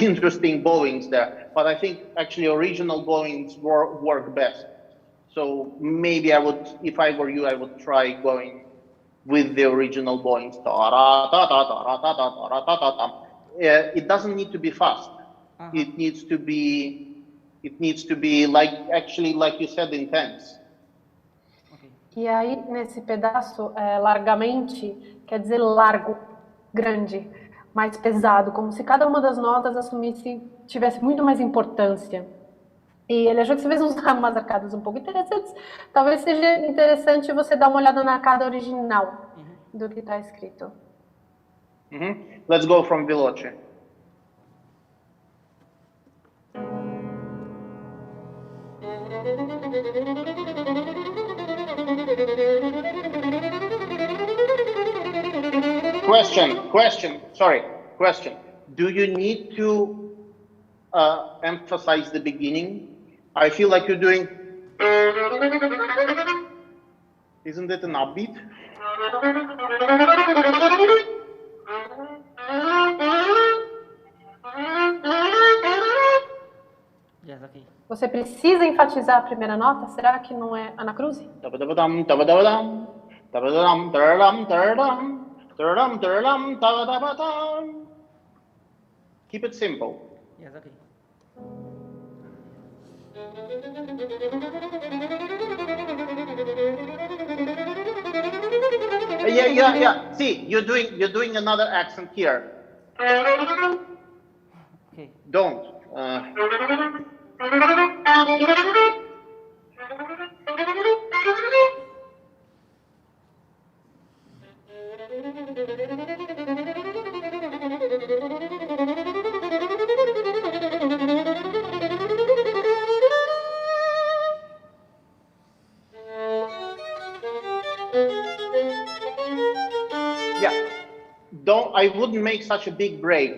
interesting bowings there, but I think actually original bowings work best. So maybe I would, if I were you, I would try going with the original bowings. It doesn't need to be fast. It needs to be like, actually, like you said, intense. E aí, nesse pedaço, largamente, quer dizer largo, grande, mais pesado, como se cada uma das notas tivesse muito mais importância. E ele achou que você fez umas arcadas um pouco interessantes. Talvez seja interessante você dar uma olhada na arcada original do que está escrito. Let's go from veloce. Question. Do you need to emphasize the beginning? I feel like you're doing... Isn't it an upbeat? Yes, okay. Você precisa enfatizar a primeira nota? Será que não é anacruse? Da-da-dum, da-da-dum, da-da-da-ba-dum. Keep it simple. Yes, okay. Yeah. See, you're doing another accent here. Okay. Don't. Yeah. Don't. I wouldn't make such a big break.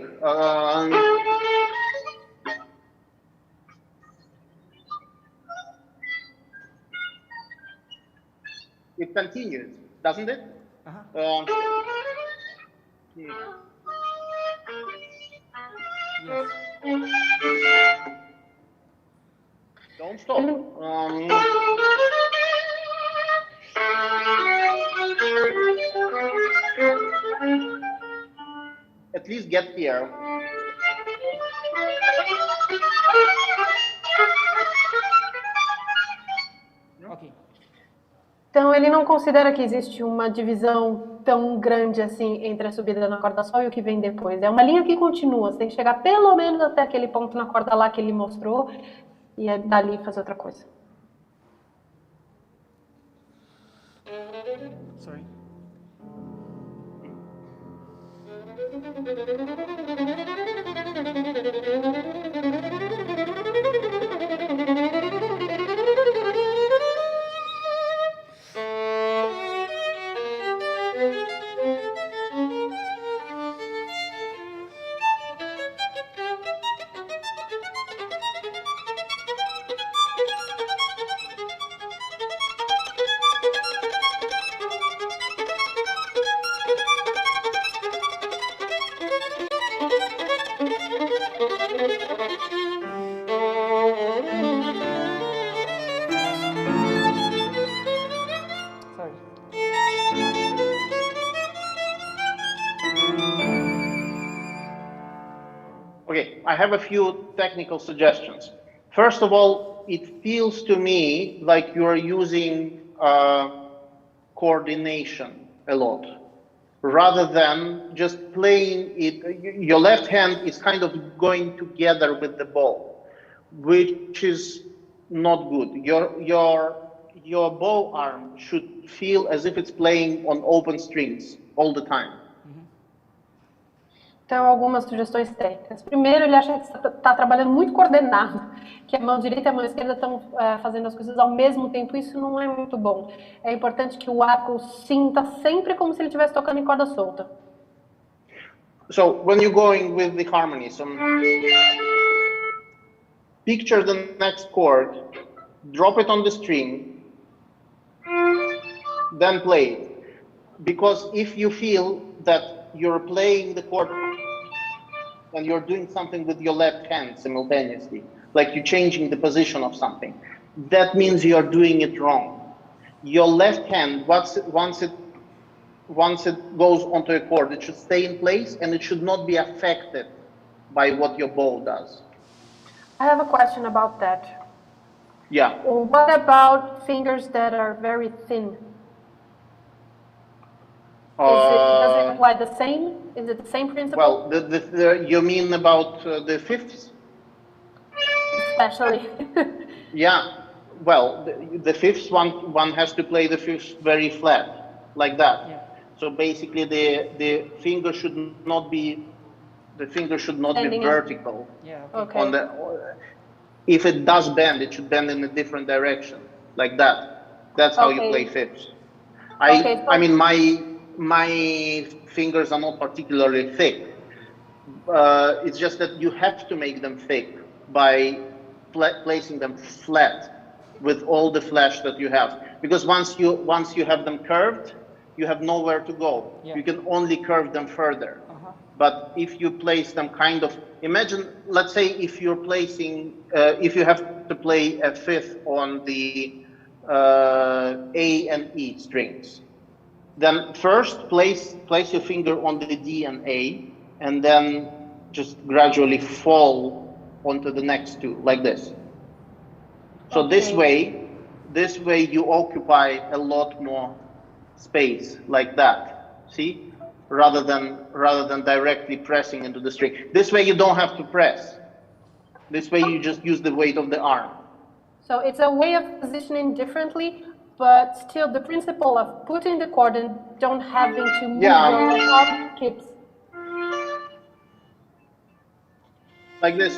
It continues, doesn't it? Uh-huh. Yeah. Yes. Don't stop. At least get here. Okay. Então, ele não considera que existe uma divisão tão grande assim entre a subida na corda sol e o que vem depois. É uma linha que continua, você tem que chegar pelo menos até aquele ponto na corda lá que ele mostrou e é dali fazer outra coisa. Sorry. Okay, I have a few technical suggestions. First of all, it feels to me like you are using coordination a lot, rather than just playing it. Your left hand is kind of going together with the bow, which is not good. Your bow arm should feel as if it's playing on open strings all the time. Então, algumas sugestões técnicas. Primeiro, ele acha que está trabalhando muito coordenado, que a mão direita e a mão esquerda estão fazendo as coisas ao mesmo tempo. Isso não é muito bom. É importante que o arco sinta sempre como se ele estivesse tocando em corda solta. So, when you're going with the harmonies, picture the next chord, drop it on the string, then play it. Because if you feel that you're playing the chord and you're doing something with your left hand simultaneously, like you're changing the position of something, that means you're doing it wrong. Your left hand, once it goes onto a chord, it should stay in place and it should not be affected by what your bow does. I have a question about that. Yeah. What about fingers that are very thin? Does it apply the same? Is it the same principle? Well, you mean about the fifths? Especially. Yeah. Well, the fifth one has to play the fifth very flat, like that. Yeah. So basically, the finger should not be Bending vertical. Yeah. Okay. If it does bend, it should bend in a different direction, like that. That's how you play fifths. I mean, my fingers are not particularly thick. It's just that you have to make them thick by placing them flat with all the flash that you have. Because once you have them curved, you have nowhere to go. Yeah. You can only curve them further. But if you place them kind of, imagine, let's say if you're placing, if you have to play a fifth on the A and E strings, Then first place your finger on the D and A, and then just gradually fall onto the next two, like this. So Okay. this way you occupy a lot more space, like that. See, rather than directly pressing into the string. This way you don't have to press. This way you just use the weight of the arm. So it's a way of positioning differently, but still the principle of putting the chord and don't having to move your arm keeps. Like this.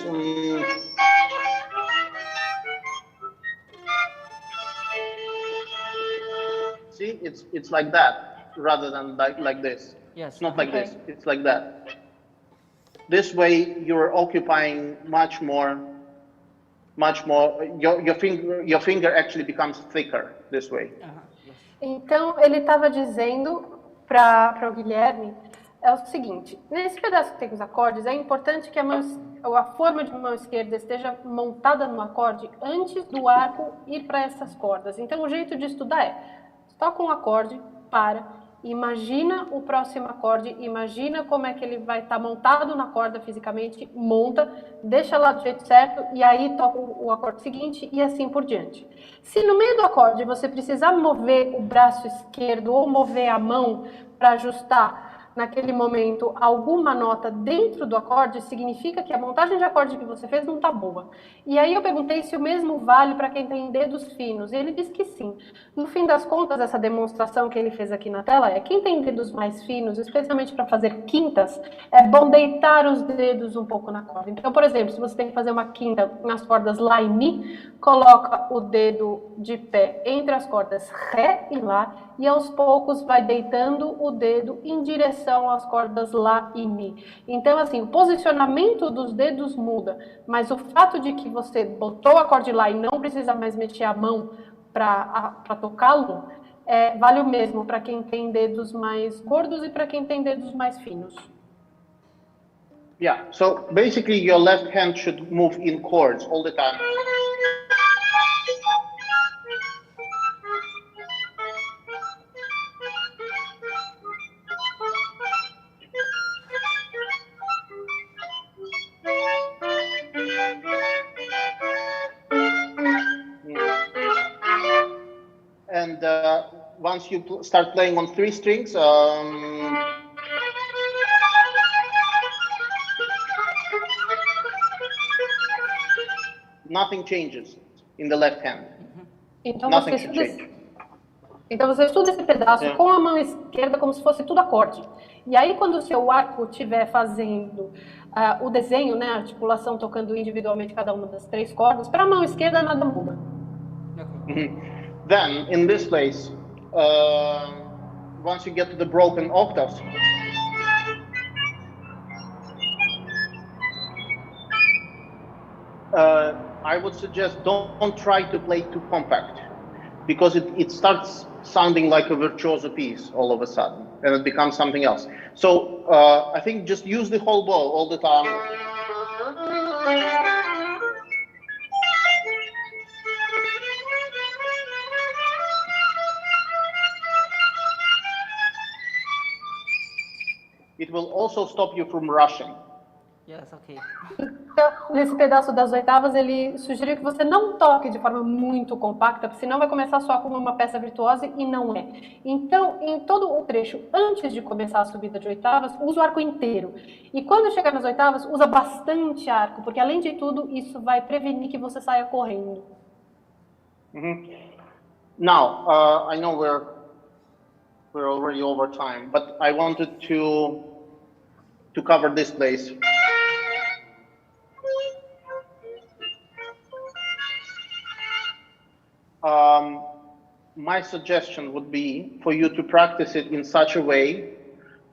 See, it's like that rather than like this. Yes. It's not like Okay. this. It's like that. This way you're occupying much more. Your finger actually becomes thicker this way. Yes. Então ele estava dizendo para o Guilherme é o seguinte: nesse pedaço que tem os acordes, é importante que a forma de mão esquerda esteja montada no acorde antes do arco ir para essas cordas. Então o jeito de estudar é: toca um acorde, imagina o próximo acorde, imagina como é que ele vai estar montado na corda fisicamente, monta, deixa lá do jeito certo e aí toca o acorde seguinte e assim por diante. Se no meio do acorde você precisar mover o braço esquerdo ou mover a mão para ajustar naquele momento alguma nota dentro do acorde, significa que a montagem de acorde que você fez não está boa. E aí eu perguntei se o mesmo vale para quem tem dedos finos, e ele disse que sim. No fim das contas, essa demonstração que ele fez aqui na tela é: quem tem dedos mais finos, especialmente para fazer quintas, é bom deitar os dedos um pouco na corda. Então, por exemplo, se você tem que fazer uma quinta nas cordas Lá e Mi, coloca o dedo de pé entre as cordas Ré e Lá, e aos poucos vai deitando o dedo em direção às cordas Lá e Mi. Então, assim, o posicionamento dos dedos muda, mas o fato de que você botou o acorde Lá e não precisa mais mexer a mão para tocá-lo, vale o mesmo para quem tem dedos mais gordos e para quem tem dedos mais finos. Yeah, so basically your left hand should move in chords all the time. And once you start playing on three strings, nothing changes in the left hand. Então Nothing should change. Então você estuda esse pedaço com a mão esquerda como se fosse tudo acorde. E aí quando o seu arco estiver fazendo o desenho, né, a articulação tocando individualmente cada uma das três cordas, para a mão esquerda nada muda. Then in this place, once you get to the broken octaves, I would suggest don't try to play too compact, because it starts sounding like a virtuoso piece all of a sudden, and it becomes something else. So I think just use the whole bow all the time. It will also stop you from rushing. Yes, okay. Então, nesse pedaço das oitavas, ele sugeriu que você não toque de forma muito compacta, porque senão vai começar a soar como uma peça virtuosa e não é. Então, em todo o trecho, antes de começar a subida de oitavas, usa o arco inteiro. E quando chegar nas oitavas, usa bastante arco, porque além de tudo, isso vai prevenir que você saia correndo. Now, I know we're already over time, but I wanted to cover this place. My suggestion would be for you to practice it in such a way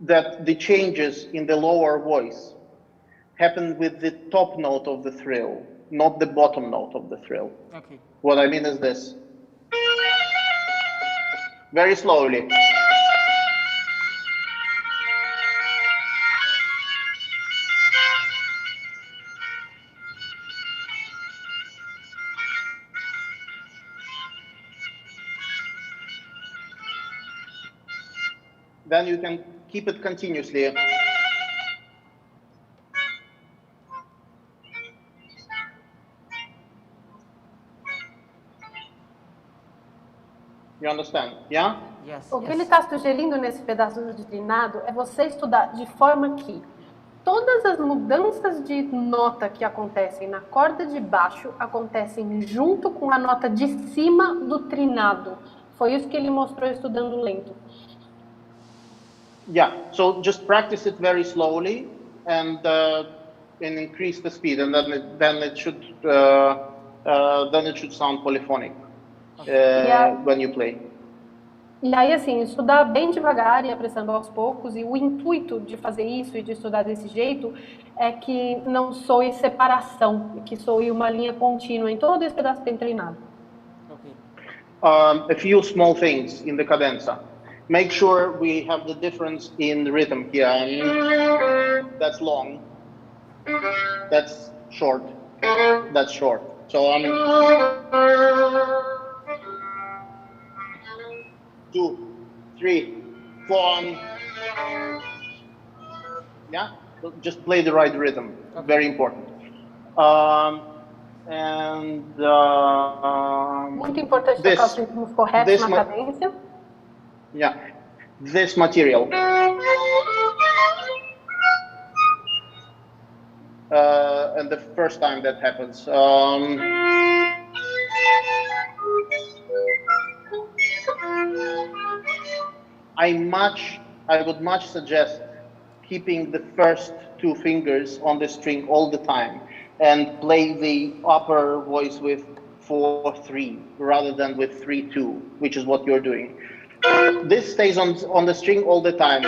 that the changes in the lower voice happen with the top note of the thrill, not the bottom note of the thrill. Okay. What I mean is this. Very slowly. then you can keep it continuously. You understand? Yeah? Yes. O que yes. ele está sugerindo nesse pedaço de trinado é você estudar de forma que todas as mudanças de nota que acontecem na corda de baixo acontecem junto com a nota de cima do trinado. Foi isso que ele mostrou estudando lento. Yeah, so just practice it very slowly and increase the speed, and then it should sound polyphonic when you play. E aí, assim, estudar bem devagar e apressando aos poucos, e o intuito de fazer isso e de estudar desse jeito é que não soe separação, que soe uma linha contínua em todo esse pedaço bem treinado. Okay. A few small things in the cadenza. Make sure we have the difference in rhythm here. That's long. That's short. That's short. So 2, 3, 4. Yeah, so just play the right rhythm. Okay. Very important. Muito importante tocar os ritmos corretos na cadência. Yeah, this material. And the first time that happens. I would much suggest keeping the first 2 fingers on the string all the time and play the upper voice with 4-3 rather than with 3-2, which is what you're doing. This stays on the string all the time.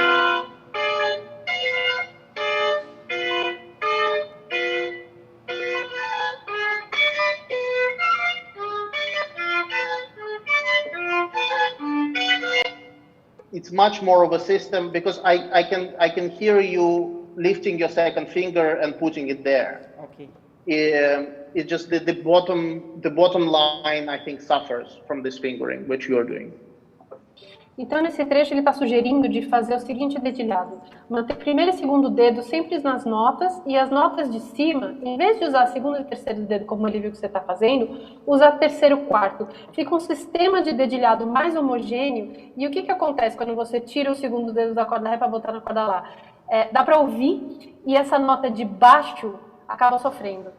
It's much more of a system because I can hear you lifting your second finger and putting it there. Okay. It's just the bottom line, I think, suffers from this fingering, which you're doing. Então, nesse trecho, ele está sugerindo de fazer o seguinte dedilhado. Manter primeiro e segundo dedo sempre nas notas, e as notas de cima, em vez de usar segundo e terceiro dedo, como ele viu que você está fazendo, usar terceiro e quarto. Fica um sistema de dedilhado mais homogêneo, e o que acontece quando você tira o segundo dedo da corda ré para botar na corda lá? Dá para ouvir, e essa nota de baixo acaba sofrendo.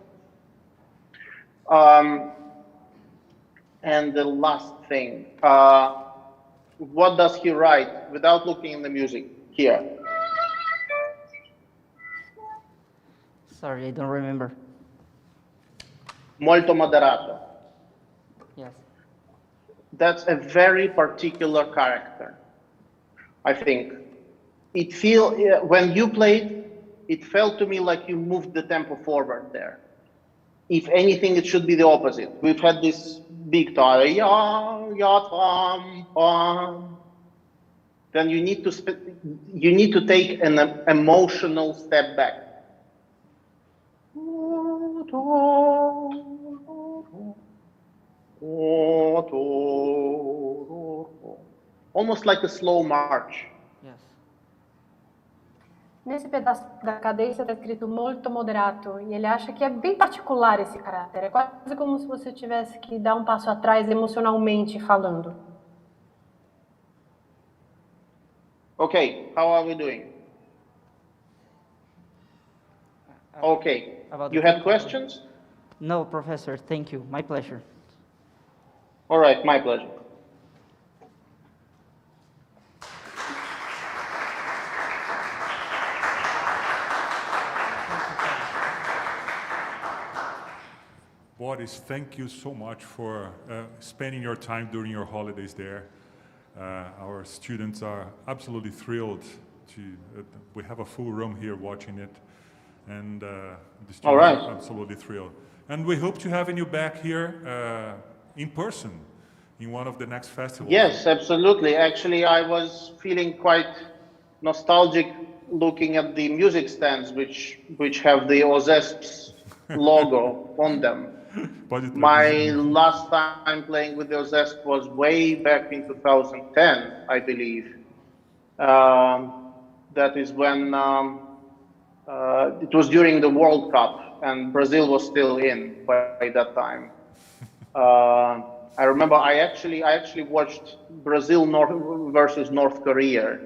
And the last thing, what does he write without looking in the music here? Sorry, I don't remember. Molto moderato. Yes. That's a very particular character, I think. When you played, it felt to me like you moved the tempo forward there. If anything, it should be the opposite. We've had this big ta, then you need to take an emotional step back. Almost like a slow march. Yes. Nesse pedaço da cadência está escrito molto moderato, e ele acha que é bem particular esse caráter. É quase como se você tivesse que dar um passo atrás emocionalmente falando. Okay, how are we doing? Okay, you have questions? No, Professor, thank you. My pleasure. All right, my pleasure. Boris, thank you so much for spending your time during your holidays there. Our students are absolutely thrilled we have a full room here watching it, and the students are absolutely thrilled. And we hope to having you back here in person in one of the next festivals. Yes, absolutely. Actually, I was feeling quite nostalgic looking at the music stands, which have the OZESP's logo on them. My last time playing with the OZESP was way back in 2010, I believe. That is when it was during the World Cup, and Brazil was still in by that time. I remember I actually watched Brazil versus North Korea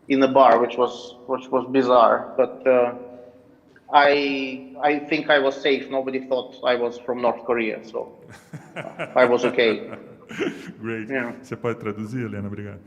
in a bar, which was bizarre. But I think I was safe. Nobody thought I was from North Korea, so I was okay. Great. Yeah. Você pode traduzir, Helena? Obrigado.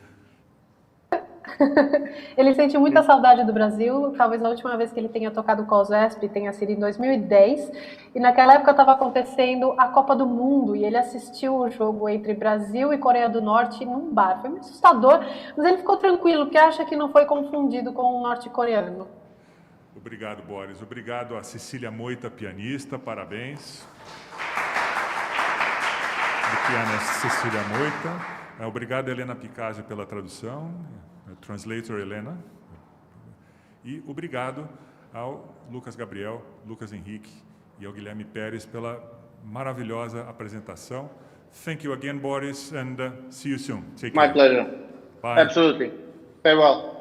Ele sente muita saudade do Brasil, talvez a última vez que ele tenha tocado com a OSESP tenha sido em 2010, e naquela época estava acontecendo a Copa do Mundo, e ele assistiu o jogo entre Brasil e Coreia do Norte num bar. Foi muito assustador, mas ele ficou tranquilo, porque acha que não foi confundido com um norte-coreano. Obrigado, Boris. Obrigado a Cecília Moita, pianista, parabéns. O piano é Cecília Moita. Obrigado, Helena Picasio, pela tradução. Translator Helena. E obrigado ao Lucas Gabriel, Lucas Henrique e ao Guilherme Pérez pela maravilhosa apresentação. Thank you again, Boris, and see you soon. Take care. My pleasure. Bye. Absolutely. Farewell.